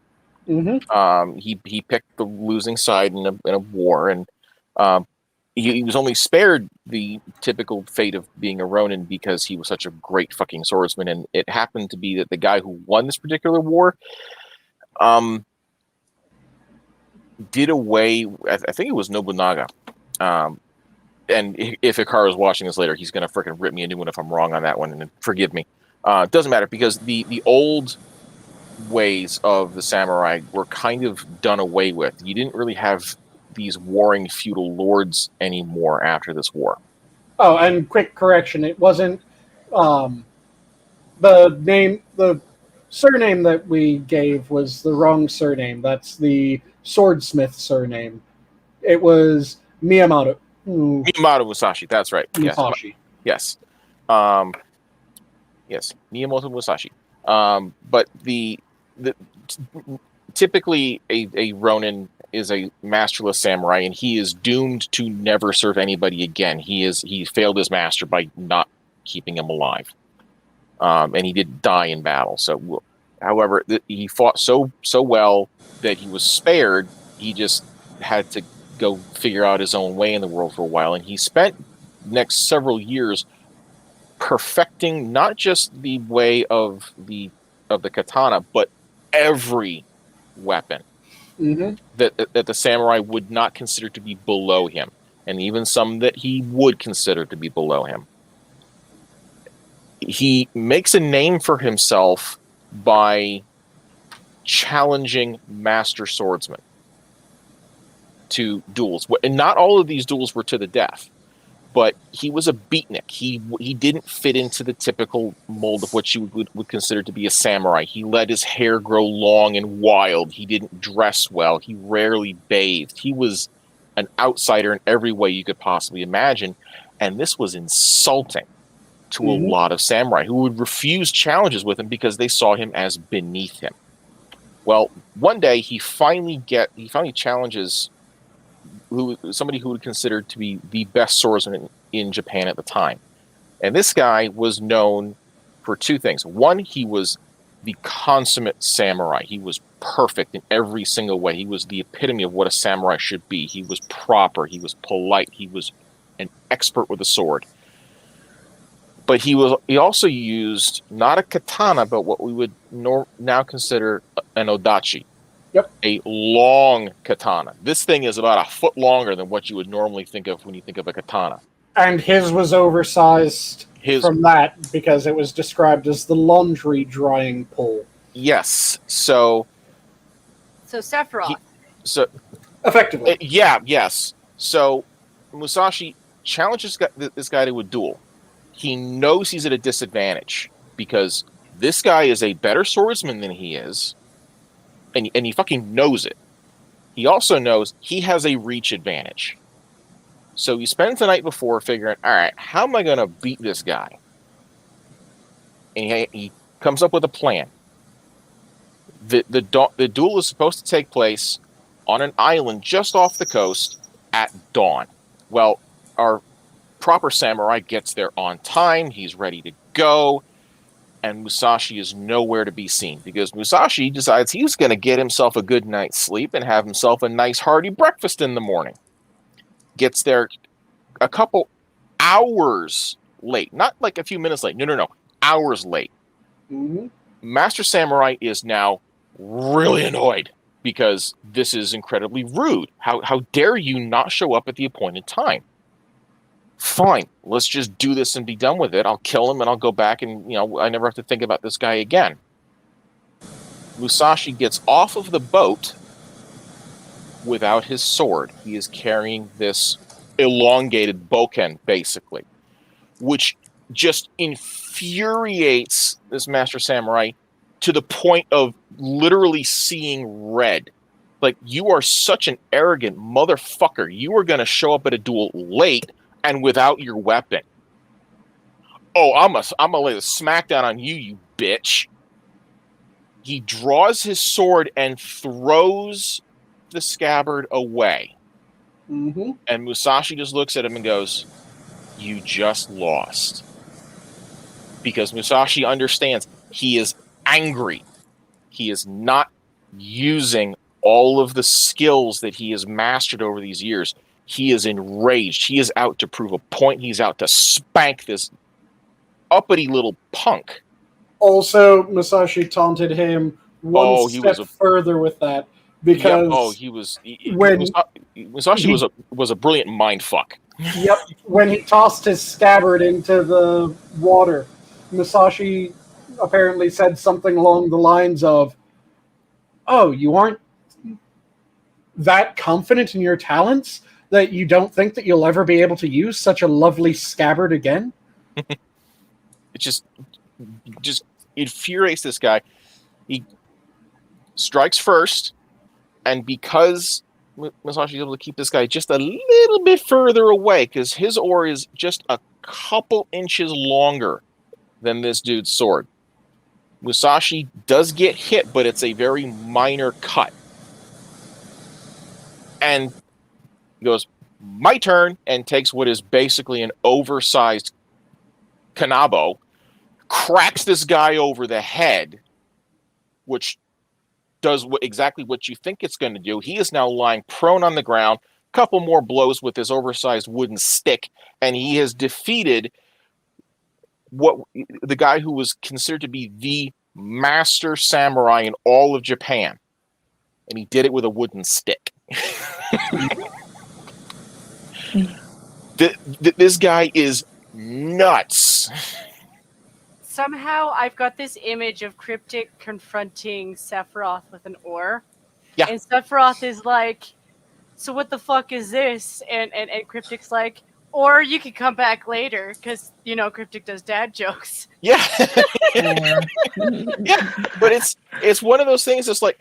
Mm-hmm. He picked the losing side in a war, and he was only spared the typical fate of being a Ronin because he was such a great fucking swordsman. And it happened to be that the guy who won this particular war, did away. I think it was Nobunaga. And if Hikaru is watching this later, he's gonna freaking rip me a new one if I'm wrong on that one, and forgive me. It doesn't matter, because the old ways of the samurai were kind of done away with. You didn't really have these warring feudal lords anymore after this war. Oh, and quick correction, it wasn't the surname that we gave was the wrong surname. That's the swordsmith surname. It was Miyamoto. Miyamoto Musashi, that's right. Musashi. Yes. Yes, Miyamoto Musashi. But the typically a Ronin is a masterless samurai, and he is doomed to never serve anybody again. He failed his master by not keeping him alive, and he did die in battle. So, however, he fought so well that he was spared. He just had to go figure out his own way in the world for a while, and he spent the next several years perfecting not just the way of the katana, but every weapon that the samurai would not consider to be below him, and even some that he would consider to be below him. He makes a name for himself by challenging master swordsmen to duels. And not all of these duels were to the death, but he was a beatnik. He didn't fit into the typical mold of what you would consider to be a samurai. He let his hair grow long and wild. He didn't dress well. He rarely bathed. He was an outsider in every way you could possibly imagine. And this was insulting to a lot of samurai who would refuse challenges with him because they saw him as beneath him. Well, one day he finally challenges somebody who would consider to be the best swordsman in Japan at the time. And this guy was known for two things. One, he was the consummate samurai. He was perfect in every single way. He was the epitome of what a samurai should be. He was proper. He was polite. He was an expert with a sword. But he also used not a katana, but what we would now consider an odachi. Yep. A long katana. This thing is about a foot longer than what you would normally think of when you think of a katana. And his was oversized from that because it was described as the laundry drying pole. Yes. So Sephiroth. Effectively. Yes. So Musashi challenges this guy to a duel. He knows he's at a disadvantage because this guy is a better swordsman than he is, and he fucking knows it. He also knows he has a reach advantage. So he spends the night before figuring, all right, how am I going to beat this guy? And he comes up with a plan. The duel is supposed to take place on an island just off the coast at dawn. Well, our proper samurai gets there on time. He's ready to go. And Musashi is nowhere to be seen because Musashi decides he's going to get himself a good night's sleep and have himself a nice hearty breakfast in the morning. Gets there a couple hours late. Not like a few minutes late. No. Hours late. Master Samurai is now really annoyed because this is incredibly rude. How dare you not show up at the appointed time? Fine, let's just do this and be done with it. I'll kill him and I'll go back and, I never have to think about this guy again. Musashi gets off of the boat without his sword. He is carrying this elongated bokken, basically, which just infuriates this master samurai to the point of literally seeing red. Like, you are such an arrogant motherfucker. You are going to show up at a duel late and without your weapon. Oh, I'm gonna lay the smackdown on you, you bitch. He draws his sword and throws the scabbard away. And Musashi just looks at him and goes, you just lost. Because Musashi understands he is angry. He is not using all of the skills that he has mastered over these years. He is enraged. He is out to prove a point. He's out to spank this uppity little punk. Also, Musashi taunted him one step further with that because Musashi was a brilliant mind fuck. Yep, when he tossed his scabbard into the water, Musashi apparently said something along the lines of, "Oh, you aren't that confident in your talents that you don't think that you'll ever be able to use such a lovely scabbard again?" It just infuriates this guy. He strikes first, and because Musashi is able to keep this guy just a little bit further away, because his oar is just a couple inches longer than this dude's sword, Musashi does get hit, but it's a very minor cut. And he goes, my turn, and takes what is basically an oversized kanabo, cracks this guy over the head, which does exactly what you think it's going to do. He is now lying prone on the ground, couple more blows with his oversized wooden stick, and he has defeated the guy who was considered to be the master samurai in all of Japan. And he did it with a wooden stick. This guy is nuts. Somehow I've got this image of Cryptic confronting Sephiroth with an oar. Yeah. And Sephiroth is like, so what the fuck is this? And Cryptic's like, or you can come back later, because, you know, Cryptic does dad jokes. Yeah. Yeah. But it's one of those things that's like,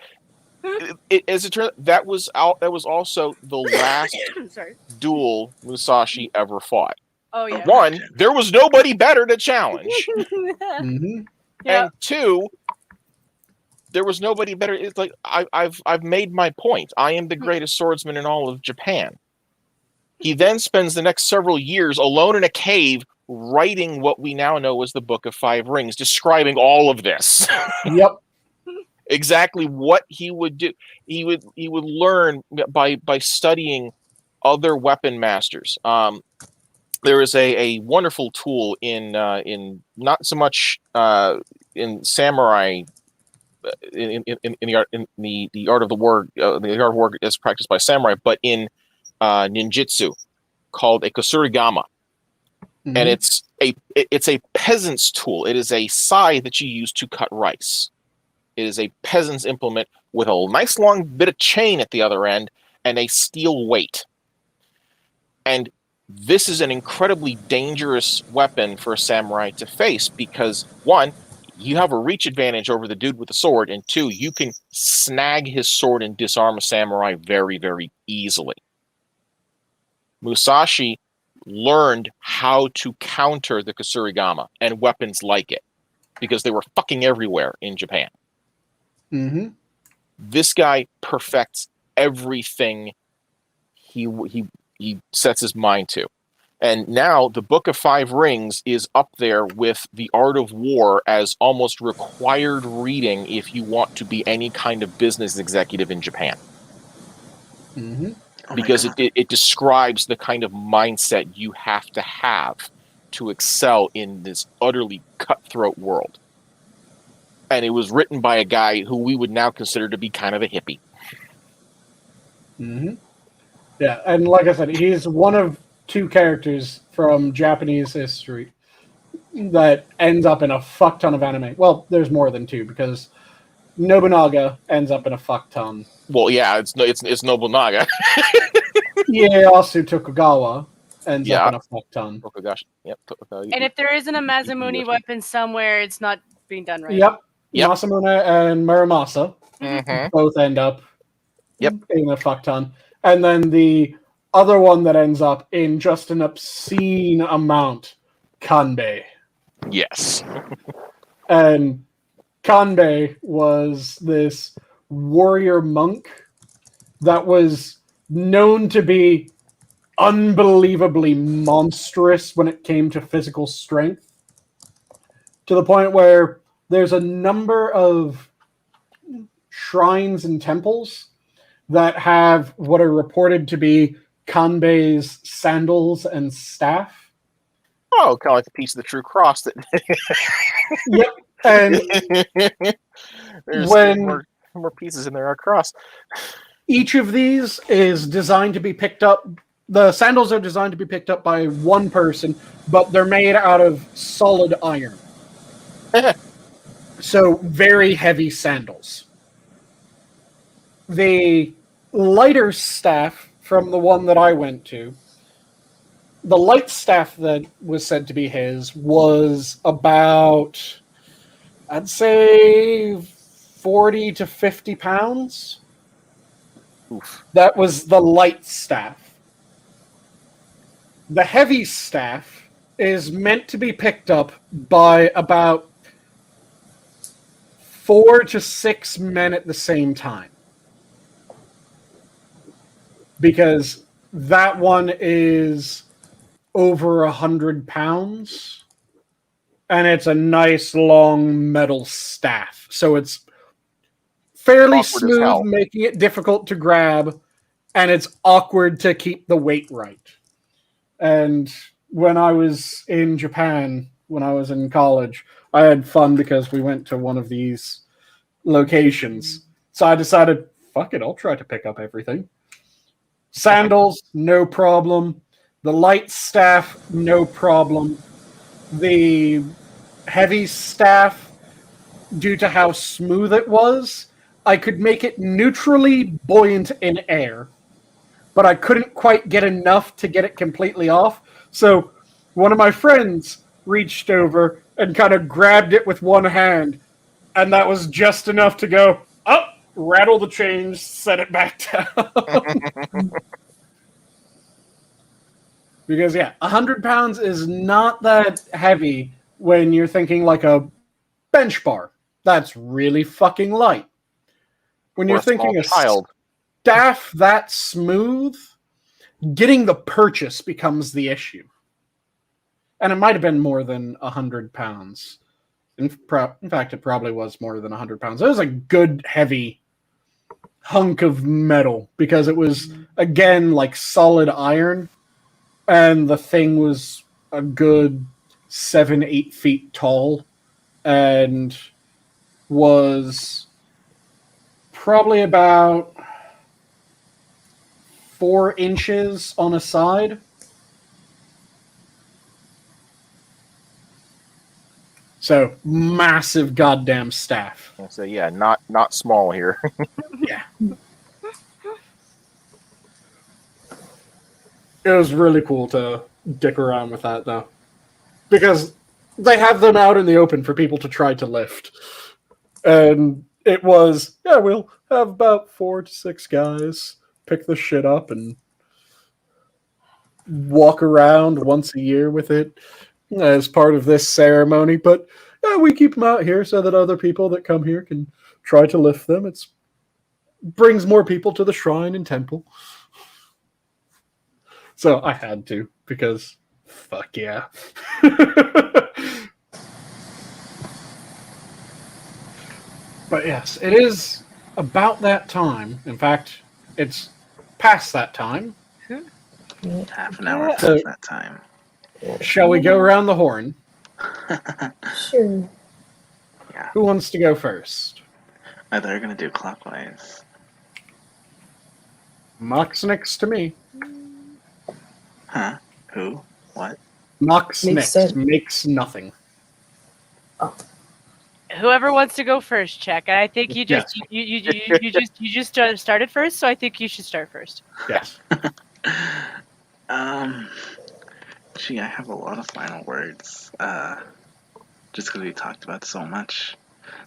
as it turns out, that was also the last duel Musashi ever fought. Oh yeah. One, there was nobody better to challenge. Mm-hmm. Yeah. And two, there was nobody better. It's like I've made my point. I am the greatest swordsman in all of Japan. He then spends the next several years alone in a cave writing what we now know as the Book of Five Rings, describing all of this. Yep. Exactly what he would do. He would learn by studying other weapon masters. There is a wonderful tool in not so much in samurai in the art of the war as practiced by samurai, but in ninjutsu, called a kusurigama. Mm-hmm. And it's a peasant's tool. It is a scythe that you use to cut rice. It is a peasant's implement with a nice long bit of chain at the other end and a steel weight. And this is an incredibly dangerous weapon for a samurai to face because, one, you have a reach advantage over the dude with the sword, and two, you can snag his sword and disarm a samurai very, very easily. Musashi learned how to counter the kusurigama and weapons like it because they were fucking everywhere in Japan. Mm-hmm. This guy perfects everything he sets his mind to. And now the Book of Five Rings is up there with the Art of War as almost required reading if you want to be any kind of business executive in Japan. Mm-hmm. Because it describes the kind of mindset you have to excel in this utterly cutthroat world. And it was written by a guy who we would now consider to be kind of a hippie. Mm-hmm. Yeah, and like I said, he's one of two characters from Japanese history that ends up in a fuck ton of anime. Well, there's more than two because Nobunaga ends up in a fuck ton. Well, yeah, it's Nobunaga. Ieyasu Tokugawa ends up in a fuck ton. Oh gosh, yep. And if there isn't a Masamune weapon somewhere, it's not being done right. Yep. Masamune and Muramasa both end up in a fuck ton. And then the other one that ends up in just an obscene amount, Kanbei. Yes. And Kanbei was this warrior monk that was known to be unbelievably monstrous when it came to physical strength, to the point where there's a number of shrines and temples that have what are reported to be Kanbei's sandals and staff. Oh, kind of like a piece of the true cross. That. Yep. And there's when more pieces in there are cross. Each of these is designed to be picked up. The sandals are designed to be picked up by one person, but they're made out of solid iron. So very heavy sandals. The lighter staff from the one that I went to, the light staff that was said to be his was about, I'd say, 40 to 50 pounds. Oof. That was the light staff. The heavy staff is meant to be picked up by about 4 to 6 men at the same time. Because that one is over 100 pounds. And it's a nice long metal staff. So it's fairly Awkward as hell. smooth, making it difficult to grab. And it's awkward to keep the weight right. And when I was in Japan, when I was in college, I had fun because we went to one of these locations. So I decided, fuck it, I'll try to pick up everything. Sandals, no problem. The light staff, no problem. The heavy staff, due to how smooth it was, I could make it neutrally buoyant in air. But I couldn't quite get enough to get it completely off. So one of my friends reached over and kind of grabbed it with one hand. And that was just enough to go, up, rattle the chains, set it back down. Because, 100 pounds is not that heavy when you're thinking like a bench bar. That's really fucking light. When you're thinking a child. staff that smooth, getting the purchase becomes the issue. And it might have been more than 100 pounds. In fact, it probably was more than 100 pounds. It was a good, heavy hunk of metal because it was, again, like solid iron. And the thing was a good 7-8 feet tall and was probably about 4 inches on a side. So massive goddamn staff. So yeah, not small here. Yeah. It was really cool to dick around with that, though. Because they have them out in the open for people to try to lift. And it was, we'll have about 4 to 6 guys pick the shit up and walk around once a year with it as part of this ceremony. But we keep them out here so that other people that come here can try to lift them. It brings more people to the shrine and temple. So I had to, because fuck yeah. But yes, it is about that time. In fact, it's past that time. Half an hour So- past that time. Shall we go around the horn? Sure. Who wants to go first? They're gonna do clockwise. Mock's next to me. Huh? Who? What? Mock's Makes next. sense. Makes nothing. Whoever wants to go first, check. I think you just Yes. you just started first, so I think you should start first. Yes. Gee, I have a lot of final words. Just because we talked about so much.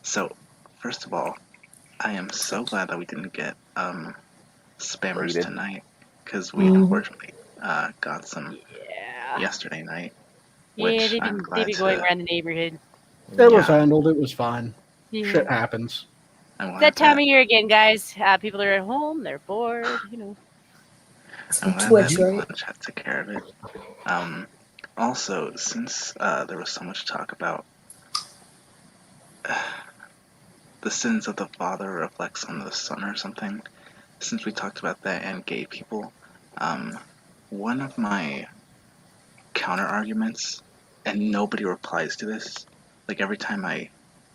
So, first of all, I am so glad that we didn't get spammers Rated. tonight, because we unfortunately got some Yeah. yesterday night. Yeah, Which they've I'm been glad going to- around the neighborhood. It was Yeah. handled. It was fine. Yeah. Shit happens. I It's wanted that time to- of year again, guys. People are at home, they're bored, you know. I'm glad Twitch, that right? lunch had took care of it. Also, since there was so much talk about the sins of the father reflects on the son or something, since we talked about that and gay people, one of my counter arguments, and nobody replies to this, like every time I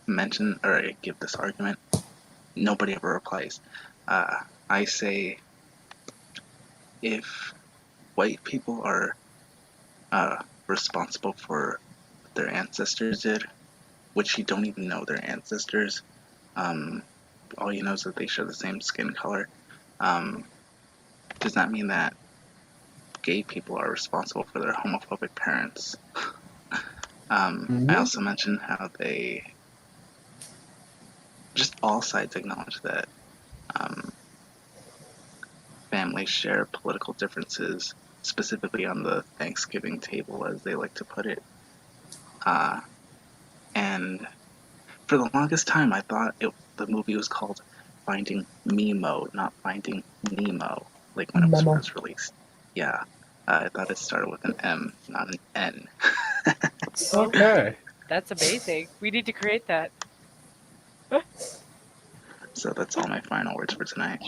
mention or I give this argument, nobody ever replies. I say, if white people are responsible for what their ancestors did, which you don't even know their ancestors, all you know is that they share the same skin color, does that mean that gay people are responsible for their homophobic parents? I also mentioned how they, just all sides acknowledge that families share political differences, specifically on the Thanksgiving table, as they like to put it. And For the longest time, I thought the movie was called Finding Nemo, not Finding Nemo, like when it was Memo. first released. Yeah, I thought it started with an M, not an N. Okay. That's amazing. We need to create that. So that's all my final words for tonight.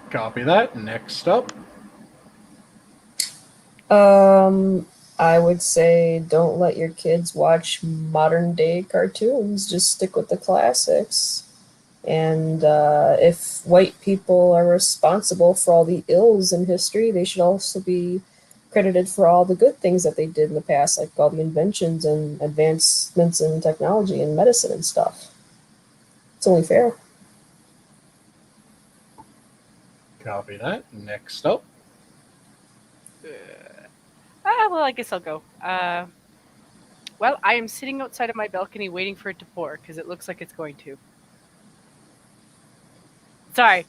Copy that. Next up. I would say don't let your kids watch modern day cartoons. Just stick with the classics. And if white people are responsible for all the ills in history, they should also be credited for all the good things that they did in the past, like all the inventions and advancements in technology and medicine and stuff. It's only fair. Copy that. Next up. Well, I guess I'll go. Well, I am sitting outside of my balcony waiting for it to pour because it looks like it's going to. Sorry,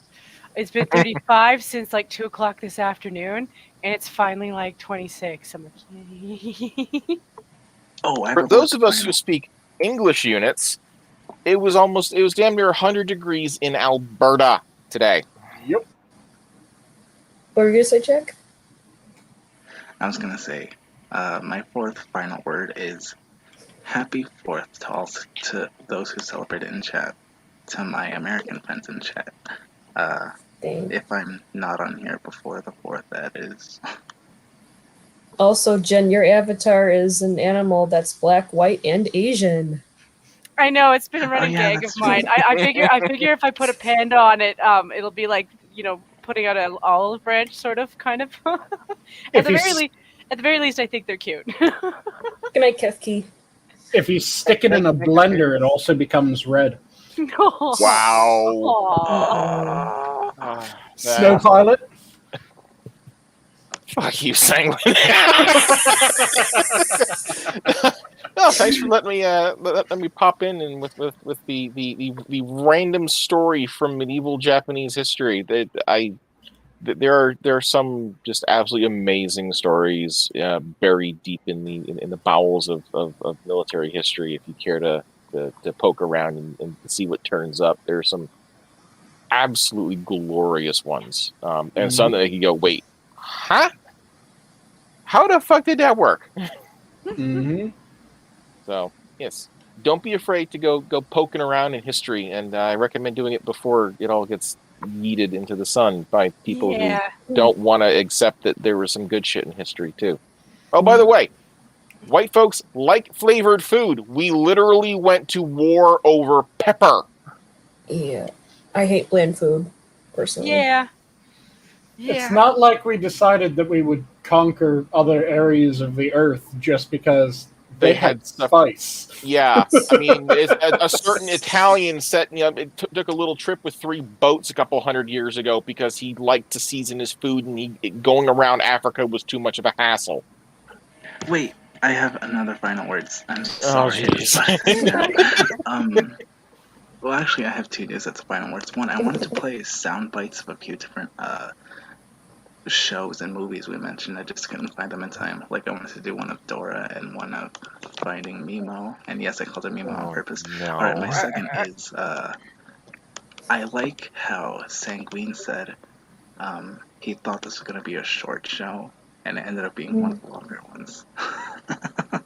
it's been 35 since like 2 o'clock this afternoon, and it's finally like 26. I'm like, Oh, I For those of us who speak English units, it was damn near 100 degrees in Alberta today. Yep. What were you going to say, Jack? I was gonna say, my fourth final word is Happy 4th to those who celebrate it in chat. To my American friends in chat. Dang. If I'm not on here before the 4th, that is. Also, Jen, your avatar is an animal that's black, white, and Asian. I know it's been a running gag of mine. I figure if I put a panda on it, it'll be like putting out an olive branch, sort of, kind of. At the very least, I think they're cute. Good night, Kefki. If you stick it in a blender, it also becomes red. No. Wow. Snow Pilot. Fuck you, Sanguine. No, thanks for letting me pop in and with the random story from medieval Japanese history. There are some just absolutely amazing stories buried deep in the bowels of military history. If you care to poke around and see what turns up, there are some absolutely glorious ones, and some that you go, wait, huh? How the fuck did that work? Mm-hmm. So yes, don't be afraid to go poking around in history, and I recommend doing it before it all gets yeeted into the sun by people who don't want to accept that there was some good shit in history too. Oh, by the way, white folks like flavored food. We literally went to war over pepper. Yeah. I hate bland food, personally. Yeah. It's not like we decided that we would conquer other areas of the earth just because they had spice. Yeah, I mean, a certain Italian took a little trip with 3 boats a couple hundred years ago because he liked to season his food, and going around Africa was too much of a hassle. Wait, I have another final words. I'm sorry. Oh, jeez. Well, actually, I have 2 news that's final words. One, I wanted to play sound bites of a few different shows and movies we mentioned. I just couldn't find them in time. Like, I wanted to do one of Dora and one of Finding Nemo. And yes, I called it Nemo on purpose. No. Alright, my second is, I like how Sanguine said he thought this was going to be a short show, and it ended up being one of the longer ones.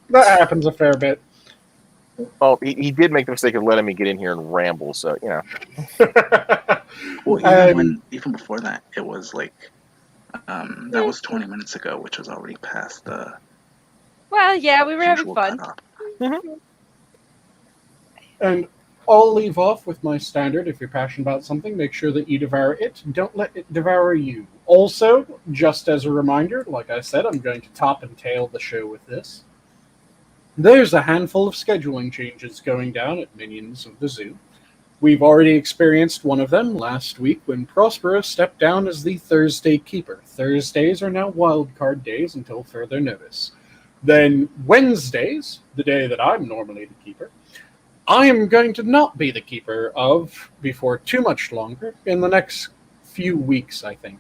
That happens a fair bit. Well, he did make the mistake of letting me get in here and ramble, so, Well, even before that, it was like, that was 20 minutes ago, which was already past the Well, yeah, we were having usual fun. cutoff. And I'll leave off with my standard. If you're passionate about something, make sure that you devour it. Don't let it devour you. Also, just as a reminder, like I said, I'm going to top and tail the show with this. There's a handful of scheduling changes going down at Minions of the Zoo. We've already experienced one of them last week when Prospero stepped down as the Thursday Keeper. Thursdays are now wildcard days until further notice. Then Wednesdays, the day that I'm normally the Keeper, I am going to not be the Keeper of before too much longer, in the next few weeks, I think,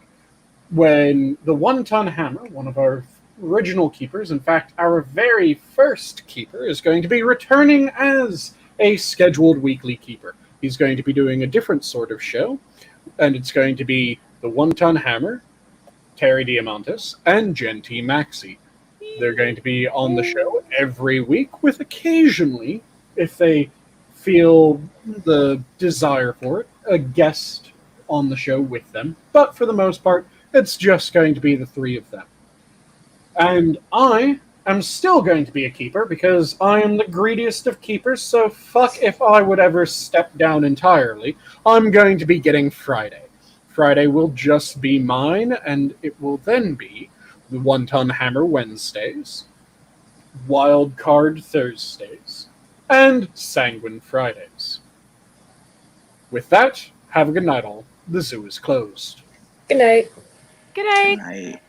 when the One-Ton Hammer, one of our original Keepers, in fact, our very first Keeper, is going to be returning as a scheduled weekly keeper. He's going to be doing a different sort of show, and it's going to be the One Ton Hammer, Terry Diamantis, and JenTMaxi. They're going to be on the show every week, with occasionally, if they feel the desire for it, a guest on the show with them. But for the most part, it's just going to be the three of them. And I am still going to be a keeper because I am the greediest of keepers, so fuck if I would ever step down entirely. I'm going to be getting Friday. Friday will just be mine, and it will then be the One Ton Hammer Wednesdays, Wild Card Thursdays, and Sanguine Fridays. With that, have a good night all. The zoo is closed. Good night. Good night. Good night.